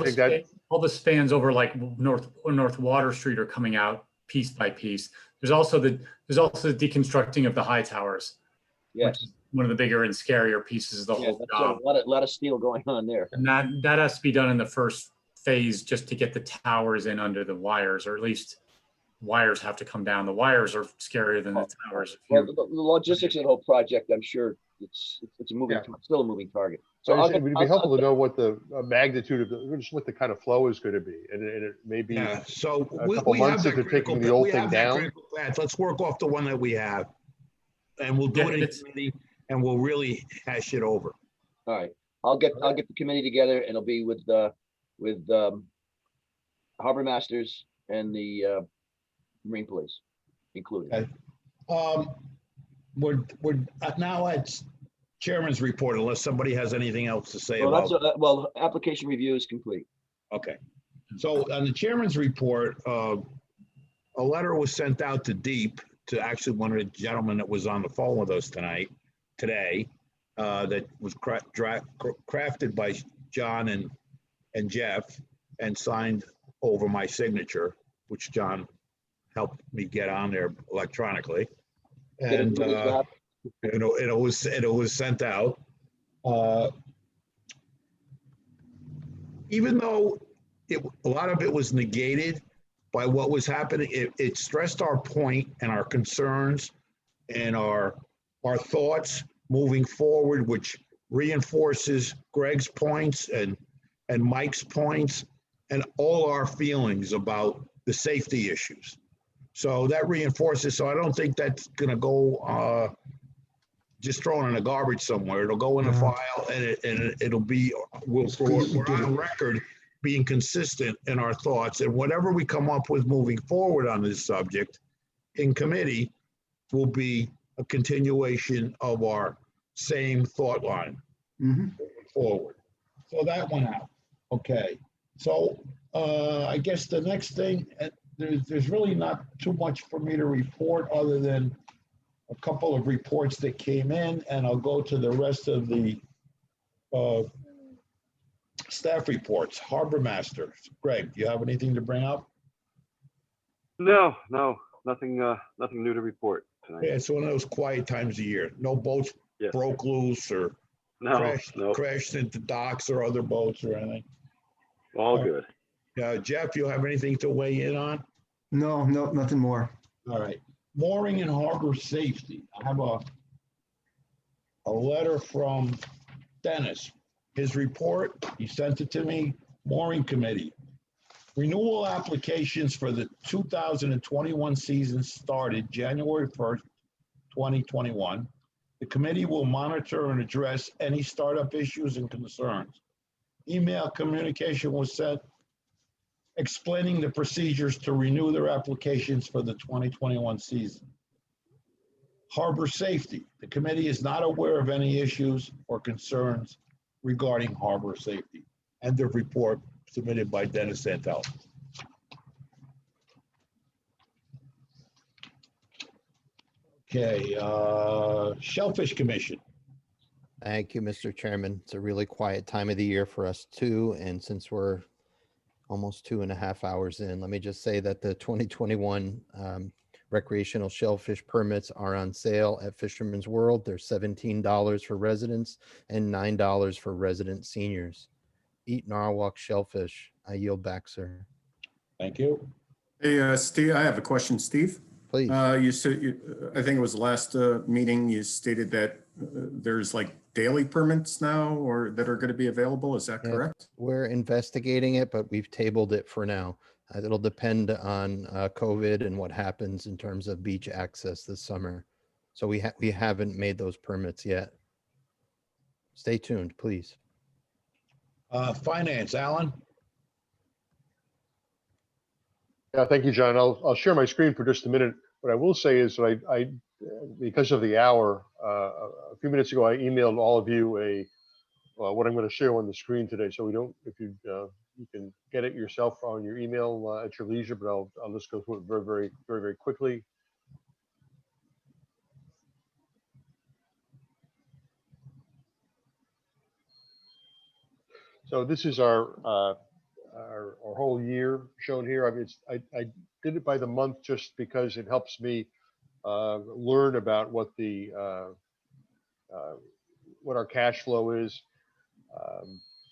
the spans over like North Water Street are coming out piece by piece. There's also the deconstructing of the high towers. Yes. One of the bigger and scarier pieces of the whole job. A lot of steel going on there. And that has to be done in the first phase just to get the towers in under the wires, or at least wires have to come down. The wires are scarier than the towers. Well, the logistics of the whole project, I'm sure it's a moving, still a moving target. So it would be helpful to know what the magnitude of just what the kind of flow is going to be, and it may be so a couple months if they're taking the old thing down. Let's work off the one that we have, and we'll do it in committee, and we'll really hash it over. All right, I'll get the committee together, and it'll be with harbor masters and the Marine Police included. We're now at chairman's report, unless somebody has anything else to say about. Application review is complete. Okay, so on the chairman's report, a letter was sent out to Deep, to actually one of the gentlemen that was on the phone with us today, that was crafted by John and Jeff and signed over my signature, which John helped me get on there electronically. And it was sent out. Even though a lot of it was negated by what was happening, it stressed our point and our concerns and our thoughts moving forward, which reinforces Greg's points and Mike's points and all our feelings about the safety issues. So that reinforces. So I don't think that's going to go just thrown in the garbage somewhere. It'll go in a file and it'll be, we're on record being consistent in our thoughts, and whatever we come up with moving forward on this subject in committee will be a continuation of our same thought line moving forward. So that went out. Okay. So I guess the next thing, there's really not too much for me to report other than a couple of reports that came in, and I'll go to the rest of the staff reports. Harbor Master, Greg, do you have anything to bring up? No, nothing new to report tonight. Yeah, it's one of those quiet times of year. No boats broke loose or crashed into docks or other boats or anything. All good. Jeff, you have anything to weigh in on? No, nothing more. All right. Mooring and harbor safety. I have a letter from Dennis. His report, he sent it to me, mooring committee. Renewal applications for the 2021 season started January 1st, 2021. The committee will monitor and address any startup issues and concerns. Email communication was sent explaining the procedures to renew their applications for the 2021 season. Harbor safety. The committee is not aware of any issues or concerns regarding harbor safety. End of report submitted by Dennis Santel. Okay, Shellfish Commission. Thank you, Mr. Chairman. It's a really quiet time of the year for us too. And since we're almost 2.5 hours in, let me just say that the 2021 recreational shellfish permits are on sale at Fisherman's World. They're $17 for residents and $9 for resident seniors. Eat Norwalk shellfish. I yield back, sir. Thank you. Hey, Steve, I have a question, Steve. Please. You said, I think it was last meeting, you stated that there's like daily permits now or that are going to be available. Is that correct? We're investigating it, but we've tabled it for now. It'll depend on COVID and what happens in terms of beach access this summer. So we haven't made those permits yet. Stay tuned, please. Finance, Alan. Yeah, thank you, John. I'll share my screen for just a minute. What I will say is that I because of the hour, a few minutes ago, I emailed all of you what I'm going to share on the screen today. So we don't, if you can get it yourself on your email at your leisure, but I'll just go through it very quickly. So this is our whole year shown here. I mean, I did it by the month just because it helps me learn about what our cash flow is.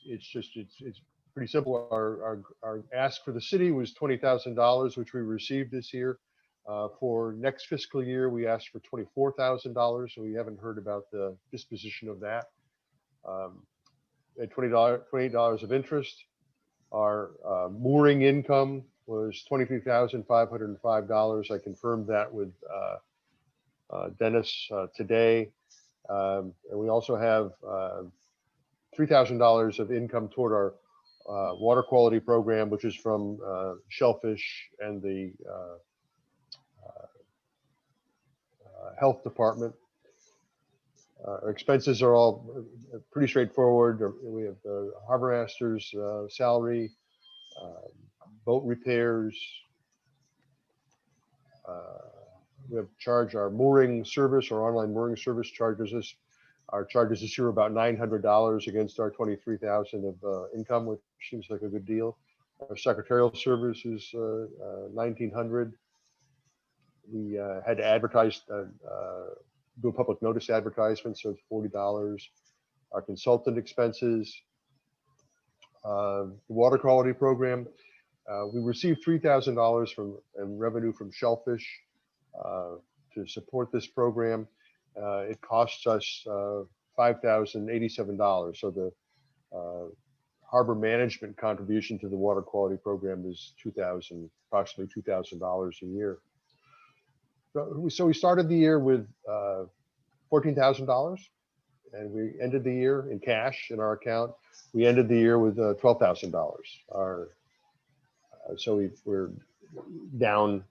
It's pretty simple. Our ask for the city was $20,000, which we received this year. For next fiscal year, we asked for $24,000, so we haven't heard about the disposition of that. At $28 of interest. Our mooring income was $23,505. I confirmed that with Dennis today. And we also have $3,000 of income toward our water quality program, which is from Shellfish and the health department. Our expenses are all pretty straightforward. We have the harbor master's salary, boat repairs. We have charged our mooring service, our online mooring service charges us. Our charges this year are about $900 against our $23,000 of income, which seems like a good deal. Our secretarial service is $1,900. We had to advertise, do a public notice advertisement, so it's $40. Our consultant expenses, the water quality program, we received $3,000 in revenue from Shellfish to support this program. It costs us $5,087. So the harbor management contribution to the water quality program is approximately $2,000 a year. So we started the year with $14,000. And we ended the year in cash in our account. We ended the year with $12,000. So we're down,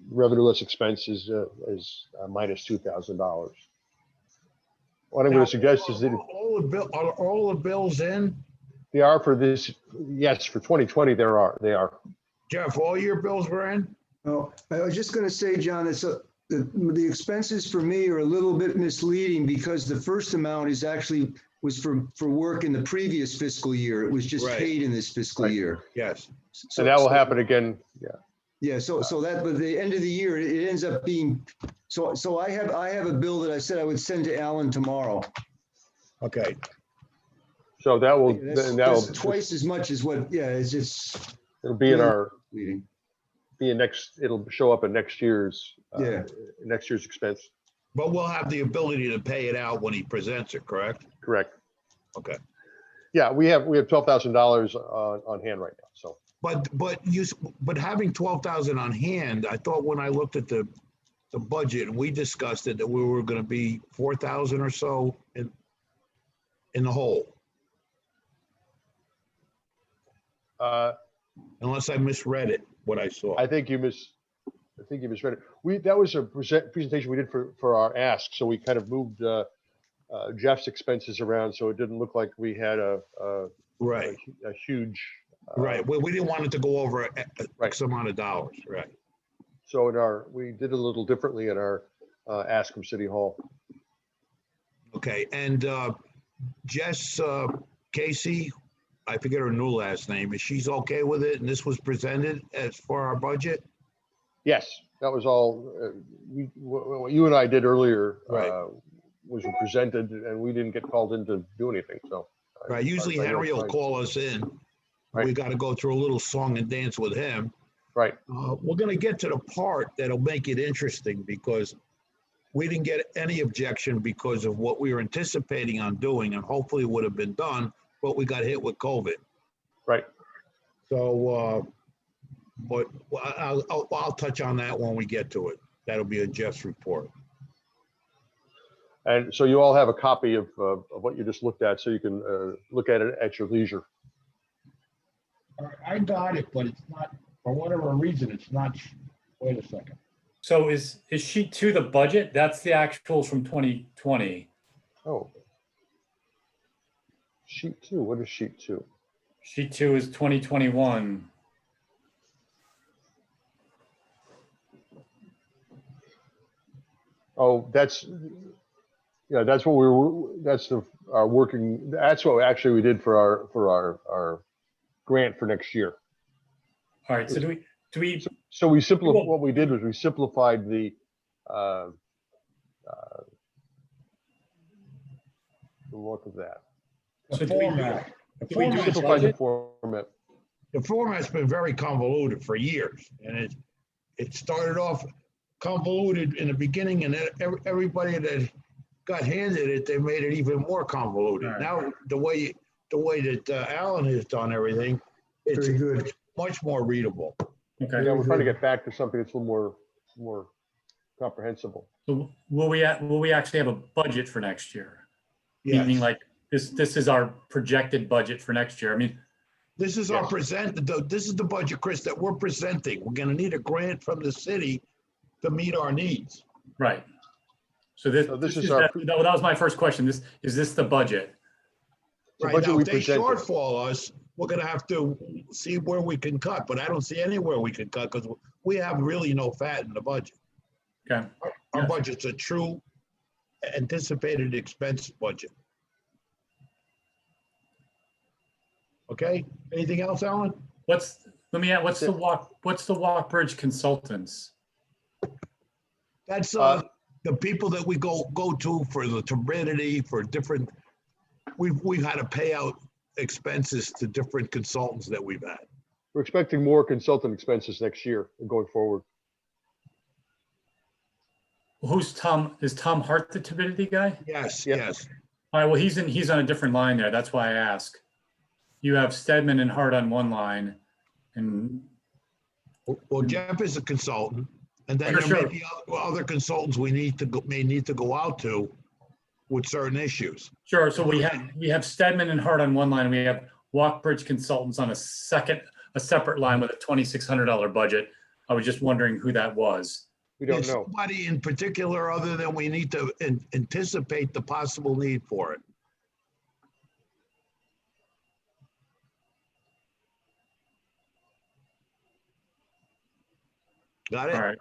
revenue less expenses is minus $2,000. What I'm going to suggest is that are all the bills in? they are for this, yes, for 2020, they are. Jeff, all your bills were in? Oh, I was just going to say, John, the expenses for me are a little bit misleading because the first amount was for work in the previous fiscal year. It was just Right. paid in this fiscal year. Yes. So that will happen again. Yeah. Yeah. So that, but the end of the year, it ends up being, so I have a bill that I said I would send to Alan tomorrow. Okay. So that will, That's twice as much as what, yeah, it's just. it'll be in our, misleading. it'll show up in next year's, Yeah. next year's expense. But we'll have the ability to pay it out when he presents it, correct? Correct. Okay. Yeah, we have $12,000 on hand right now. So, but having 12,000 on hand, I thought when I looked at the budget and we discussed it, that we were going to be 4,000 or so in the hole. Unless I misread it, what I saw. I think you misread it. That was a presentation we did for our ask. So we kind of moved Jeff's expenses around so it didn't look like we had a huge. Right. Well, we didn't want it to go over X amount of dollars. Right. So we did a little differently in our ask from City Hall. Okay. And Jess Casey, I forget her new last name. Is she's okay with it? And this was presented as for our budget? Yes, that was all. What you and I did earlier was presented, and we didn't get called in to do anything. So, right. Usually Henry will call us in. Right. We got to go through a little song and dance with him. Right. We're going to get to the part that'll make it interesting because we didn't get any objection because of what we were anticipating on doing, and hopefully would have been done, but we got hit with COVID. Right. So, but I'll touch on that when we get to it. That'll be a Jeff's report. And so you all have a copy of what you just looked at, so you can look at it at your leisure. I got it, but it's not, for whatever reason, it's not. Wait a second. So is sheet 2 the budget? That's the actuals from 2020. Oh. Sheet 2, what is sheet 2? Sheet 2 is 2021. Oh, that's what our working, that's what actually we did for our grant for next year. All right, so do we? So we simplified, what we did was we simplified the look of that. The format. The format's been very convoluted for years, and it started off convoluted in the beginning, and everybody that got handed it, they made it even more convoluted. Right. Now the way that Alan has done everything, it's very good. It's much more readable. Okay. Yeah, we're trying to get back to something that's a little more comprehensible. So will we actually have a budget for next year? Yes. Meaning like this is our projected budget for next year. I mean, this is our this is the budget, Chris, that we're presenting. We're going to need a grant from the city to meet our needs. Right. So this is our, that was my first question. Is this the budget? Right. Now, if they shortfall us, we're going to have to see where we can cut, but I don't see anywhere we can cut because we have really no fat in the budget. Okay. Our budget's a true anticipated expense budget. Okay. Anything else, Alan? What's the Walkbridge Consultants? That's the people that we go to for the turbidity, for different. We've had to pay out expenses to different consultants that we've had. We're expecting more consultant expenses next year and going forward. Who's Tom? Is Tom Hart the turbidity guy? Yes, yes. All right. Well, he's on a different line there. That's why I ask. You have Stedman and Hart on one line, and well, Jeff is a consultant, And then For there may sure. be other consultants we may need to go out to with certain issues. Sure. So we have Stedman and Hart on one line, and we have Walkbridge Consultants on a separate line with a $2,600 budget. I was just wondering who that was. We don't There's know. somebody in particular other than we need to anticipate the possible need for it. Got it? All right.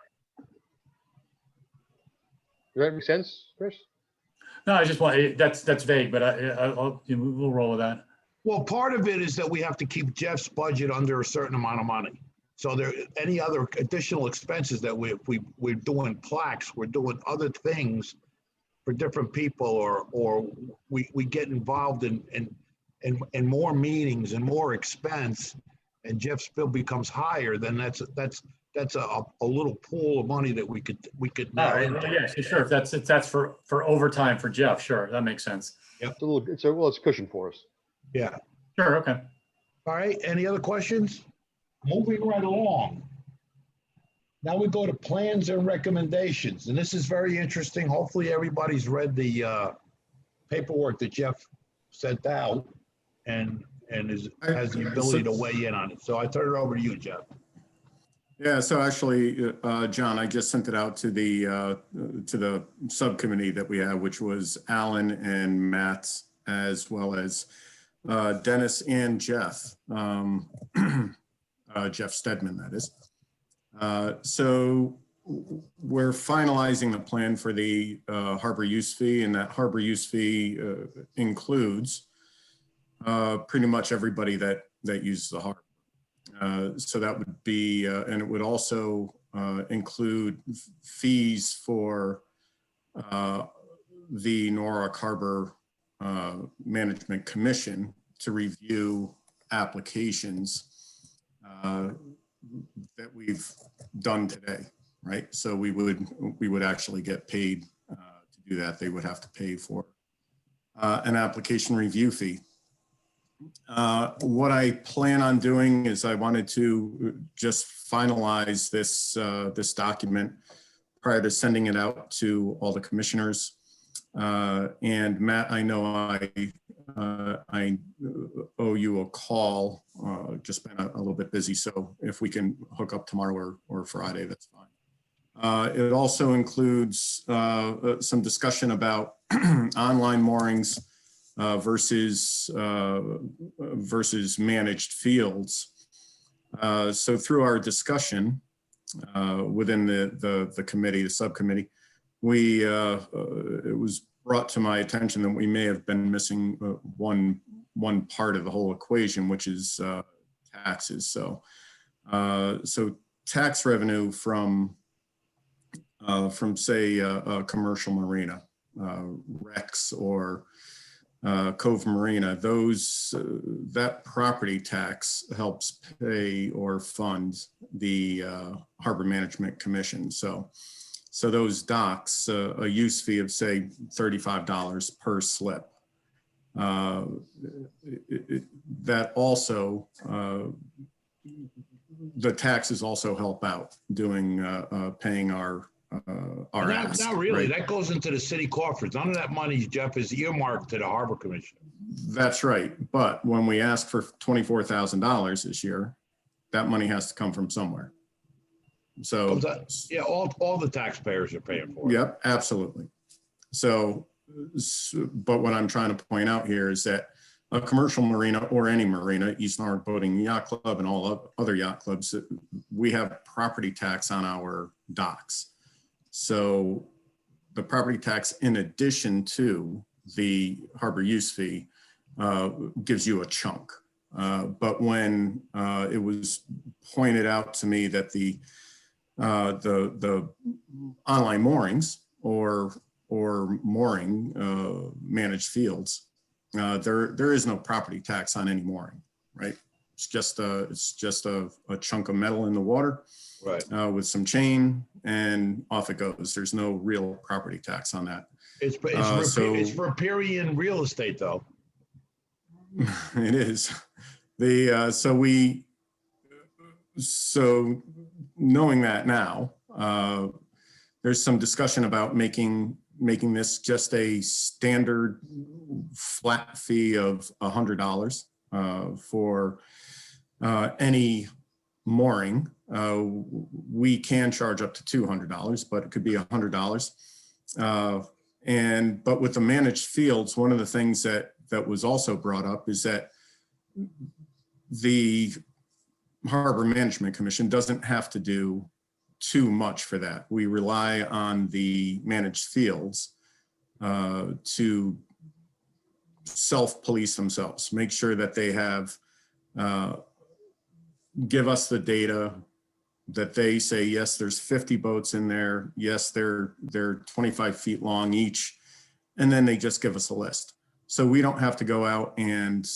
Does that make sense, Chris? No, I just want, that's vague, but we'll roll with that. Well, part of it is that we have to keep Jeff's budget under a certain amount of money. So there, any other additional expenses that we're doing plaques, we're doing other things for different people, or we get involved in more meetings and more expense, and Jeff's bill becomes higher, then that's a little pool of money that we could All right. Yeah, sure. If that's for overtime for Jeff, sure, that makes sense. Yep. It's a cushion for us. Yeah. Sure. Okay. All right. Any other questions? Moving right along. Now we go to plans and recommendations, and this is very interesting. Hopefully everybody's read the paperwork that Jeff sent out and has the ability to weigh in on it. So I turn it over to you, Jeff. Yeah, so actually, John, I just sent it out to the subcommittee that we have, which was Alan and Matt, as well as Dennis and Jeff, Jeff Stedman, that is. So we're finalizing the plan for the harbor use fee, and that harbor use fee includes pretty much everybody that uses the harbor. So that would be, and it would also include fees for the Norwalk Harbor Management Commission to review applications that we've done today, right? So we would actually get paid to do that. They would have to pay for an application review fee. What I plan on doing is I wanted to just finalize this document prior to sending it out to all the commissioners. And Matt, I know I owe you a call. Just been a little bit busy, so if we can hook up tomorrow or Friday, that's fine. It also includes some discussion about online moorings versus managed fields. So through our discussion within the committee, the subcommittee, it was brought to my attention that we may have been missing one part of the whole equation, which is taxes. So tax revenue from say a commercial marina, Rex or Cove Marina, that property tax helps pay or fund the Harbor Management Commission. So those docks, a use fee of say $35 per slip. That also, the taxes also help out doing paying our ask, not really. right? That goes into the city coffers. None of that money, Jeff, is earmarked to the Harbor Commission. That's right. But when we ask for $24,000 this year, that money has to come from somewhere. So yeah, all the taxpayers are paying for it. Yep, absolutely. So, but what I'm trying to point out here is that a commercial marina or any marina, East Norfolk Boating Yacht Club and all other yacht clubs, we have property tax on our docks. So the property tax, in addition to the harbor use fee, gives you a chunk. But when it was pointed out to me that the online moorings or mooring managed fields, there is no property tax on any mooring, right? It's just a chunk of metal in the water, right? With some chain, and off it goes. There's no real property tax on that. It's riparian real estate, though. It is. So knowing that now, there's some discussion about making this just a standard flat fee of $100 for any mooring. We can charge up to $200, but it could be $100. But with the managed fields, one of the things that was also brought up is that the Harbor Management Commission doesn't have to do too much for that. We rely on the managed fields to self-police themselves, make sure that they have, give us the data that they say, yes, there's 50 boats in there. Yes, they're 25 feet long each. And then they just give us a list. So we don't have to go out and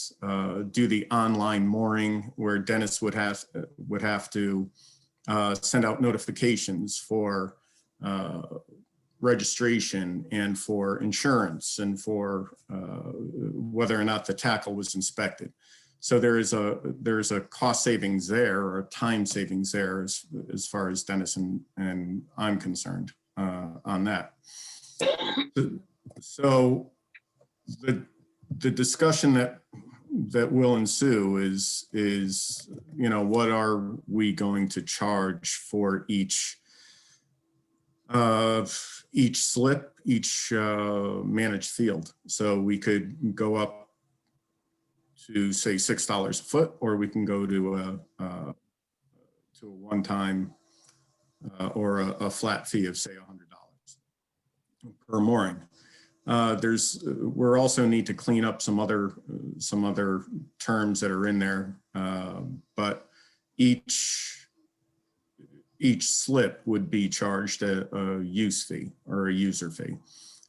do the online mooring where Dennis would have to send out notifications for registration and for insurance and for whether or not the tackle was inspected. So there's a cost savings there, or a time savings there as far as Dennis and I'm concerned on that. So the discussion that will ensue is, you know, what are we going to charge for each slip, each managed field? So we could go up to say $6 a foot, or we can go to a one-time or a flat fee of say $100 per mooring. We're also need to clean up some other terms that are in there, but each slip would be charged a use fee or a user fee.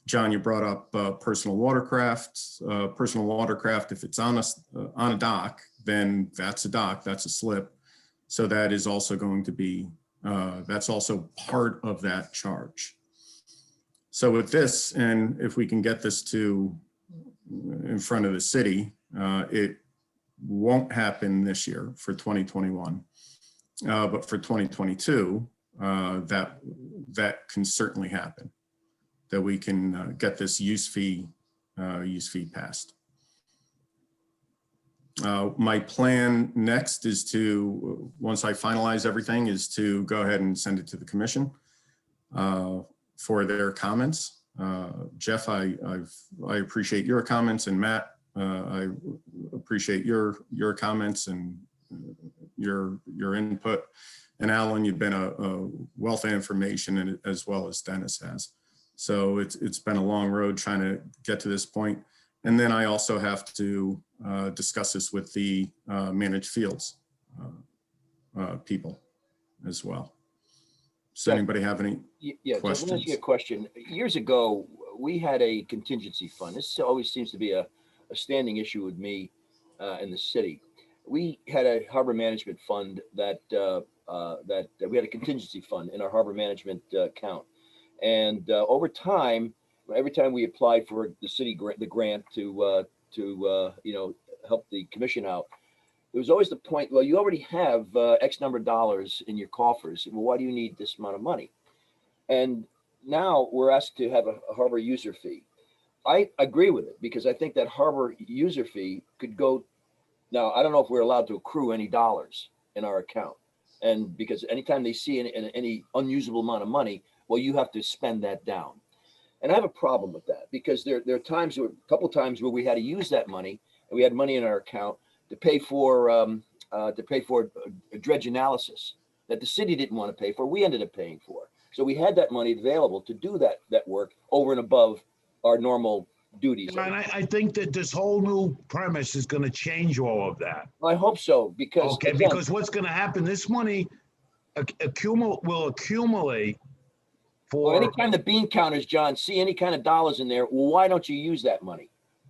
John, you brought up personal watercraft. Personal watercraft, if it's on a dock, then that's a dock, that's a slip. So that is also going to be, that's also part of that charge. So with this, and if we can get this to in front of the city, it won't happen this year for 2021, but for 2022, that can certainly happen, that we can get this use fee passed. My plan next is to, once I finalize everything, is to go ahead and send it to the commission for their comments. Jeff, I appreciate your comments, and Matt, I appreciate your comments and your input. And Alan, you've been a wealth of information, and as well as Dennis has. So it's been a long road trying to get to this point. And then I also have to discuss this with the managed fields people as well. Does anybody have any questions? Let me ask you a question. Years ago, we had a contingency fund. This always seems to be a standing issue with me in the city. We had a harbor management fund that we had a contingency fund in our harbor management account. And over time, every time we applied for the city grant, the grant to help the commission out, there was always the point, well, you already have X number of dollars in your coffers. Well, why do you need this amount of money? And now we're asked to have a harbor user fee. I agree with it, because I think that harbor user fee could go. Now, I don't know if we're allowed to accrue any dollars in our account. And because anytime they see any unusable amount of money, well, you have to spend that down. And I have a problem with that, because there are times, a couple of times where we had to use that money, and we had money in our account to pay for a dredge analysis that the city didn't want to pay for. We ended up paying for. So we had that money available to do that work over and above our normal duties. And I think that this whole new premise is going to change all of that. I hope so, because okay, again, because what's going to happen? This money will accumulate. Well, anytime the bean counters, John, see any kind of dollars in there, well, why don't you use that money?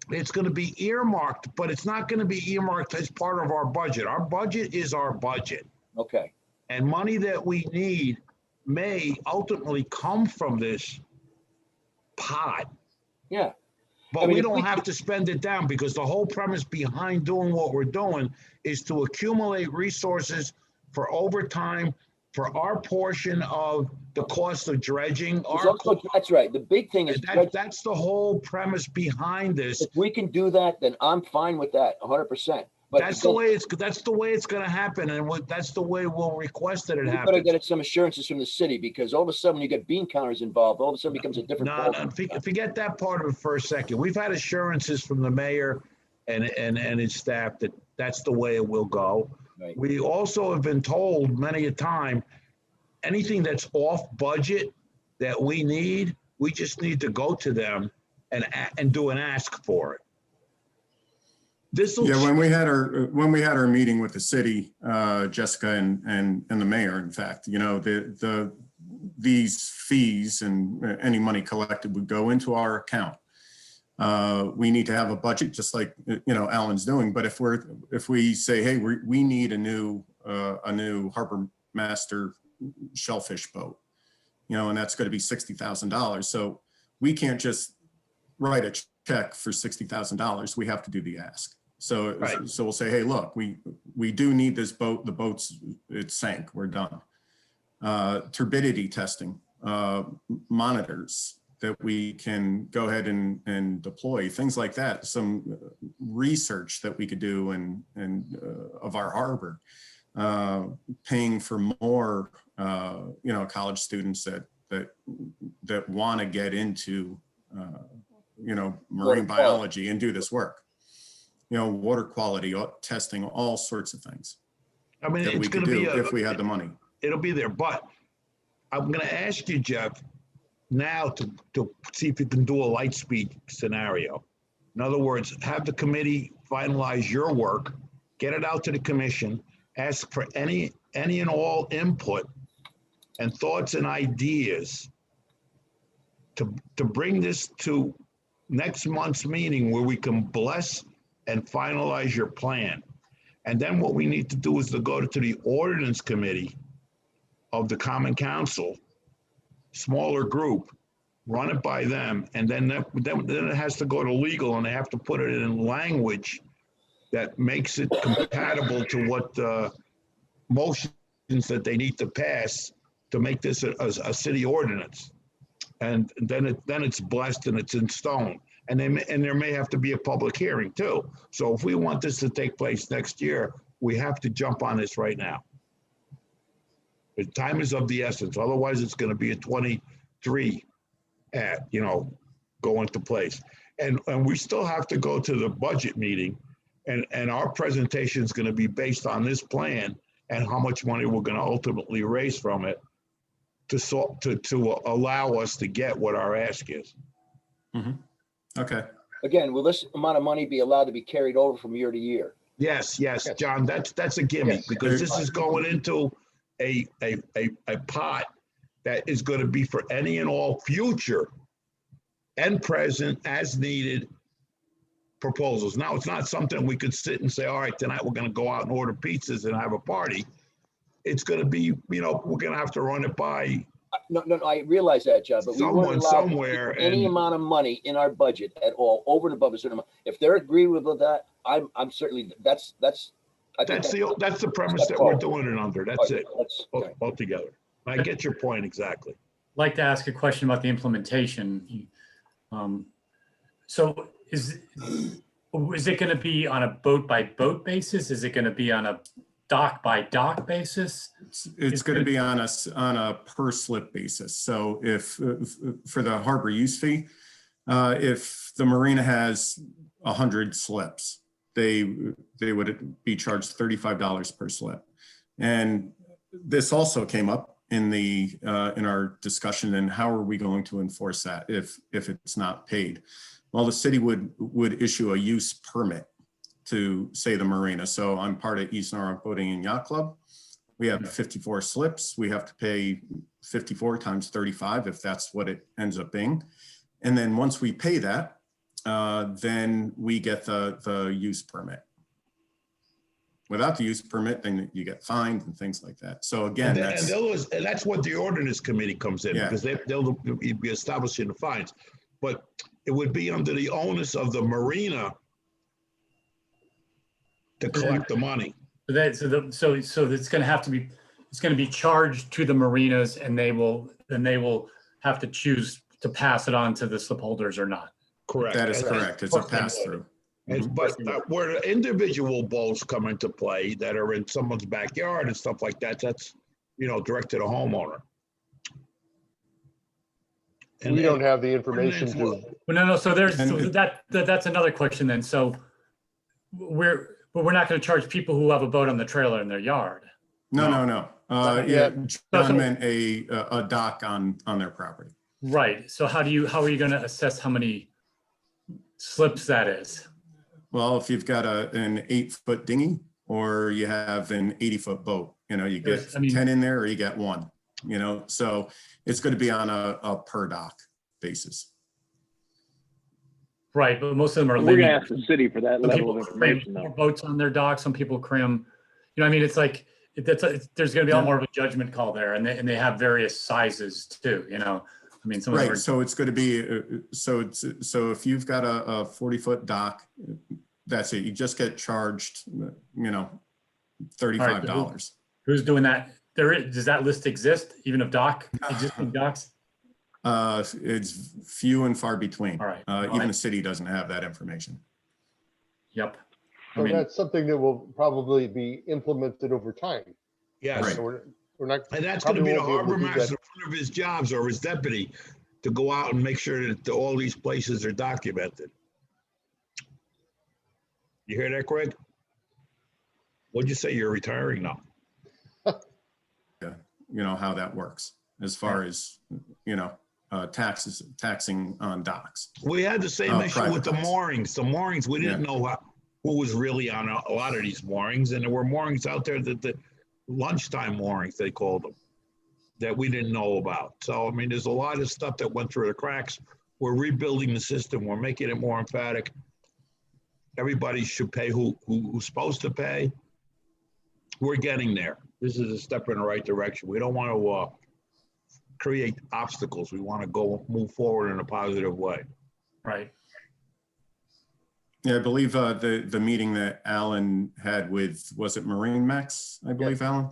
It's going to be earmarked, but it's not going to be earmarked as part of our budget. Our budget is our budget. Okay. And money that we need may ultimately come from this pot. Yeah. But we don't have to spend it down, because the whole premise behind doing what we're doing is to accumulate resources for overtime for our portion of the cost of dredging. There's also- that's right. The big thing is That's the whole premise behind this. if we can do that, then I'm fine with that 100%. But That's the way it's gonna happen, and that's the way we'll request that it we happens. better get some assurances from the city, because all of a sudden when you get bean counters involved, all of a sudden it becomes a different. No, forget that part of it for a second. We've had assurances from the mayor and his staff that that's the way it will go. Right. We also have been told many a time, anything that's off budget that we need, we just need to go to them and do an ask for it. Yeah, when we had our meeting with the city, Jessica and the mayor, in fact, you know, these fees and any money collected would go into our account. We need to have a budget, just like, you know, Alan's doing. But if we say, hey, we need a new harbor master shellfish boat, you know, and that's going to be $60,000. So we can't just write a check for $60,000. We have to do the ask. So, right. So we'll say, hey, look, we do need this boat. The boat's, it sank. We're done. Turbidity testing, monitors that we can go ahead and deploy, things like that. Some research that we could do of our harbor, paying for more, you know, college students that want to get into, you know, marine biology and do this work. You know, water quality testing, all sorts of things. I mean, that it's we could going to do be if we had the money. It'll be there, but I'm going to ask you, Jeff, now to see if you can do a light speed scenario. In other words, have the committee finalize your work, get it out to the commission, ask for any and all input and thoughts and ideas to bring this to next month's meeting where we can bless and finalize your plan. And then what we need to do is to go to the ordinance committee of the Common Council, smaller group, run it by them, and then it has to go to legal, and they have to put it in language that makes it compatible to what motions that they need to pass to make this a city ordinance. And then it's blessed and it's in stone. And there may have to be a public hearing too. So if we want this to take place next year, we have to jump on this right now. The time is of the essence. Otherwise, it's going to be a 23 go into place. And we still have to go to the budget meeting, and our presentation is going to be based on this plan and how much money we're going to ultimately raise from it to allow us to get what our ask is. Mm-hmm. Okay. Again, will this amount of money be allowed to be carried over from year to year? Yes, John, that's a gimme, because this is going into a pot that is going to be for any and all future and present as needed proposals. Now, it's not something we could sit and say, all right, tonight we're going to go out and order pizzas and have a party. It's going to be, we're going to have to run it by. No, I realize that, John, but someone we weren't allowed somewhere to any amount of money in our budget at all, over and above a certain amount. If they're agreeable with that, I'm certainly, that's the premise that we're doing it under. That's it, altogether. I get your point exactly. I'd like to ask a question about the implementation. So is it going to be on a boat by boat basis? Is it going to be on a dock by dock basis? It's going to be on a per slip basis. So if for the harbor use fee, if the marina has 100 slips, they would be charged $35 per slip. And this also came up in our discussion, and how are we going to enforce that if it's not paid? Well, the city would issue a use permit to, say, the marina. So I'm part of East Norwalk Boating and Yacht Club. We have 54 slips. We have to pay 54 times 35 if that's what it ends up being. And then once we pay that, then we get the use permit. Without the use permit, then you get fined and things like that. So again, and that's what the ordinance committee comes in, Yeah. because they'll be establishing the fines. But it would be under the onus of the marina to collect the money. So it's going to have to be, it's going to be charged to the marinas, and they will have to choose to pass it on to the slip holders or not. Correct. That is And- correct. It's a pass-through. But where the individual boats come into play that are in someone's backyard and stuff like that, that's, direct to the homeowner. We don't have the information to. Well, no. So that's another question then. So we're not going to charge people who have a boat on the trailer in their yard. No. Yeah. John meant a dock on their property. Right. So how are you going to assess how many slips that is? Well, if you've got an 8-foot dinghy or you have an 80-foot boat, you get 10 in there or you get 1, so it's going to be on a per dock basis. Right, but most of them are We're going to ask the city for that level of information, more boats on their dock. Some people crim, it's like, there's going to be a lot more of a judgment call there, and they have various sizes too, some right. So it's going to be, so if you've got a 40-foot dock, that's it. You just get charged, $35. Right, who's doing that? Does that list exist, even of existing docks? It's few and far between. All right. Even the city doesn't have that information. Yep. So that's something that will probably be implemented over time. Yes. Right. So we're not. And that's going to be the probably won't harbor be able to do master, one of his jobs or his deputy, to go out and make sure that all these places are documented. You hear that, Craig? What'd you say? You're retiring now? Yeah, how that works as far as, taxing on docks. We had the same issue with the docks. moorings. The moorings, we didn't know who was really on a lot of these moorings, and there were moorings out there that the lunchtime moorings, they called them, that we didn't know about. So, there's a lot of stuff that went through the cracks. We're rebuilding the system. We're making it more emphatic. Everybody should pay who's supposed to pay. We're getting there. This is a step in the right direction. We don't want to create obstacles. We want to move forward in a positive way. Right. Yeah, I believe the meeting that Alan had with, was it Marine Max, I believe, Alan?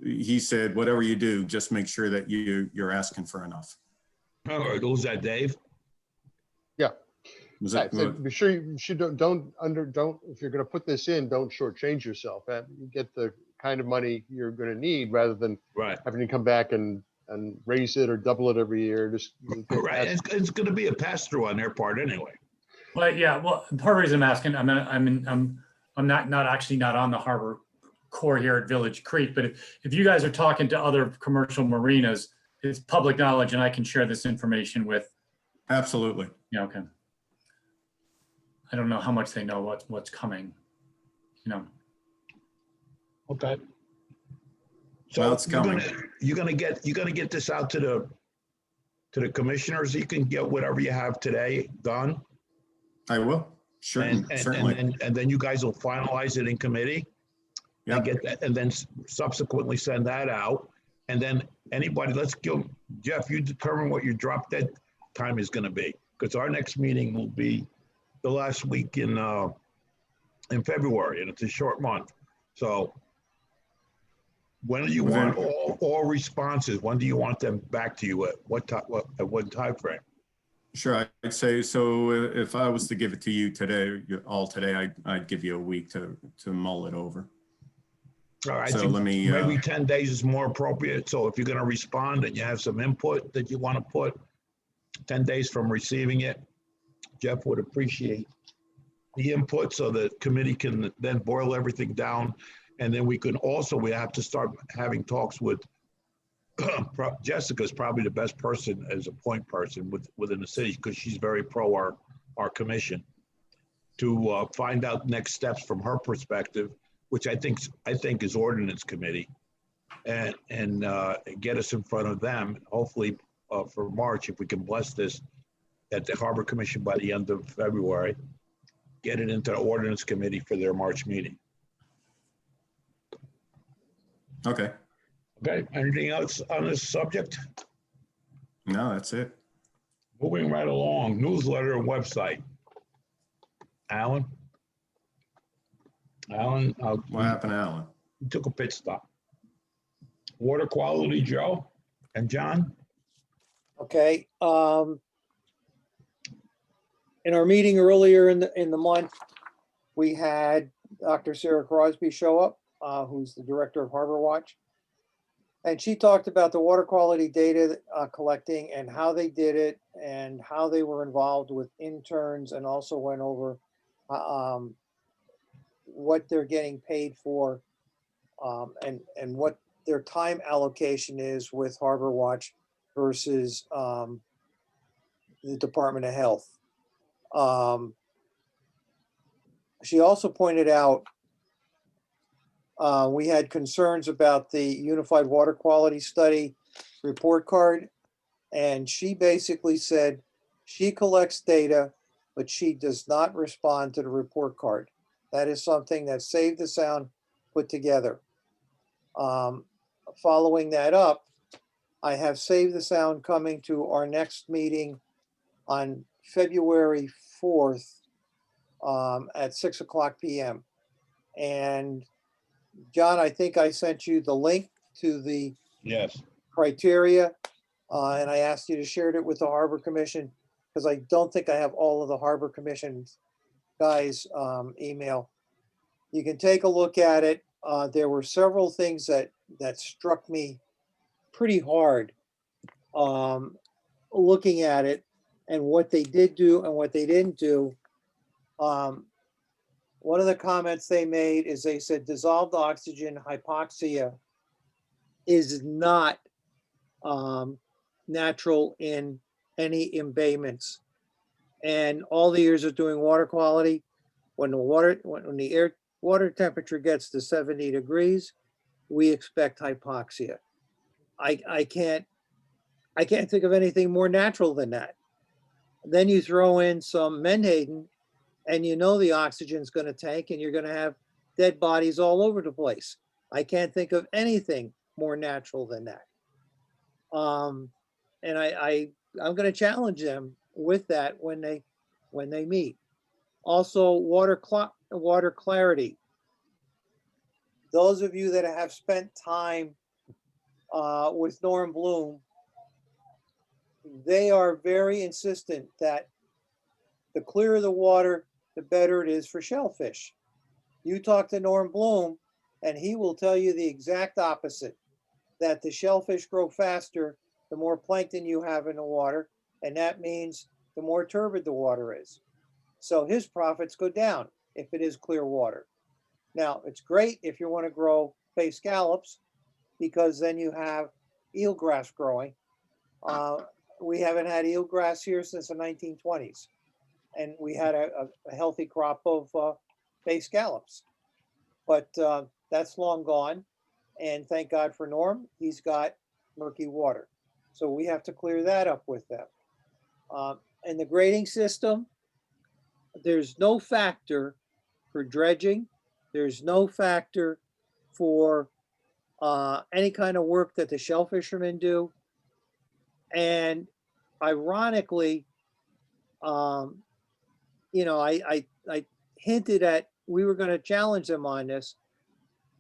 He said, whatever you do, just make sure that you're asking for enough. All right, who's that, Dave? Yeah. Was Yeah, it, so be sure you should don't if you're going to put this in, don't shortchange yourself. You get the kind of money you're going to need rather than having to come back and raise it or double it every year. Just right. It's going to be a pass through on their part anyway. Well, yeah. Well, part of the reason I'm asking, I'm not actually on the harbor core here at Village Creek, but if you guys are talking to other commercial marinas, it's public knowledge, and I can share this information with. Absolutely. Yeah. Okay. I don't know how much they know what's coming. Okay. So well, it's coming. You're gonna get this out to the commissioners. You can get whatever you have today done. I will. Sure. Certainly. And then you guys will finalize it in committee. Yeah. And get that, and then subsequently send that out. And then anybody, Jeff, you determine what your drop dead time is going to be, because our next meeting will be the last week in February, and it's a short month. So when do you want all responses? When do you want them back to you? At what time frame? Sure, I'd say so. If I was to give it to you today, I'd give you a week to mull it over. All right. So let me. Maybe 10 days is more appropriate. So if you're going to respond and you have some input that you want to put, 10 days from receiving it, Jeff would appreciate the input so the committee can then boil everything down. And then we have to start having talks with Jessica's probably the best person as a point person within the city, because she's very pro our commission, to find out next steps from her perspective, which I think is ordinance committee, and get us in front of them, hopefully for March, if we can bless this at the Harbor Commission by the end of February, get it into the ordinance committee for their March meeting. Okay. Okay, anything else on this subject? No, that's it. Moving right along, newsletter and website. Alan? What happened to Alan? He took a pit stop. Water quality, Joe and John? Okay, in our meeting earlier in the month, we had Dr. Sarah Crosby show up, who's the director of Harbor Watch. And she talked about the water quality data collecting and how they did it and how they were involved with interns, and also went over what they're getting paid for, and what their time allocation is with Harbor Watch versus the Department of Health. She also pointed out we had concerns about the Unified Water Quality Study report card. And she basically said she collects data, but she does not respond to the report card. That is something that Save the Sound put together. Following that up, I have Save the Sound coming to our next meeting on February 4th at 6:00 p.m. And John, I think I sent you the link to the Yes. criteria, and I asked you to share it with the Harbor Commission, because I don't think I have all of the Harbor Commission guys' email. You can take a look at it. There were several things that struck me pretty hard looking at it, and what they did do and what they didn't do. One of the comments they made is they said dissolved oxygen hypoxia is not natural in any embayments. And all the years of doing water quality, when the water temperature gets to 70 degrees, we expect hypoxia. I can't think of anything more natural than that. Then you throw in some menhaden, and you know the oxygen's going to tank, and you're going to have dead bodies all over the place. I can't think of anything more natural than that. And I'm going to challenge them with that when they meet. Also, water clarity. Those of you that have spent time with Norm Bloom, they are very insistent that the clearer the water, the better it is for shellfish. You talk to Norm Bloom, and he will tell you the exact opposite, that the shellfish grow faster the more plankton you have in the water, and that means the more turbid the water is. So his profits go down if it is clear water. Now, it's great if you want to grow bay scallops, because then you have eelgrass growing. We haven't had eelgrass here since the 1920s. And we had a healthy crop of bay scallops. But that's long gone. And thank God for Norm, he's got murky water. So we have to clear that up with them. And the grading system, there's no factor for dredging. There's no factor for any kind of work that the shellfishermen do. And ironically, you know, I hinted at we were going to challenge them on this.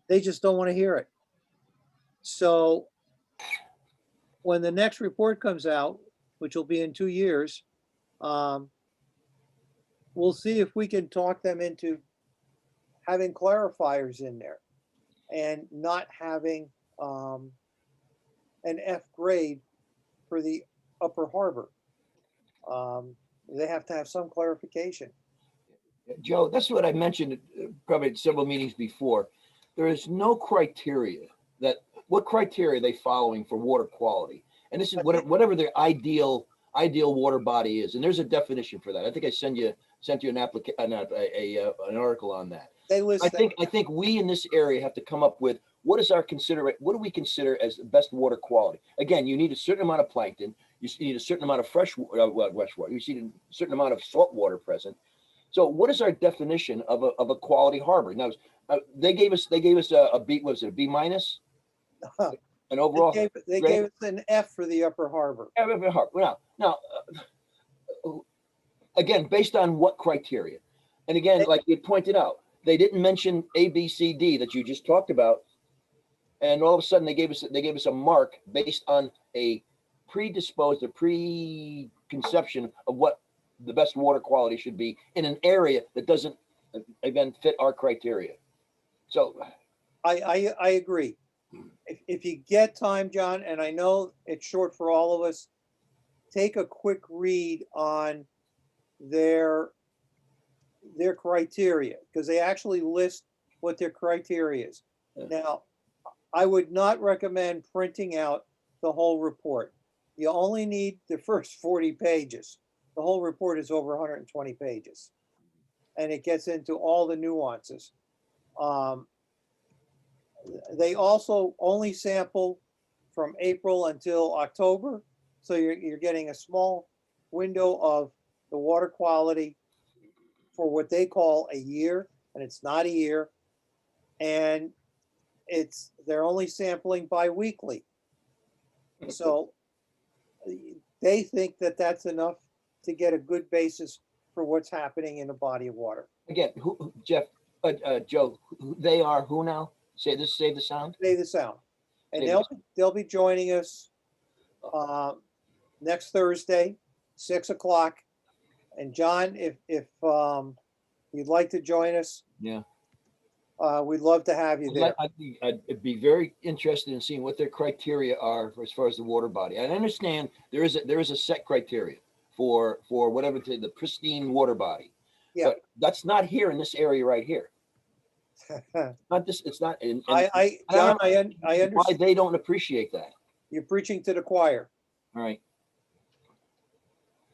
They just don't want to hear it. So when the next report comes out, which will be in 2 years, we'll see if we can talk them into having clarifiers in there and not having an F grade for the upper harbor. They have to have some clarification. Joe, that's what I mentioned probably at several meetings before. There is no criteria what criteria are they following for water quality? And this is whatever their ideal water body is. And there's a definition for that. I think I sent you an article on that. They list I think we in this area have to come up with what do we consider as the best water quality? Again, you need a certain amount of plankton. You need a certain amount of fresh water. You need a certain amount of salt water present. So what is our definition of a quality harbor? Now, they gave us a B. What was it, a B minus? An overall. They gave us an F for the upper harbor. Now, again, based on what criteria? And again, like you pointed out, they didn't mention A, B, C, D that you just talked about And all of a sudden they gave us a mark based on a preconception of what the best water quality should be in an area that doesn't, again, fit our criteria. So I agree. If you get time, John, and I know it's short for all of us, take a quick read on their criteria, because they actually list what their criteria is. Now, I would not recommend printing out the whole report. You only need the first 40 pages. The whole report is over 120 pages. And it gets into all the nuances. They also only sample from April until October. So you're getting a small window of the water quality for what they call a year, and it's not a year. And they're only sampling bi-weekly. So they think that that's enough to get a good basis for what's happening in a body of water. again, Jeff, Joe, they are who now? Say this, save the sound? Save the Sound. And Save they'll be joining us next Thursday, 6 o'clock. And John, if you'd like to join us, Yeah. we'd love to have you there. I'd be very interested in seeing what their criteria are as far as the water body. I understand there is a set criteria for whatever the pristine water body. Yeah. But that's not here in this area right here. Not this. It's not. And John, I understand why they don't appreciate that. You're preaching to the choir. All right.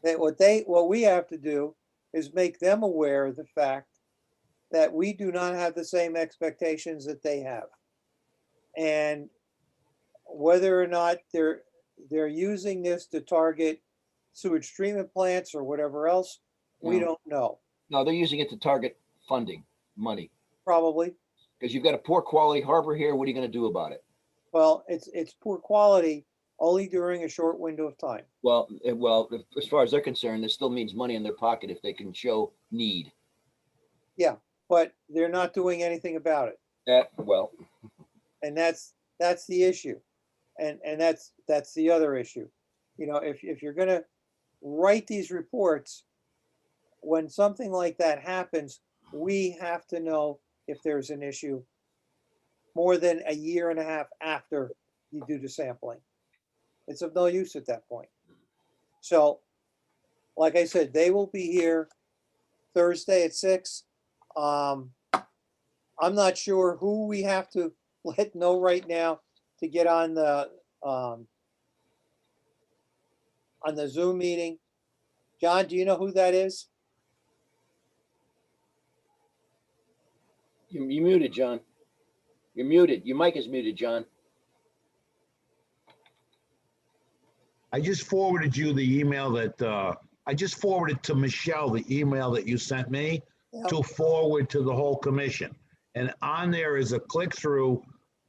That what we have to do is make them aware of the fact that we do not have the same expectations that they have. And whether or not they're using this to target sewage treatment plants or whatever else, we don't know. No, they're using it to target funding money. Probably. Because you've got a poor quality harbor here. What are you going to do about it? Well, it's poor quality only during a short window of time. Well, as far as they're concerned, this still means money in their pocket if they can show need. Yeah, but they're not doing anything about it. And that's the issue. And that's the other issue. You know, if you're gonna write these reports, when something like that happens, we have to know if there's an issue more than a year and a half after you do the sampling. It's of no use at that point. So, like I said, they will be here Thursday at 6. I'm not sure who we have to let know right now to get on the Zoom meeting. John, do you know who that is? You muted, John. You're muted. Your mic is muted, John. I just forwarded you the email that, I just forwarded to Michelle the email that you sent me to forward to the whole commission. And on there is a click through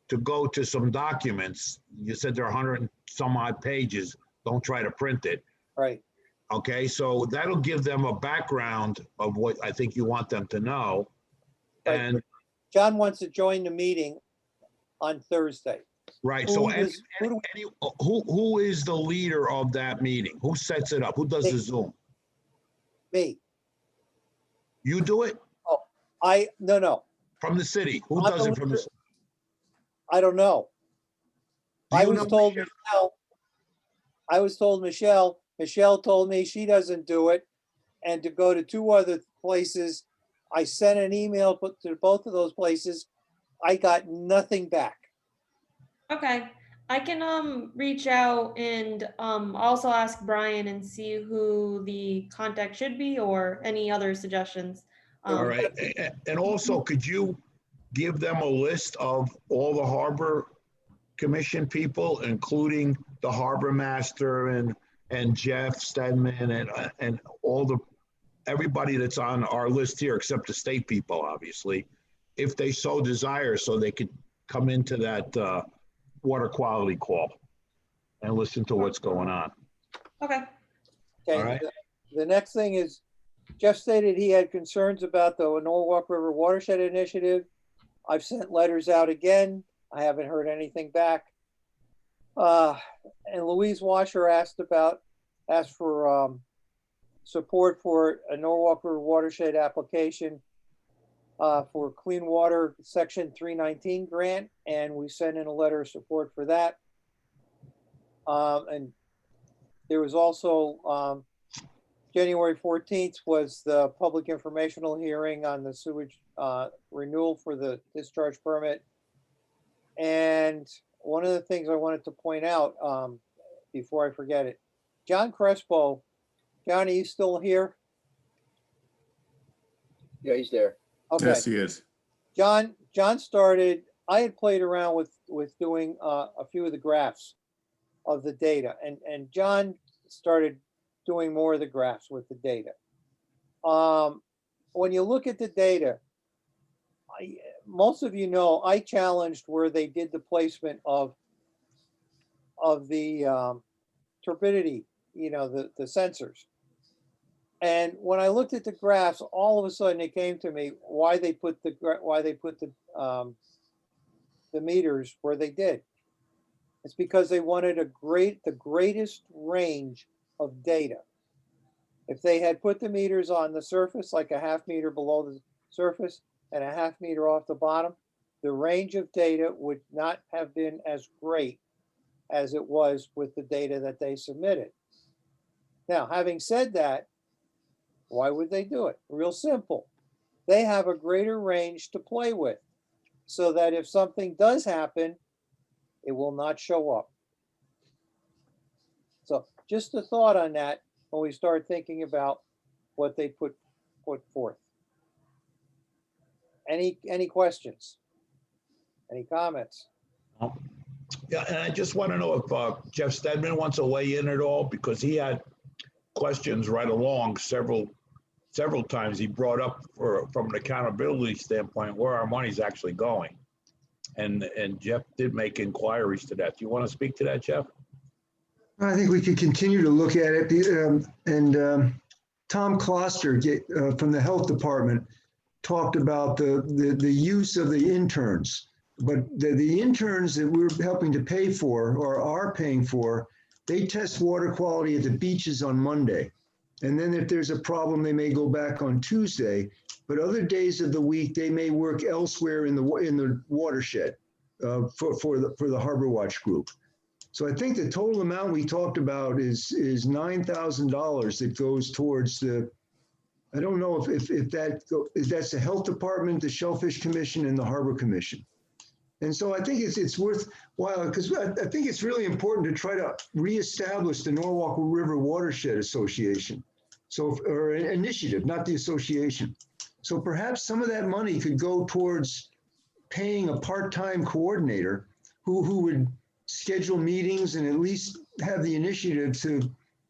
to go to some documents. You said there are 100 and some odd pages. Don't try to print it. Right. Okay, so that'll give them a background of what I think you want them to know. Right. And John wants to join the meeting on Thursday. right, Who so does- who is the leader of that meeting? Who sets it up? Who does the Zoom? Me. You do it? Oh, no. From the city? Who I'm does the it from the? leader. I don't know. I was told Michelle. I was told Michelle. Michelle told me she doesn't do it, and to go to 2 other places. I sent an email to both of those places. I got nothing back. Okay, I can reach out and also ask Brian and see who the contact should be or any other suggestions. All right, and also, could you give them a list of all the harbor commission people, including the harbor master and Jeff Stedman and everybody that's on our list here, except the state people, obviously, if they so desire, so they could come into that water quality call and listen to what's going on. Okay. Okay. All right. The next thing is Jeff stated he had concerns about the Norwalk River Watershed Initiative. I've sent letters out again. I haven't heard anything back. And Louise Washer asked for support for a Norwalk River watershed application for Clean Water Section 319 grant, and we sent in a letter of support for that. And there was also January 14th was the public informational hearing on the sewage renewal for the discharge permit. And one of the things I wanted to point out before I forget it, John Crespo, John, are you still here? Yeah, he's there. Okay. Yes, he is. John started, I had played around with doing a few of the graphs of the data, and John started doing more of the graphs with the data. When you look at the data, most of you know I challenged where they did the placement of the turbidity, the sensors. And when I looked at the graphs, all of a sudden it came to me why they put the meters where they did. It's because they wanted the greatest range of data. If they had put the meters on the surface, like a half meter below the surface and a half meter off the bottom, the range of data would not have been as great as it was with the data that they submitted. Now, having said that, why would they do it? Real simple. They have a greater range to play with so that if something does happen, it will not show up. So just a thought on that when we start thinking about what they put forth. Any questions? Any comments? Yeah, and I just want to know if Jeff Stedman wants to weigh in at all, because he had questions right along several times. He brought up from an accountability standpoint where our money's actually going. And Jeff did make inquiries to that. Do you want to speak to that, Jeff? I think we could continue to look at it. Tom Kloster from the health department talked about the use of the interns. But the interns that we're helping to pay for or are paying for, they test water quality at the beaches on Monday. And then if there's a problem, they may go back on Tuesday. But other days of the week, they may work elsewhere in the watershed for the Harbor Watch group. So I think the total amount we talked about is $9,000 that goes towards the, I don't know if that's the health department, the Shellfish Commission, and the Harbor Commission. And so I think it's worthwhile, because I think it's really important to try to reestablish the Norwalk River Watershed Association. Or an initiative, not the association. So perhaps some of that money could go towards paying a part-time coordinator who would schedule meetings and at least have the initiative to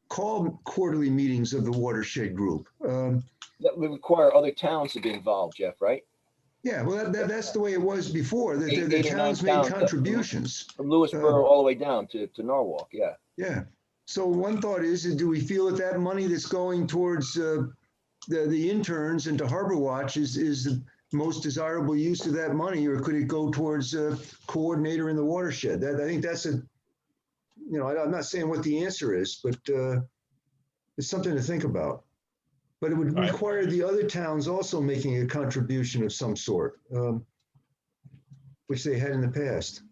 call quarterly meetings of the watershed group. That would require other towns to be involved, Jeff, right? Yeah, well, that's the way it was before. The towns made contributions. From Lewisboro all the way down to Norwalk, yeah. Yeah. So one thought is, do we feel that money that's going towards the interns and to Harbor Watch is the most desirable use of that money, or could it go towards a coordinator in the watershed? I think that's I'm not saying what the answer is, but it's something to think about. But it would require the other towns also making a contribution of some sort, which they had in the past.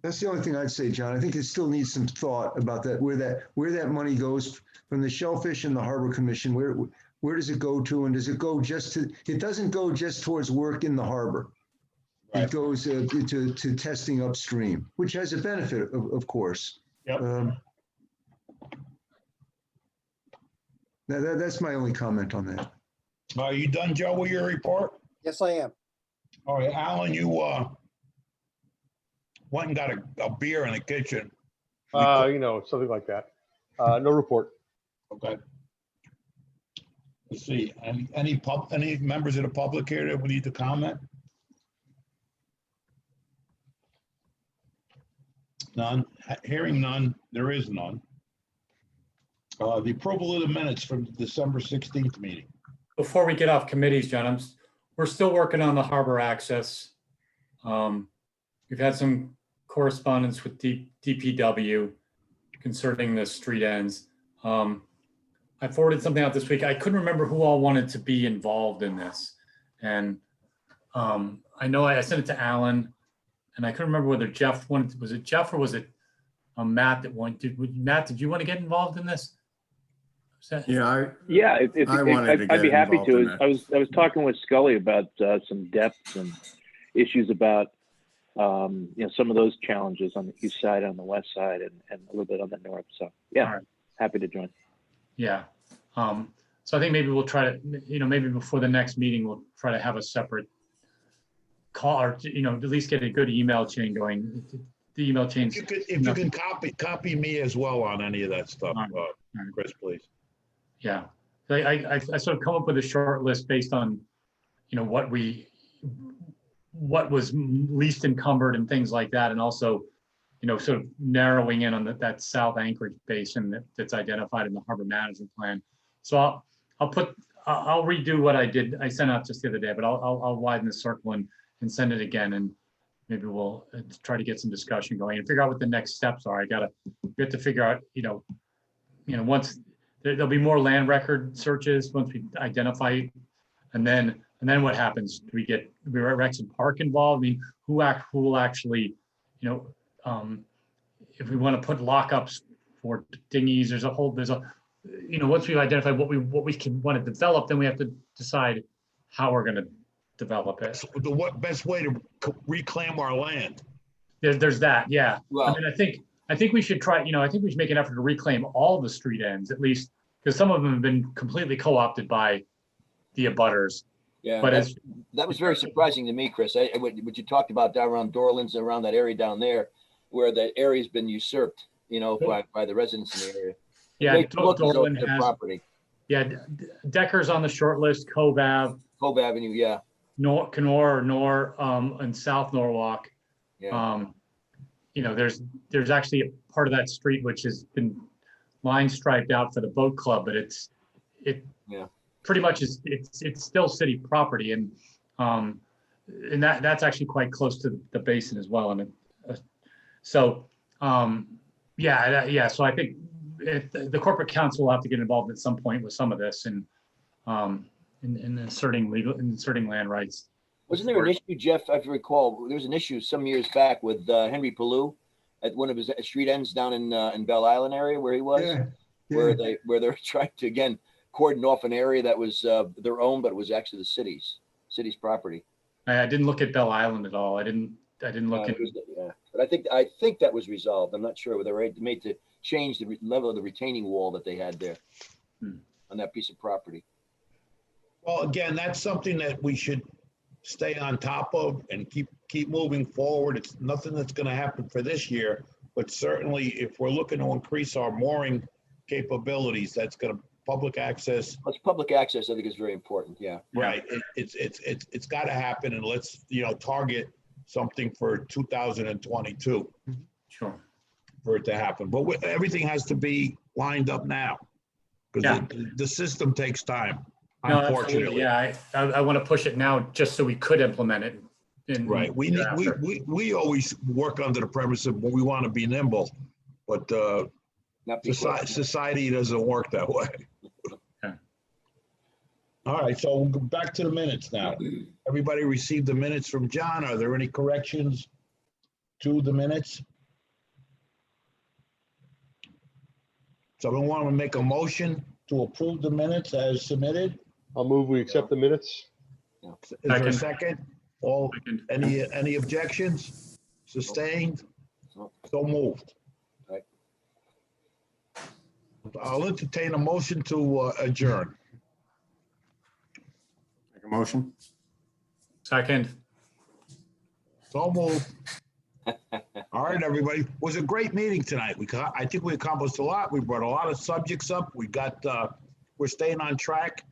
That's the only thing I'd say, John. I think it still needs some thought about that, where that money goes from the Shellfish and the Harbor Commission. Where does it go to, and does it go just to? It doesn't go just towards work in the harbor. Right. It goes to testing upstream, which has a benefit, of course. Yep. That's my only comment on that. Are you done, Joe, with your report? Yes, I am. All right, Alan, you went and got a beer in the kitchen. Something like that. No report. Okay. Let's see. Any members of the public here that would need to comment? None. Hearing none, there is none. The approval of the minutes from the December 16th meeting. before we get off committees, John, we're still working on the harbor access. We've had some correspondence with DPW concerning the street ends. I forwarded something out this week. I couldn't remember who all wanted to be involved in this. And I know I sent it to Alan, and I couldn't remember whether Jeff wanted, was it Jeff or was it Matt that wanted, Matt, did you want to get involved in this? Yeah, I'd be happy to. I was talking with Scully about some depths and issues about some of those challenges on the east side, on the west side, and a little bit on the north. So yeah, happy to join. Yeah. So I think maybe we'll try to, maybe before the next meeting, we'll try to have a separate call, or at least get a good email chain going. The email chain. If you can copy me as well on any of that stuff, Chris, please. Yeah, I sort of come up with a short list based on, what was least encumbered and things like that, and also, sort of narrowing in on that South Anchorage basin that's identified in the harbor management plan. So I'll redo what I did. I sent out just the other day, but I'll widen the circle and send it again, and maybe we'll try to get some discussion going and figure out what the next steps are. We have to figure out, once there'll be more land record searches once we identify, and then what happens? Do we get Rexon Park involved? I mean, who will actually, if we want to put lockups for dinghies, once we've identified what we want to develop, then we have to decide how we're going to develop it. So the best way to reclaim our land? There's that, yeah. Well, I mean, I think we should try, I think we should make an effort to reclaim all the street ends, at least, because some of them have been completely co-opted by the abutters. Yeah, but that was very surprising to me, Chris. What you talked about down around Dorlands, around that area down there, where the area's been usurped, by the residents in the area. Yeah, Dorland has property. Yeah, Decker's on the short list. Cove Avenue, yeah. Kenora, and South Norwalk. Yeah. There's actually a part of that street which has been line striped out for the boat club, but it pretty much is it's still city property, and that's actually quite close to the basin as well. And so I think the corporate council will have to get involved at some point with some of this, and in inserting land rights. Wasn't there an issue, Jeff? I recall there was an issue some years back with Henry Pallou at one of his street ends down in Belle Island area where he was, where they're trying to again cordon off an area that was their own, but it was actually the city's property. I didn't look at Belle Island at all. I didn't look at. Yeah, but I think that was resolved. I'm not sure whether they made to change the level of the retaining wall that they had there on that piece of property. Well, again, that's something that we should stay on top of and keep moving forward. It's nothing that's going to happen for this year, but certainly if we're looking to increase our mooring capabilities, that's going to public access. Well, public access, I think, is very important. Yeah. Right. It's got to happen, and let's target something for 2022. Sure. For it to happen, but everything has to be lined up now because the system takes time. No, unfortunately, yeah, I want to push it now just so we could implement it. Right. We always work under the premise of we want to be nimble, but society doesn't work that way. Okay. All right, so we'll go back to the minutes now. Everybody received the minutes from John. Are there any corrections to the minutes? Someone want to make a motion to approve the minutes as submitted? I'll move we accept the minutes. Is there a second? Any objections? Sustained? So moved. Right. I'll entertain a motion to adjourn. Make a motion. Second. So moved. All right, everybody. It was a great meeting tonight. I think we accomplished a lot. We brought a lot of subjects up. We're staying on track,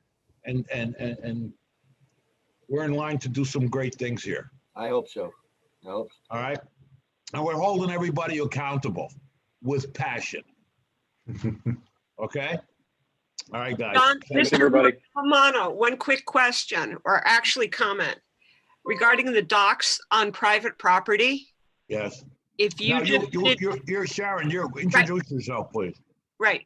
and we're in line to do some great things here. I hope so. All right. And we're holding everybody accountable with passion. Okay. All right, guys. John, Thanks, Mr. everybody. Romano, one quick question, or actually comment regarding the docks on private property. Yes. If you Now, just did, you're Sharon, introduce yourself, please. right.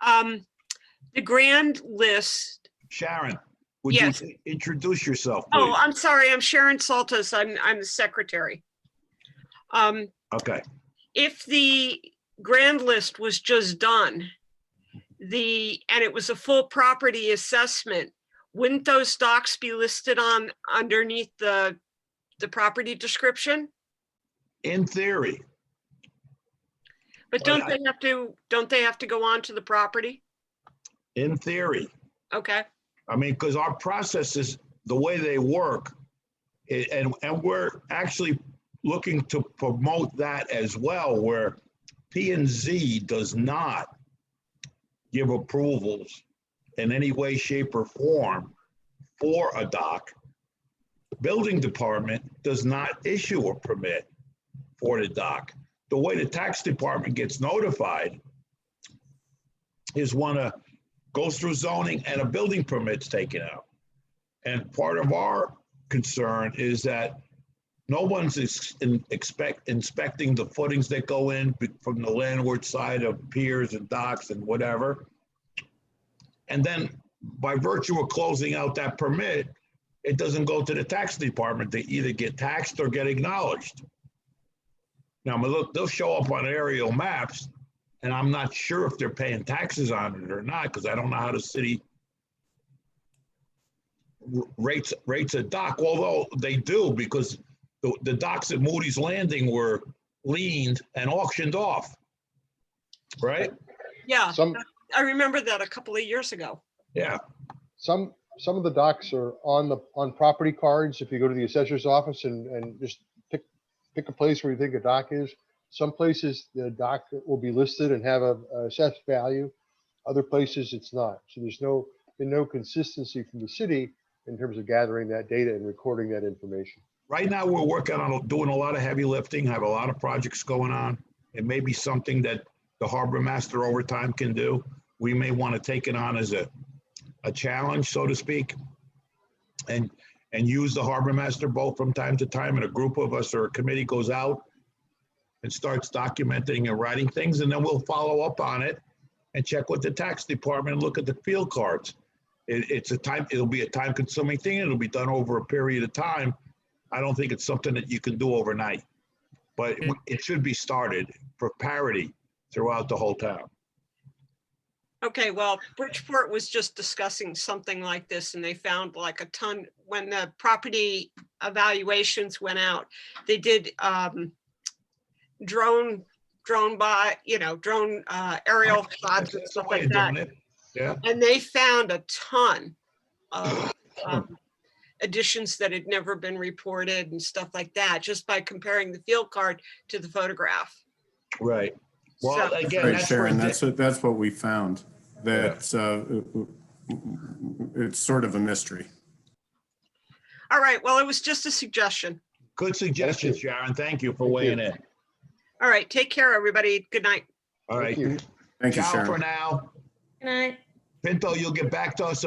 The grand list. Sharon, would Yes. you introduce yourself, Oh, please? I'm sorry. I'm Sharon Saltus. I'm the secretary. Okay. If the grand list was just done, and it was a full property assessment, wouldn't those docks be listed on underneath the property description? In theory. But don't they have to go on to the property? In theory. Okay. I mean, because our processes, the way they work, and we're actually looking to promote that as well, where P&Z does not give approvals in any way, shape, or form for a dock. Building department does not issue a permit for the dock. The way the tax department gets notified is when goes through zoning and a building permit's taken out. And part of our concern is that no one's inspecting the footings that go in from the landward side of piers and docks and whatever. And then by virtue of closing out that permit, it doesn't go to the tax department to either get taxed or get acknowledged. Now, look, they'll show up on aerial maps, and I'm not sure if they're paying taxes on it or not, because I don't know how the city rates a dock, although they do, because the docks at Moody's Landing were leaned and auctioned off, right? Yeah, I remember that a couple of years ago. Yeah. Some of the docks are on property cards. If you go to the assessor's office and just pick a place where you think a dock is. Some places the dock will be listed and have a assessed value. Other places it's not. So there's been no consistency from the city in terms of gathering that data and recording that information. Right now, we're working on doing a lot of heavy lifting, have a lot of projects going on. It may be something that the harbor master over time can do. We may want to take it on as a challenge, so to speak, and use the harbor master boat from time to time. And a group of us or a committee goes out and starts documenting and writing things, and then we'll follow up on it and check with the tax department and look at the field cards. It'll be a time-consuming thing. It'll be done over a period of time. I don't think it's something that you can do overnight, but it should be started for parity throughout the whole town. Okay, well, Bridgeport was just discussing something like this, and they found like a ton when the property evaluations went out. They did drone aerial shots and stuff like that. Yeah. And they found a ton of additions that had never been reported and stuff like that, just by comparing the field card to the photograph. Right. Well, So, again, Right, that's Sharon, where that's what we found. That it's sort of a mystery. all right, well, it was just a suggestion. good suggestion, Sharon. Thank you for weighing in. All right, take care, everybody. Good night. All right. Thank you, Ciao Sharon. for now. Good night. Pinto, you'll get back to us